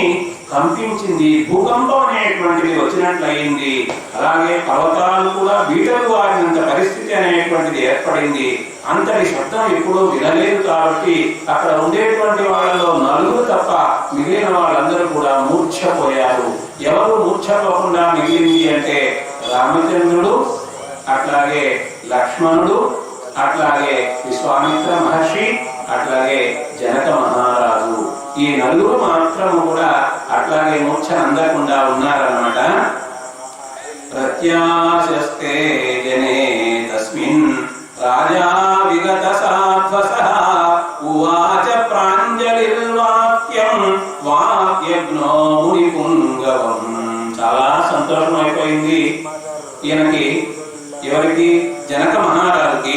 కంపించింది, భూకంపం అనేటువంటిది వచ్చినట్లయింది. అలాగే పర్వతాలు కూడా బీటలు వారినంత పరిస్థితి అనేటువంటిది ఏర్పడింది. అంతటి శబ్దం ఎప్పుడూ వినలేదు. కాబట్టి అక్కడ ఉండేటువంటి వాళ్ళలో నలుగురు తప్ప మిగిలిన వాళ్ళందరూ కూడా మూర్ఛపోయారు. ఎవరు మూర్ఛపోకుండా మిగిలింది అంటే రామచంద్రుడు, అట్లాగే లక్ష్మణుడు, అట్లాగే విశ్వామిత్ర మహర్షి, అట్లాగే జనక మహారాజు. ఈ ఈ నలుగురు మాత్రం కూడా అట్లాగే మోక్ష అందకుండా ఉన్నారన్నమాట. ప్రత్యాశస్తే జనే తస్మిన్ రాజా విగత సాధ్వసః ఉవాచ ప్రాంజలిర్వాక్యం వాక్యజ్ఞో ముని పుంగవం. చాలా సంతోషం అయిపోయింది ఈయనకి. ఎవరికి? జనక మహారాజుకి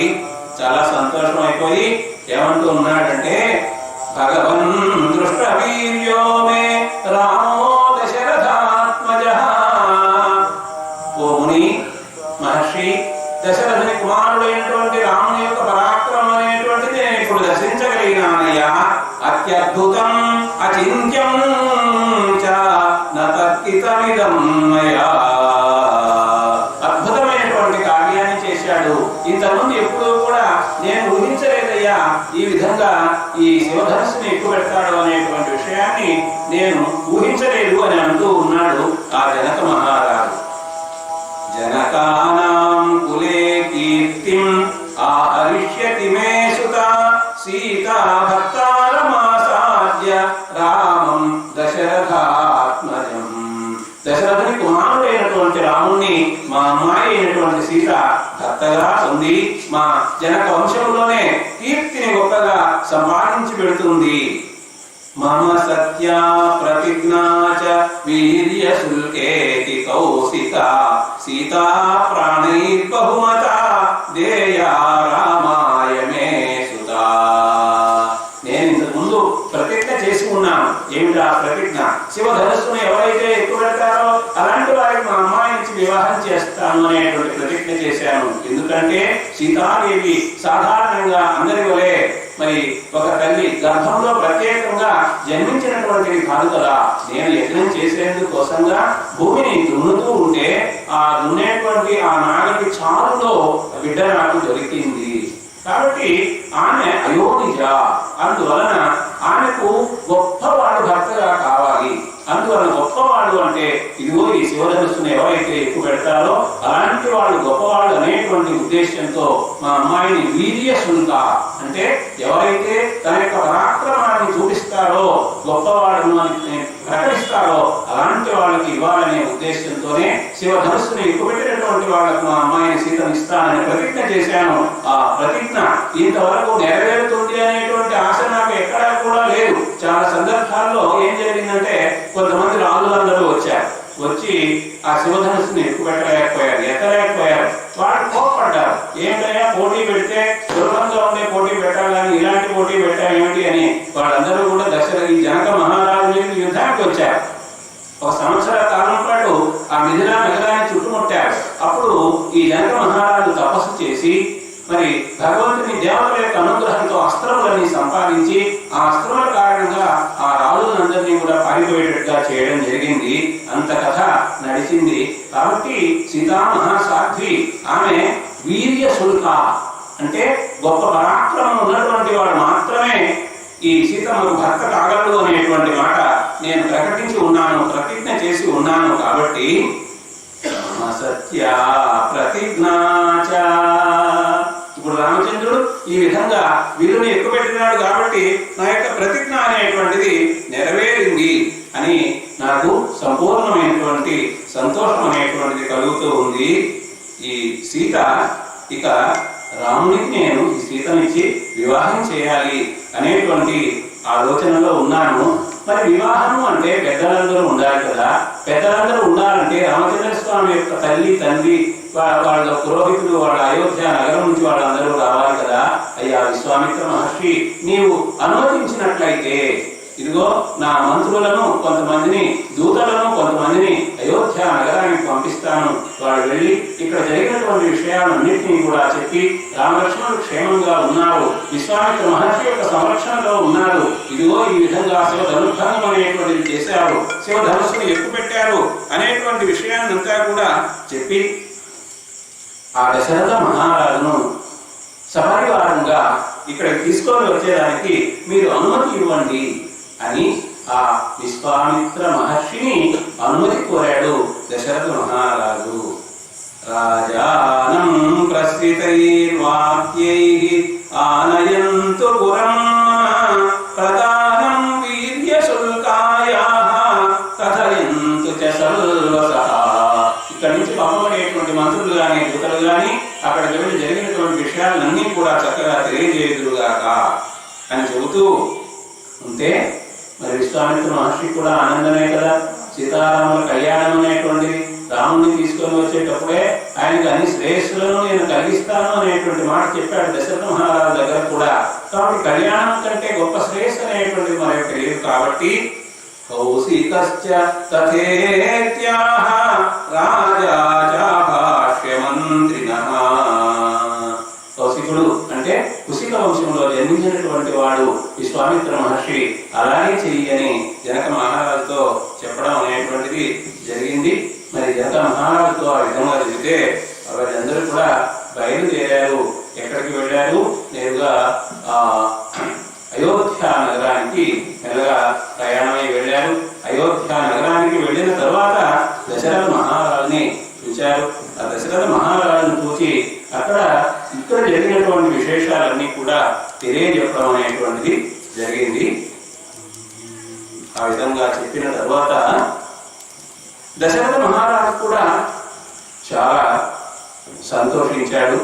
చాలా సంతోషం అయిపోయి ఏమంటూ ఉన్నాడంటే, భగవన్ దృష్ట వీర్యో మే రామో దశరథాత్మజః. ఓ ముని మహర్షి, దశరథుని కుమారుడైనటువంటి రాముని యొక్క పరాక్రమం అనేటువంటిది నేను ఇప్పుడు దర్శించగలిగినానయ్యా. అత్యద్భుతం అచింత్యం చ నతర్కితమిదం మయా. అద్భుతమైనటువంటి కార్యాన్ని చేశాడు. ఇంతకుముందు ఎప్పుడూ కూడా నేను ఊహించలేదయ్యా, ఈ విధంగా ఈ శివధనుస్సుని ఎక్కువ పెడతాడు అనేటువంటి విషయాన్ని నేను ఊహించలేదు అని అంటూ ఉన్నాడు ఆ జనక మహారాజు. జనకానాం కులే కీర్తిం ఆహరిష్యతి మే సుత సీతా భక్తారమాసాద్య రామం దశరథాత్మజం. దశరథుని కుమారుడైనటువంటి రాముణ్ణి మా అమ్మాయి అయినటువంటి సీత భర్తగా ఉంది. మా జనక వంశంలోనే కీర్తిని గొప్పగా సంపాదించి పెడుతుంది. మమ సత్యా ప్రతిజ్ఞా చ వీర్య శుల్కేతి కౌశిక సీతా ప్రాణైర్బహుమత దేయా రామాయ మే సుతా. నేను ఇంతకు ముందు ప్రతిజ్ఞ చేసి ఉన్నాను. ఏమిటా ప్రతిజ్ఞ? శివధనుస్సును ఎవరైతే ఎక్కువ పెడతారో అలాంటి వారికి మా అమ్మాయి నుంచి వివాహం చేస్తాను అనేటువంటి ప్రతిజ్ఞ చేశాను. ఎందుకంటే సీతాదేవి సాధారణంగా అందరి వలె మరి ఒక తల్లి గర్భంలో ప్రత్యేకంగా జన్మించినటువంటిది కాదు కదా. నేను యజ్ఞం చేసేందుకు కోసంగా భూమిని దున్నుతూ ఉంటే ఆ దున్నేటువంటి ఆ నాగటి చారులో బిడ్డ నాకు దొరికింది. కాబట్టి ఆమె అయోనిజ. అందువలన ఆమెకు గొప్పవాడు భర్తగా కావాలి. అందువలన గొప్పవాడు అంటే ఇదిగో ఈ శివధనుస్సును ఎవరైతే ఎక్కువ పెడతారో అలాంటి వాళ్ళు గొప్పవాళ్ళు అనేటువంటి ఉద్దేశంతో మా అమ్మాయిని వీర్యశుల్క అంటే ఎవరైతే తన యొక్క పరాక్రమాన్ని చూపిస్తారో గొప్పవాడు అని ప్రకటిస్తారో అలాంటి వాళ్ళకి ఇవ్వాలనే ఉద్దేశంతోనే శివధనుస్సును ఎక్కువ పెట్టినటువంటి వాళ్ళకు మా అమ్మాయిని సీతను ఇస్తానని ప్రతిజ్ఞ చేశాను. ఆ ప్రతిజ్ఞ ఇంతవరకు నెరవేరుతుంది అనేటువంటి ఆశ నాకు ఎక్కడా కూడా లేదు. చాలా సందర్భాల్లో ఏం జరిగిందంటే కొంతమంది రాజులందరూ వచ్చి ఆ శివధనుస్సుని ఎక్కువ పెట్టలేకపోయారు, ఎత్తలేకపోయారు. వాళ్ళు కోప్పడ్డారు. ఏంటయ్యా పోటీ పెడితే సులభంగా ఉండే పోటీ పెట్టాలని ఇలాంటి పోటీ పెట్టారు ఏమిటి అని వాళ్ళందరూ కూడా ఈ జనక మహారాజు మీద యుద్ధానికి వచ్చారు. ఒక సంవత్సర కాలం పాటు ఆ మిథిలా నగరాన్ని చుట్టుముట్టారు. అప్పుడు ఈ జనక మహారాజు తపస్సు చేసి మరి భగవంతుని దేవతల యొక్క అనుగ్రహంతో అస్త్రములని సంపాదించి ఆ అస్త్రముల కారణంగా ఆ రాజులందరినీ కూడా పారిపోయేటట్టుగా చేయడం జరిగింది. అంత కథ నడిచింది. కాబట్టి సీతా మహాసాధ్వి ఆమె వీర్య శుల్క అంటే గొప్ప పరాక్రమం ఉన్నటువంటి వాడు మాత్రమే ఈ సీతమ్మకు భర్త కాగలడు అనేటువంటి మాట నేను ప్రకటించి ఉన్నాను, ప్రతిజ్ఞ చేసి ఉన్నాను. కాబట్టి సత్య ప్రతిజ్ఞా చ. ఇప్పుడు రామచంద్రుడు ఈ విధంగా వీరుని ఎక్కువ పెట్టినాడు కాబట్టి నా యొక్క ప్రతిజ్ఞ అనేటువంటిది నెరవేరింది అని నాకు సంపూర్ణమైనటువంటి సంతోషం అనేటువంటిది కలుగుతూ ఉంది. ఈ సీత ఇక రామునికి నేను ఈ సీతనిచ్చి వివాహం చేయాలి అనేటువంటి ఆలోచనలో ఉన్నాను. మరి వివాహము అంటే పెద్దలందరూ ఉండాలి కదా. పెద్దలందరూ ఉండాలంటే రామచంద్ర స్వామి యొక్క తల్లి తండ్రి వాళ్ళ పురోహితులు వాళ్ళ అయోధ్య నగరం నుంచి వాళ్ళందరూ రావాలి కదా. అయ్యా విశ్వామిత్ర మహర్షి, నీవు అనుమతించినట్లయితే ఇదిగో నా మంత్రులను కొంతమందిని దూతలను కొంతమందిని అయోధ్య నగరానికి పంపిస్తాను. వాళ్ళు వెళ్ళి ఇక్కడ జరిగినటువంటి విషయాలన్నింటినీ కూడా చెప్పి రామలక్ష్మణుడు క్షేమంగా ఉన్నారు, విశ్వామిత్ర మహర్షి యొక్క సంరక్షణలో ఉన్నారు, ఇదిగో ఈ విధంగా శివధనుర్భంగం అనేటువంటిది చేశారు, శివధనుస్సును ఎక్కుపెట్టారు అనేటువంటి విషయాన్నంతా కూడా చెప్పి ఆ దశరథ మహారాజును సపరివారంగా ఇక్కడికి తీసుకొని వచ్చేదానికి మీరు అనుమతి ఇవ్వండి అని ఆ విశ్వామిత్ర మహర్షిని అనుమతి కోరాడు దశరథ మహారాజు. రాజానం ప్రస్ఫితైర్వాక్యైః ఆనయంతు పురం ప్రదానం వీర్య ఇక్కడి నుంచి పంపబడేటువంటి మంత్రులు కానీ దూతలు కానీ అక్కడ జరిగినటువంటి విషయాలన్నీ కూడా చక్కగా తెలియజేయుదురుగాక అని చెబుతూ ఉంటే మరి విశ్వామిత్ర మహర్షి కూడా ఆనందమే కదా. సీతారాముల కళ్యాణం అనేటువంటిది రాముడిని తీసుకొని వచ్చేటప్పుడే ఆయనకు అన్ని శ్రేయస్సులను నేను కలిగిస్తాను అనేటువంటి మాట చెప్పాడు దశరథ మహారాజు దగ్గర కూడా. కాబట్టి కళ్యాణం కంటే గొప్ప శ్రేయస్సు అనేటువంటిది మనకు తెలియదు. కాబట్టి కౌశికశ్చ తథేత్యాహ రాజా భాష్యమంత్రినః. కౌశికుడు అంటే కుశిక వంశంలో జన్మించినటువంటి వాడు విశ్వామిత్ర మహర్షి అలానే చెయ్యని జనక మహారాజుతో చెప్పడం అనేటువంటిది జరిగింది. మరి జనక మహారాజుతో ఆ విధంగా జరిగితే వాళ్ళందరూ కూడా బయలుదేరారు. ఎక్కడికి వెళ్ళారు? నేరుగా అయోధ్య నగరానికి మెల్లగా ప్రయాణమై వెళ్ళారు. అయోధ్య నగరానికి వెళ్ళిన తర్వాత దశరథ మహారాజుని చూశారు. ఆ దశరథ మహారాజును చూసి ఇక్కడ జరిగినటువంటి విశేషాలన్నీ కూడా తెలియజెప్పడం అనేటువంటిది జరిగింది. ఆ విధంగా చెప్పిన తర్వాత దశరథ మహారాజు కూడా చాలా సంతోషించాడు.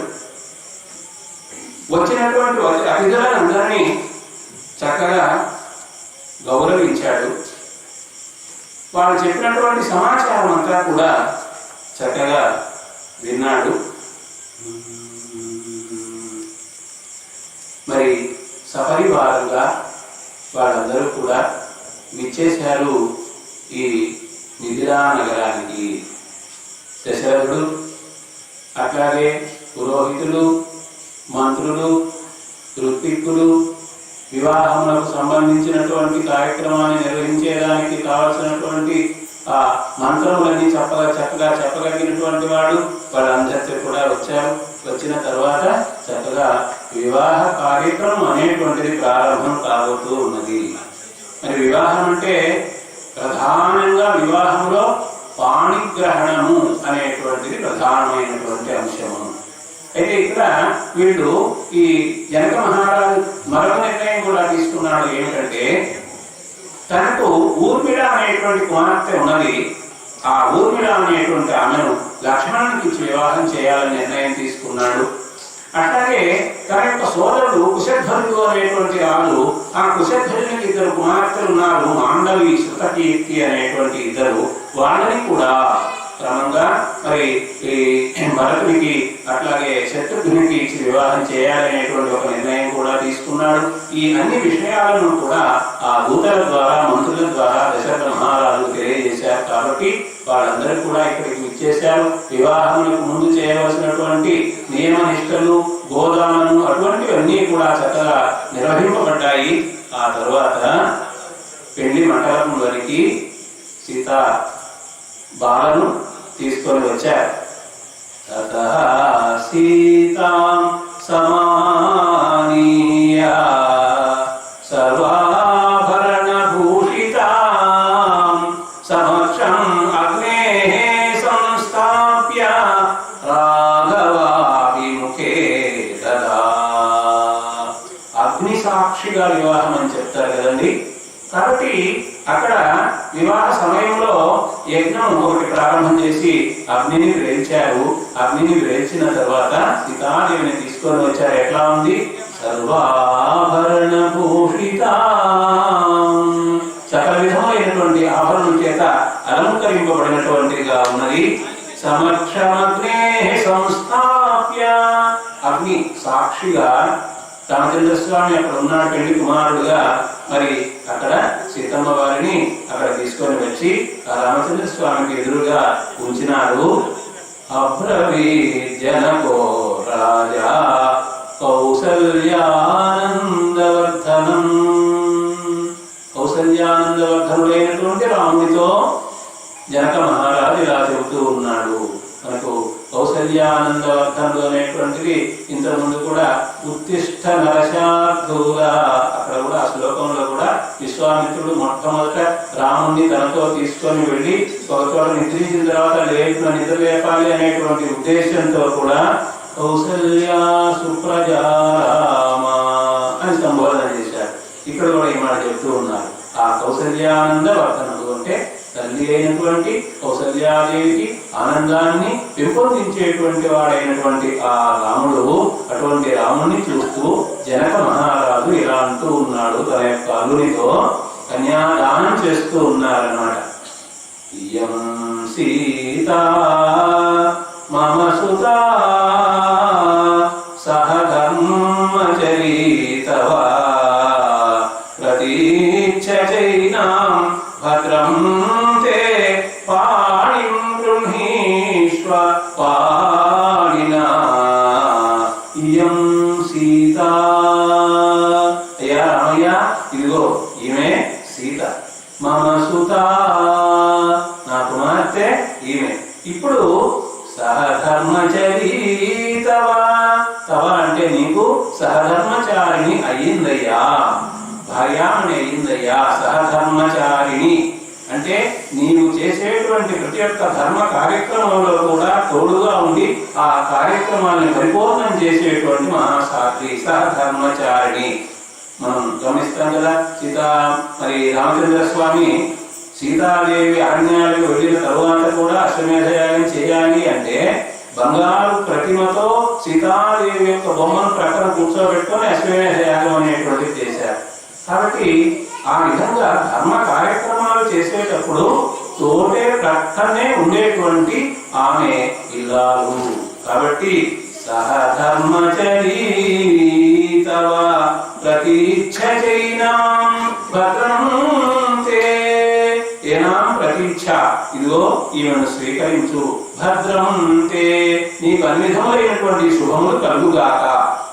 వచ్చినటువంటి అతిథులందరినీ చక్కగా గౌరవించాడు. వాళ్ళు చెప్పినటువంటి సమాచారం అంతా కూడా చక్కగా విన్నాడు. మరి సపరివారంగా వాళ్ళందరూ కూడా విచ్చేశారు ఈ మిథిలా నగరానికి. దశరథుడు అట్లాగే పురోహితులు, మంత్రులు, ఋత్విక్కులు వివాహములకు సంబంధించినటువంటి కార్యక్రమాన్ని నిర్వహించేదానికి కావలసినటువంటి ఆ మంత్రములన్నీ చక్కగా చెప్పగలిగినటువంటి వాళ్ళందరితో కూడా వచ్చారు. వచ్చిన తర్వాత చక్కగా వివాహ కార్యక్రమం అనేటువంటిది ప్రారంభం కాబోతూ ఉన్నది. మరి వివాహం అంటే ప్రధానంగా వివాహంలో పాణిగ్రహణము అనేటువంటిది ప్రధానమైనటువంటి అంశము. అయితే ఇక్కడ వీళ్ళు ఈ జనక మహారాజు మరొక నిర్ణయం కూడా తీసుకున్నాడు. ఏమిటంటే తనకు ఊర్మిళ అనేటువంటి కుమార్తె ఉన్నది. ఆ ఊర్మిళ అనేటువంటి ఆమెను లక్ష్మణునికి ఇచ్చి వివాహం చేయాలని నిర్ణయం తీసుకున్నాడు. అట్లాగే తన యొక్క సోదరుడు కుశధ్వజుడు అనేటువంటి రాజు, ఆ కుశధ్వజునికి 2 కుమార్తెలు ఉన్నారు, మాండవి, శృతకీర్తి అనేటువంటి 2. వాళ్ళని కూడా క్రమంగా మరి ఈ భరతునికి అట్లాగే శత్రుఘ్నునికి ఇచ్చి వివాహం చేయాలనేటువంటి ఒక నిర్ణయం కూడా తీసుకున్నాడు. ఈ అన్ని విషయాలను కూడా ఆ దూతల ద్వారా, మంత్రుల ద్వారా దశరథ మహారాజు తెలియజేశారు. కాబట్టి వాళ్ళందరూ కూడా ఇక్కడికి విచ్చేశారు. వివాహములకు ముందు చేయవలసినటువంటి నియమ నిష్టలు, గోదానము అటువంటివన్నీ కూడా చక్కగా నిర్వహింపబడ్డాయి. ఆ తర్వాత పెళ్లి మండపంలోనికి సీత బాలను తీసుకొని వచ్చారు. తతః సీతాం సమానీయ సర్వాభరణ భూషితాం సమక్షం అగ్నేః సంస్థాప్య రాఘవాభిముఖే తదా. అగ్ని సాక్షిగా వివాహం అని చెప్తారు కదండి. కాబట్టి అక్కడ వివాహ సమయంలో యజ్ఞం ఒకటి ప్రారంభం చేసి అగ్నిని వేల్చారు. అగ్నిని వేల్చిన తర్వాత సీతాదేవిని తీసుకొని వచ్చారు. ఎట్లా ఉంది? సర్వాభరణ భూషిత, సకల విధమైనటువంటి ఆభరణం చేత అలంకరింపబడినటువంటిగా ఉన్నది. సమక్షమగ్నే సంస్థాప్య, అగ్ని సాక్షిగా రామచంద్ర స్వామి అక్కడ ఉన్నాడు పెళ్లి కుమారుడుగా. మరి అక్కడ సీతమ్మ వారిని అక్కడ తీసుకొని వచ్చి ఆ రామచంద్ర స్వామికి ఎదురుగా ఉంచినారు. అబ్రవీజనకో రాజా కౌసల్యానందవర్ధనం. కౌసల్యానందవర్ధనుడైనటువంటి రాముడితో జనక మహారాజు ఇలా చెబుతూ ఉన్నాడు. మనకు కౌసల్యానందవర్ధనుడు అనేటువంటిది ఇంతకుముందు కూడా ఉత్తిష్ట నరశార్ధూల, అక్కడ కూడా ఆ శ్లోకంలో కూడా విశ్వామిత్రుడు మొట్టమొదట రాముణ్ణి తనతో తీసుకొని వెళ్ళి ఒక చోట నిద్రించిన తర్వాత నిద్ర లేపాలి అనేటువంటి ఉద్దేశంతో కూడా కౌసల్యా సుప్రజారామ అని సంబోధన చేశారు. ఇక్కడ కూడా ఈ మాట చెప్తూ ఉన్నారు. ఆ కౌసల్యానందవర్ధనుడు అంటే తల్లి అయినటువంటి కౌసల్యాదేవికి ఆనందాన్ని పెంపొందించేటువంటి వాడైనటువంటి ఆ రాముడు, అటువంటి రాముడిని చూస్తూ జనక మహారాజు ఇలా అంటూ ఉన్నాడు తన యొక్క అల్లునితో, కన్యాదానం చేస్తూ ఉన్నారన్నమాట. ఇయం సీతా మమ సుతా సహధర్మచరీతవా ప్రతీచ్ఛచైనాం భద్రం తే పాణిం గృహీష్వ పాణినా. ఇయం సీతా, అయ్యా రామయ్య, ఇదిగో ఈమె సీత. మమ సుతా, నా కుమార్తె ఈమె. ఇప్పుడు సహధర్మచరీతవా, తవ అంటే నీకు సహధర్మచారిణి అయ్యిందయ్యా, భార్యామణి అయ్యిందయ్యా. సహధర్మచారిణి అంటే నీవు చేసేటువంటి ప్రతి ఒక్క ధర్మ కార్యక్రమంలో కూడా తోడుగా ఉండి ఆ కార్యక్రమాలను పరిపూర్ణం చేసేటువంటి మహాసాధ్వి సహధర్మచారిణి. మనం గమనిస్తాం కదా, మరి రామచంద్ర స్వామి సీతాదేవి అరణ్యాలకు వెళ్ళిన తరువాత కూడా అశ్వమేధ యాగం చేయాలి అంటే బంగారు ప్రతిమతో సీతాదేవి యొక్క బొమ్మను ప్రక్కన కూర్చోబెట్టుకొని అశ్వమేధ యాగం అనేటువంటిది చేశారు. కాబట్టి ఆ విధంగా ధర్మ కార్యక్రమాలు చేసేటప్పుడు తోటే ప్రక్కనే ఉండేటువంటి ఆమె ఇల్లాలు. కాబట్టి సహధర్మచరీతవ ప్రతీచ్ఛచైనాం భద్రం తే, ఏనాం ప్రతీచ్ఛ, ఇదిగో ఈమెను స్వీకరించు. భద్రం తే, నీకు అన్ని విధములైనటువంటి శుభములు కలుగుగాక.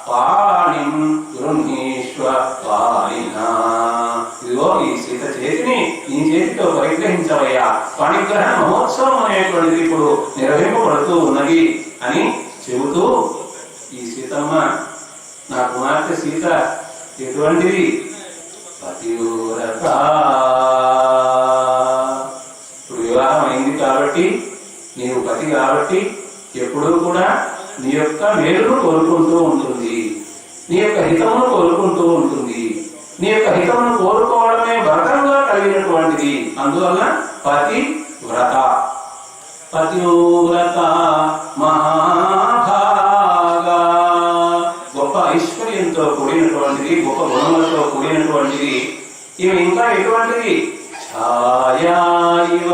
పాణిం గృహీష్వ పాణినా, ఇదిగో ఈ సీత చేతిని నీ చేతితో పరిగ్రహించవయ్యా. పాణిగ్రహణ మహోత్సవం అనేటువంటిది ఇప్పుడు నిర్వహింపబడుతూ ఉన్నది అని చెబుతూ, ఈ సీతమ్మ, నా కుమార్తె సీత ఎటువంటిది? పతివ్రత. ఇప్పుడు వివాహం అయింది కాబట్టి, నీవు పతి కాబట్టి ఎప్పుడూ కూడా నీ యొక్క మేలును కోరుకుంటూ ఉంటుంది, నీ యొక్క హితమును కోరుకుంటూ ఉంటుంది. నీ యొక్క హితమును కోరుకోవడమే వ్రతంగా కలిగినటువంటిది. అందువల్ల పతివ్రత. పతివ్రత మహాభాగా, గొప్ప ఐశ్వర్యంతో కూడినటువంటిది, గొప్ప గుణములతో కూడినటువంటిది. ఇవి ఇంకా ఎటువంటిది? ఛాయా ఇవ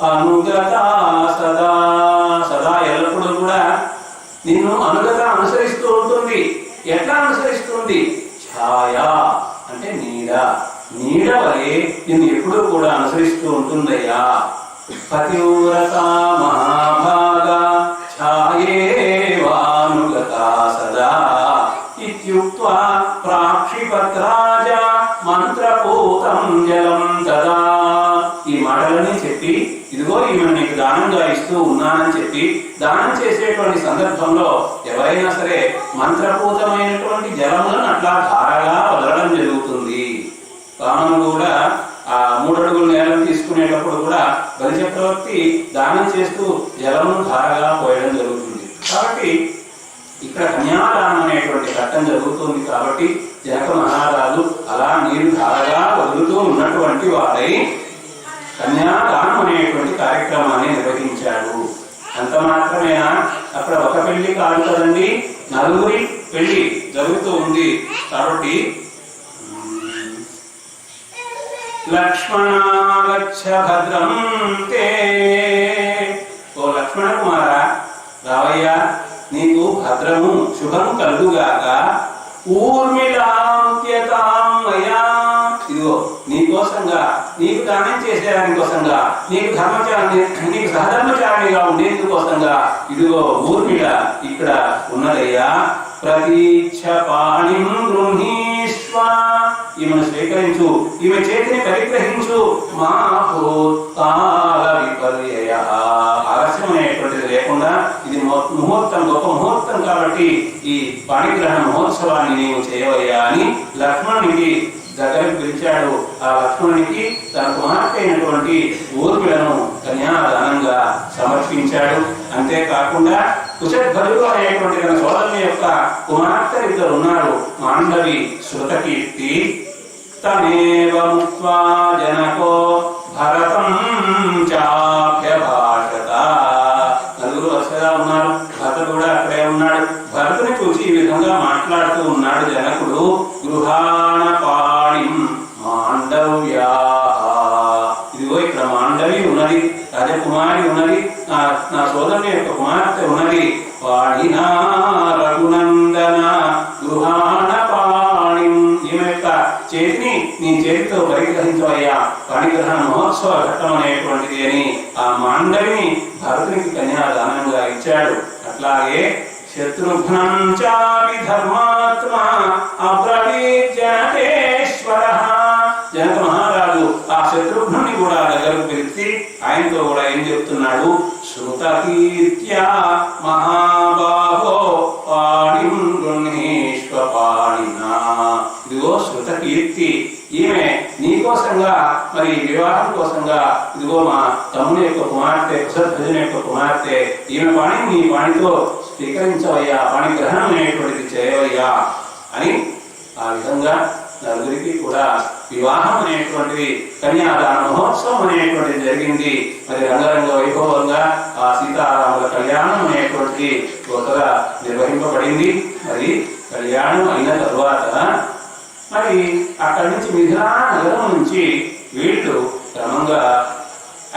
అనుగత సదా, సదా ఎల్లప్పుడూ కూడా నిన్ను అనుగత అనుసరిస్తూ ఉంటుంది. ఎట్లా అనుసరిస్తుంది? ఛాయా అంటే నీడ, నీడ వలె నిన్ను ఎప్పుడూ కూడా అనుసరిస్తూ ఉంటుందయ్యా. పతివ్రత మహాభాగా ఛాయేవానుగత సదా ఇత్యుక్త్వా ప్రాక్షిపత్రాజ మంత్రపూతం జలం తదా. ఈ మాటలని చెప్పి, ఇదిగో ఈమెను నీకు దానంగా ఇస్తూ ఉన్నానని చెప్పి, దానం చేసేటువంటి సందర్భంలో ఎవరైనా సరే మంత్రపూతమైనటువంటి జలములను అట్లా ధారగా వదలడం జరుగుతుంది. రాముడు కూడా ఆ 3 అడుగుల నేలను తీసుకునేటప్పుడు కూడా బలి చక్రవర్తి దానం చేస్తూ జలమును ధారగా పోయడం జరుగుతుంది. కాబట్టి ఇక్కడ కన్యాదానం అనేటువంటి ఘట్టం జరుగుతుంది. కాబట్టి జనక మహారాజు అలా నీరు ధారగా వదులుతూ ఉన్నటువంటి వాడై కన్యాదానం అనేటువంటి కార్యక్రమాన్ని నిర్వహించాడు. అంత మాత్రమేనా? అక్కడ ఒక పెళ్లి కాదు కదండి, నలుగురి పెళ్లి జరుగుతూ ఉంది. కాబట్టి లక్ష్మణాగచ్చ భద్రం తే, ఓ లక్ష్మణ కుమార రావయ్యా, నీకు భద్రము శుభము కలుగుగాక. ఊర్మిళాంత్యతామయా, ఇదిగో నీకోసంగా, నీకు దానం చేసేదానికోసంగా, నీకు ధర్మచారిణి, నీకు సహధర్మచారిణిగా ఉండేందుకోసంగా ఇదిగో ఊర్మిళ ఇక్కడ ఉన్నదయ్యా. ప్రతీచ్ఛ పాణిం గృహీష్వ, ఈమెను స్వీకరించు, ఈమె చేతిని పరిగ్రహించు. మా కాల విపర్యయ, ఆలస్యం అనేటువంటిది లేకుండా ఇది ముహూర్తం, గొప్ప ముహూర్తం కాబట్టి ఈ పాణిగ్రహణ మహోత్సవాన్ని నీవు చేయవయ్యా అని లక్ష్మణునికి దగ్గరకు పిలిచాడు. ఆ లక్ష్మణునికి తన కుమార్తె అయినటువంటి ఊర్మిళను కన్యాదానంగా సమర్పించాడు. అంతేకాకుండా కుశధ్వజుడు అనేటువంటి తన సోదరుని యొక్క కుమార్తె ఇద్దరు ఉన్నారు, మాండవి శృతకీర్తి. తమేవ ముక్త్వా జనకో భరతం చాభ్యభాషత. నలుగురు వరుసగా ఉన్నారు, భరతుడు కూడా అక్కడే ఉన్నాడు. భరతుని చూసి ఈ విధంగా మాట్లాడుతూ ఉన్నాడు జనకుడు. గృహాణ పాణిం మాండవ్యా. ఇదిగో ఇక్కడ మాండవి ఉన్నది, రాజకుమారి ఉన్నది, నా సోదరుని యొక్క కుమార్తె ఉన్నది. పాణినా రఘునందన గృహాణ పాణిం. ఈమె యొక్క చేతిని నీ చేతితో పరిగ్రహించవయ్యా, పాణిగ్రహణ మహోత్సవ ఘట్టం అనేటువంటిది అని ఆ మాండవిని భరతునికి కన్యాదానంగా ఇచ్చాడు. అట్లాగే శత్రుఘ్నం చాపి ధర్మాత్మా అబ్రవీత్ జనకేశ్వరః. జనక మహారాజు ఆ శత్రుఘ్నుని కూడా దగ్గరకు పిలిచి ఆయనతో కూడా ఏం చెప్తున్నాడు? శృతకీర్త్యా మహాబాహో పాణిం గృహీష్వ పాణినా. ఇదిగో శృతకీర్తి, ఈమె నీకోసంగా మరి వివాహం కోసంగా ఇదిగో మా తమ్ముని యొక్క కుమార్తె, కుశధ్వజుని యొక్క కుమార్తె, ఈమె పాణిని నీ పాణితో స్వీకరించవయ్యా, పాణి గ్రహణం అనేటువంటిది చేయవయ్యా అని ఆ విధంగా నలుగురికి కూడా వివాహం అనేటువంటిది, కన్యాదాన మహోత్సవం అనేటువంటిది జరిగింది. మరి రంగరంగ వైభవంగా ఆ సీతారాముల కళ్యాణం అనేటువంటిది కొత్తగా నిర్వహింపబడింది. మరి కళ్యాణం అయిన తరువాత మరి అక్కడి నుంచి మిథిలా నగరం నుంచి వీళ్ళు క్రమంగా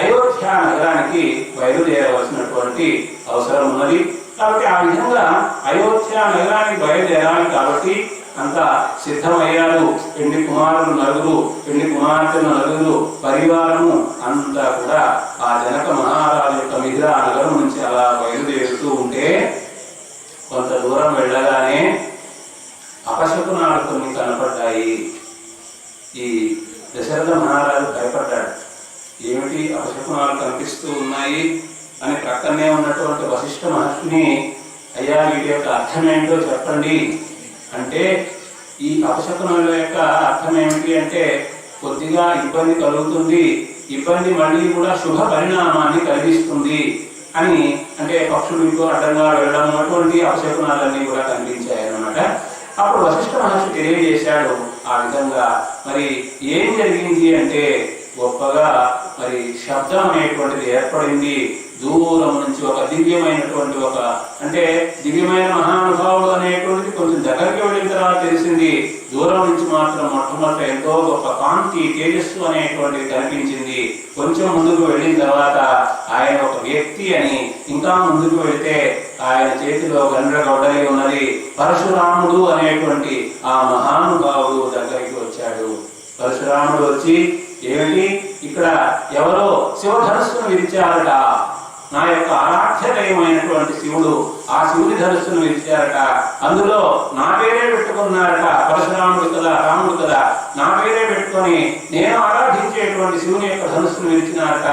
అయోధ్య నగరానికి బయలుదేరవలసినటువంటి అవసరం ఉన్నది. కాబట్టి ఆ విధంగా అయోధ్య నగరానికి బయలుదేరాలి. కాబట్టి అంతా సిద్ధమయ్యారు. పెళ్లి కుమారులు నలుగురు, పెళ్లి కుమార్తెలు నలుగురు, పరివారము అంతా కూడా ఆ జనక మహారాజు యొక్క మిథిలా నగరం నుంచి అలా బయలుదేరుతూ ఉంటే కొంత దూరం వెళ్ళగానే అపశకునాలు కొన్ని కనపడ్డాయి. ఈ దశరథ మహారాజు భయపడ్డాడు. ఏమిటి అపశకునాలు కనిపిస్తూ ఉన్నాయి అని ప్రక్కనే ఉన్నటువంటి వశిష్ఠ మహర్షిని, అయ్యా వీటి యొక్క అర్థం ఏంటో చెప్పండి అంటే, ఈ అపశకునాల యొక్క అర్థం ఏమిటి అంటే కొద్దిగా ఇబ్బంది కలుగుతుంది, ఇబ్బంది మళ్ళీ కూడా శుభ పరిణామాన్ని కలిగిస్తుంది అని, అంటే పక్షులు ఇంకో అడ్డంగా వెళ్ళడం అటువంటి అపశకునాలన్నీ కూడా కనిపించాయి అన్నమాట. అప్పుడు వశిష్ఠ మహర్షి తెలియజేశాడు ఆ విధంగా. మరి ఏం జరిగింది అంటే గొప్పగా మరి శబ్దం అనేటువంటిది ఏర్పడింది. దూరం నుంచి ఒక దివ్యమైనటువంటి అంటే దివ్యమైన మహానుభావుడు అనేటువంటిది కొంచెం దగ్గరికి వెళ్ళిన తర్వాత తెలిసింది. దూరం నుంచి మాత్రం మొట్టమొదట ఎంతో గొప్ప కాంతి, తేజస్సు అనేటువంటిది కనిపించింది. కొంచెం ముందుకు వెళ్ళిన తర్వాత ఆయన ఒక వ్యక్తి అని, ఇంకా ముందుకు వెళితే ఆయన చేతిలో గండ్రగొడ్డలి ఉన్నది. పరశురాముడు అనేటువంటి ఆ మహానుభావుడు దగ్గరికి వచ్చాడు. పరశురాముడు వచ్చి, ఏమిటి ఇక్కడ ఎవరో శివధనస్సును విరిచారట, నా యొక్క ఆరాధ్యదయమైనటువంటి శివుడు ఆ శివుని ధనుస్సును విరిచారట, అందులో నా పేరే పెట్టుకున్నారట, పరశురాముడు కదా రాముడు కదా, నా పేరే పెట్టుకొని నేను ఆరాధించేటువంటి శివుని యొక్క ధనుస్సును విరిచినారట.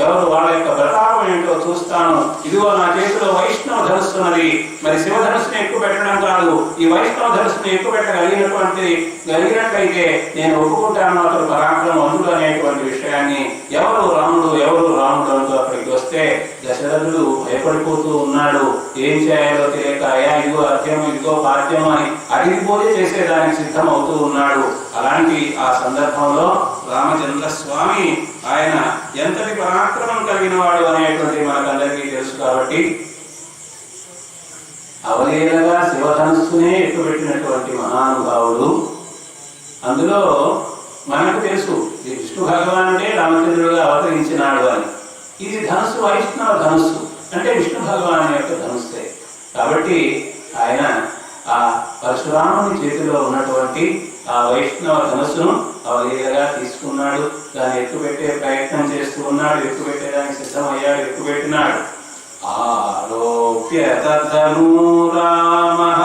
ఎవరు, వాళ్ళ యొక్క ప్రతాపం ఏంటో చూస్తాను. ఇదిగో నా చేతిలో వైష్ణవ ధనుస్సు ఉన్నది. మరి శివ ధనుస్సును ఎక్కువ పెట్టడం కాదు, ఈ వైష్ణవ ధనుస్సును ఎక్కువ పెట్టగలిగినట్లయితే నేను ఒప్పుకుంటాను అతడు పరాక్రమవంతుడు అనేటువంటి విషయాన్ని. ఎవరు రాముడు అంటూ అక్కడికి వస్తే దశరథుడు భయపడిపోతూ ఉన్నాడు. ఏం చేయాలో తెలియక, అయ్యా ఇదిగో అర్ఘ్యం, ఇదిగో పాద్యం అని అడిగి పూజ చేసేదానికి సిద్ధం అవుతూ ఉన్నాడు. అలాంటి ఆ సందర్భంలో రామచంద్ర స్వామి ఆయన ఎంతటి పరాక్రమం కలిగిన వాడు అనేటువంటి మనకందరికీ తెలుసు. కాబట్టి అవలీలగా శివధనుస్సునే ఎక్కుపెట్టినటువంటి మహానుభావుడు. అందులో మనకు తెలుసు విష్ణు భగవాన్ అంటే రామచంద్రుడుగా అవతరించినాడు అని. ఇది ధనుస్సు వైష్ణవ ధనుస్సు, అంటే విష్ణు భగవాన్ యొక్క ధనుస్సే. కాబట్టి ఆయన ఆ పరశురాముని చేతిలో ఉన్నటువంటి ఆ వైష్ణవ ధనుస్సును అవలీలగా తీసుకున్నాడు. దాన్ని ఎక్కుపెట్టే ప్రయత్నం చేస్తూ ఉన్నాడు. ఎక్కుపెట్టేదానికి సిద్ధమయ్యాడు, ఎక్కుపెట్టినాడు. ఆరోప్య తద్ధను రామః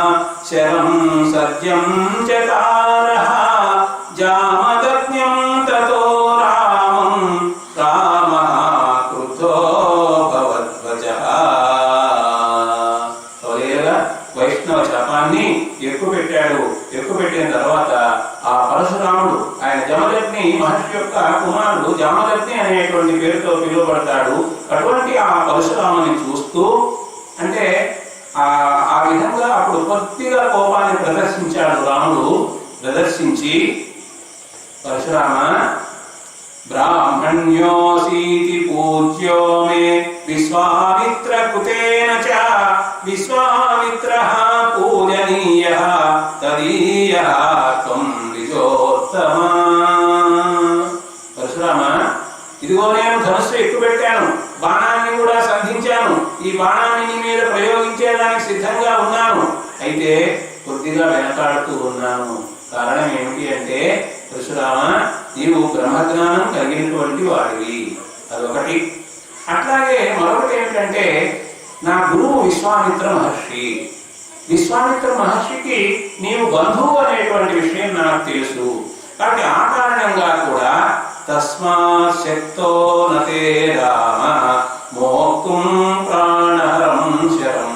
శరం సత్యం చకారః జామదగ్న్యం తతో రామం రామః క్రుద్ధో భవద్వచః. వైష్ణవ శాపాన్ని ఎక్కుపెట్టాడు. ఎక్కుపెట్టిన తర్వాత ఆ పరశురాముడు, ఆయన జమదగ్ని మహర్షి యొక్క కుమారుడు, జమదగ్ని అనేటువంటి పేరుతో పిలువబడతాడు. అటువంటి ఆ పరశురాముని చూస్తూ, అంటే ఆ విధంగా అప్పుడు కొద్దిగా కోపాన్ని ప్రదర్శించాడు రాముడు. ప్రదర్శించి, పరశురామ బ్రాహ్మణ్యోసీతి విశ్వామిత్రకృతేన చ విశ్వామిత్రః పూజనీయః తదీయః త్వం ద్విజోత్తమా. పరశురామ, ఇదిగో నేను ధనుస్సు ఎక్కుపెట్టాను, బాణాన్ని కూడా సంధించాను, ఈ బాణాన్ని నీ మీద ప్రయోగించేదానికి సిద్ధంగా ఉన్నాను, అయితే కొద్దిగా వెనకాడుతూ ఉన్నాను. కారణం ఏమిటి అంటే, పరశురామ నీవు బ్రహ్మజ్ఞానం కలిగినటువంటి వాడివి, అదొకటి. అట్లాగే మరొకటి ఏమిటంటే, నా గురువు విశ్వామిత్ర మహర్షి, విశ్వామిత్ర మహర్షికి నీవు బంధువు అనేటువంటి విషయం నాకు తెలుసు. కాబట్టి ఆ కారణంగా కూడా తస్మాత్ శక్తో నతే రామ మోక్తుం ప్రాణహరం శరం,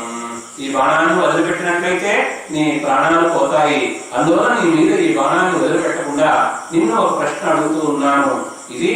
ఈ బాణాన్ని వదిలిపెట్టినట్లయితే నీ ప్రాణాలు పోతాయి, అందువల్ల నీ మీద ఈ బాణాన్ని వదిలిపెట్టకుండా నిన్ను ఒక ప్రశ్న అడుగుతూ ఉన్నాను, ఇది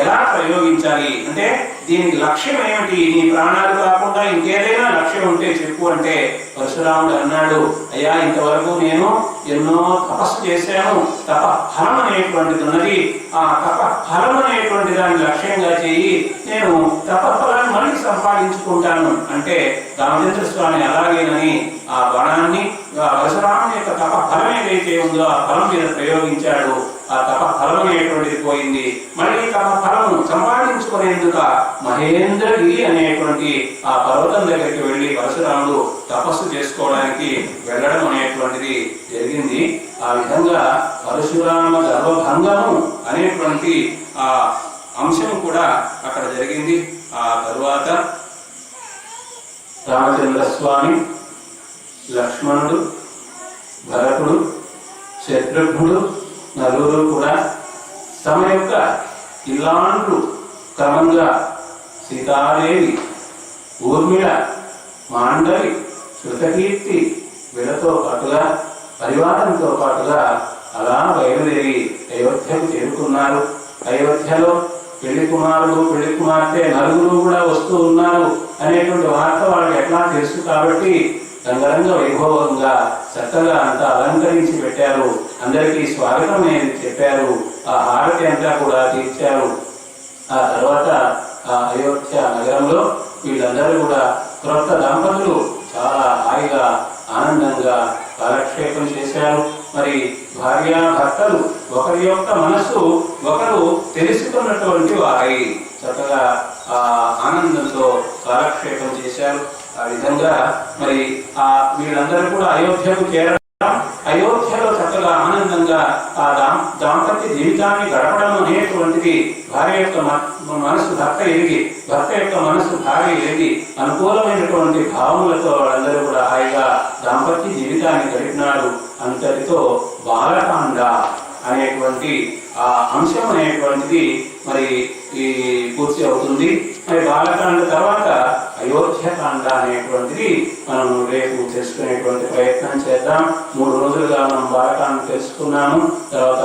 ఎలా ప్రయోగించాలి అంటే దీనికి లక్ష్యం ఏమిటి, నీ ప్రాణాలు కాకుండా ఇంకేదైనా లక్ష్యం ఉంటే చెప్పు అంటే పరశురాముడు అన్నాడు, అయ్యా ఇంతవరకు నేను ఎన్నో తపస్సు చేశాను, తప ఫలం అనేటువంటిది ఉన్నది, ఆ తప ఫలం అనేటువంటి దాన్ని లక్ష్యంగా చేయి, నేను తప ఫలాన్ని మళ్ళీ సంపాదించుకుంటాను అంటే రామచంద్ర స్వామి అలాగేనని ఆ బాణాన్ని పరశురాముని యొక్క తప ఫలం ఏదైతే ఉందో ఆ ఫలం మీద ప్రయోగించాడు. ఆ తప ఫలం అనేటువంటిది పోయింది. మళ్ళీ తప ఫలము సంపాదించుకునేందుక మహేంద్రగిరి అనేటువంటి ఆ పర్వతం దగ్గరికి వెళ్ళి పరశురాముడు తపస్సు చేసుకోవడానికి వెళ్ళడం అనేటువంటిది జరిగింది. ఆ విధంగా పరశురామ గర్వభంగము అనేటువంటి ఆ అంశం కూడా అక్కడ జరిగింది. ఆ తరువాత రామచంద్ర స్వామి, లక్ష్మణుడు, భరతుడు, శత్రుఘ్నుడు నలుగురు కూడా తమ యొక్క ఇల్లాండ్లు క్రమంగా సీతాదేవి, ఊర్మిళ, మాండవి, శృతకీర్తి వీళ్ళతో పాటుగా పరివారంతో పాటుగా అలా బయలుదేరి అయోధ్యకు చేరుకున్నారు. అయోధ్యలో పెళ్లి కుమారుడు, పెళ్లి కుమార్తె నలుగురు కూడా వస్తూ ఉన్నారు అనేటువంటి వార్త వాళ్ళకి ఎట్లా తెలుసు కాబట్టి రంగరంగ వైభవంగా చక్కగా అంతా అలంకరించి పెట్టారు. అందరికీ స్వాగతం అనేది చెప్పారు. ఆ హారతి అంతా కూడా తీర్చారు. ఆ తర్వాత ఆ అయోధ్య నగరంలో వీళ్ళందరూ కూడా క్రొత్త దంపతులు చాలా హాయిగా ఆనందంగా కాలక్షేపం చేశారు. మరి భార్యాభర్తలు ఒకరి యొక్క మనస్సు ఒకరు తెలుసుకున్నటువంటి వారై చక్కగా ఆ ఆనందంతో కాలక్షేపం చేశారు. ఆ విధంగా మరి ఆ వీళ్ళందరూ కూడా అయోధ్యకు చేరడం, అయోధ్యలో చక్కగా ఆనందంగా ఆ దాంపత్య జీవితాన్ని గడపడం అనేటువంటిది భార్య యొక్క మనసు భర్త ఎరిగి, భర్త యొక్క మనసు భార్య ఎరిగి అనుకూలమైనటువంటి భావములతో వాళ్ళందరూ కూడా హాయిగా దాంపత్య జీవితాన్ని గడిపినారు. అంతటితో బాలకాండ అనేటువంటి ఆ అంశం అనేటువంటిది మరి ఈ పూర్తి అవుతుంది. మరి బాలకాండ తర్వాత అయోధ్యకాండ అనేటువంటిది మనం రేపు తెలుసుకునేటువంటి ప్రయత్నం చేద్దాం. 3 రోజులుగా మనం బాలకాండ తెలుసుకున్నాము. తర్వాత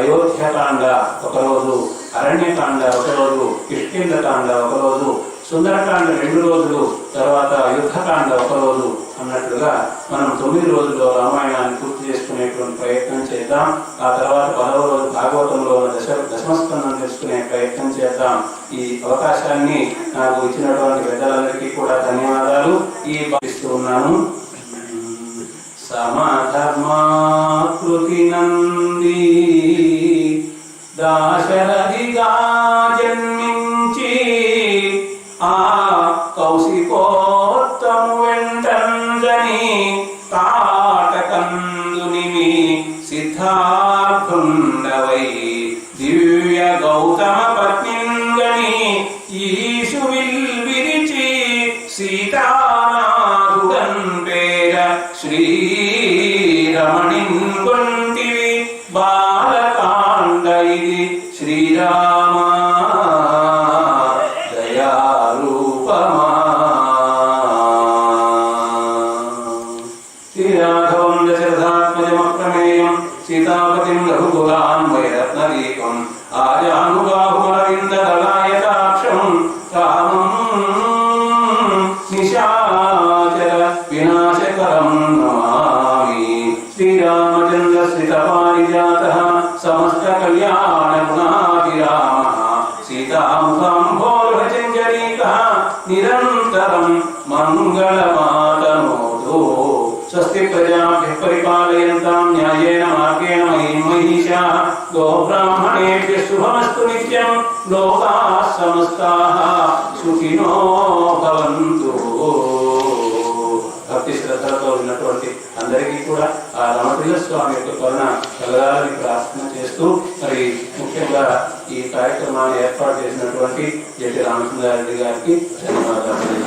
అయోధ్యకాండ ఒకరోజు, అరణ్యకాండ ఒకరోజు, కిష్కింధకాండ ఒకరోజు, సుందరకాండ 2 రోజులు, తర్వాత యుద్ధకాండ ఒకరోజు అన్నట్లుగా మనం 9 రోజుల్లో రామాయణాన్ని పూర్తి చేసుకునేటువంటి ప్రయత్నం చేద్దాం. ఆ తర్వాత 10వ రోజు భాగవతంలో దశమస్కందం తెలుసుకునే ప్రయత్నం చేద్దాం. ఈ అవకాశాన్ని నాకు ఇచ్చినటువంటి పెద్దలందరికీ కూడా ధన్యవాదాలు. ఈ భావిస్తూ ఉన్నాను. సమధర్మాకృతి నంది దాశరథిగా జన్మించి ఆ కౌశికోత్తము వెంటంజని తాటకందునిమి సిద్ధార్థుండవై దివ్య గౌతమ పత్నింగని ఈశు విల్విరిచి సీతానాథుడన్ పేర శ్రీరమణిన్ కొంటివి బాలకాండ ఇది శ్రీరామా దయారూపమా. శ్రీరాఘవం దశరథాత్మజమప్రమేయం సీతాపతిం రఘుకులాన్వయరత్నదీపం ఆజానుబాహుమరవిందదలాయతాక్షం రామం నిశా నిరంతరం మంగళమాతనోదు. స్వస్తి ప్రజాభ్యః పరిపాలయంతాం న్యాయేన మార్గేణ మహిం మహిషాః. గోబ్రాహ్మణేభ్యः శుభమస్తు నిత్యం. లోకాః సమస్తాః సుఖినో భవంతు. భక్తి శ్రద్ధలతో ఉన్నటువంటి అందరికీ కూడా ఆ రమణిల స్వామి యొక్క కరుణ కలగాలని ప్రార్థన చేస్తూ, మరి ముఖ్యంగా ఈ కార్యక్రమాన్ని ఏర్పాటు చేసినటువంటి జెటి రామచంద్రారెడ్డి గారికి ధన్యవాదాలు.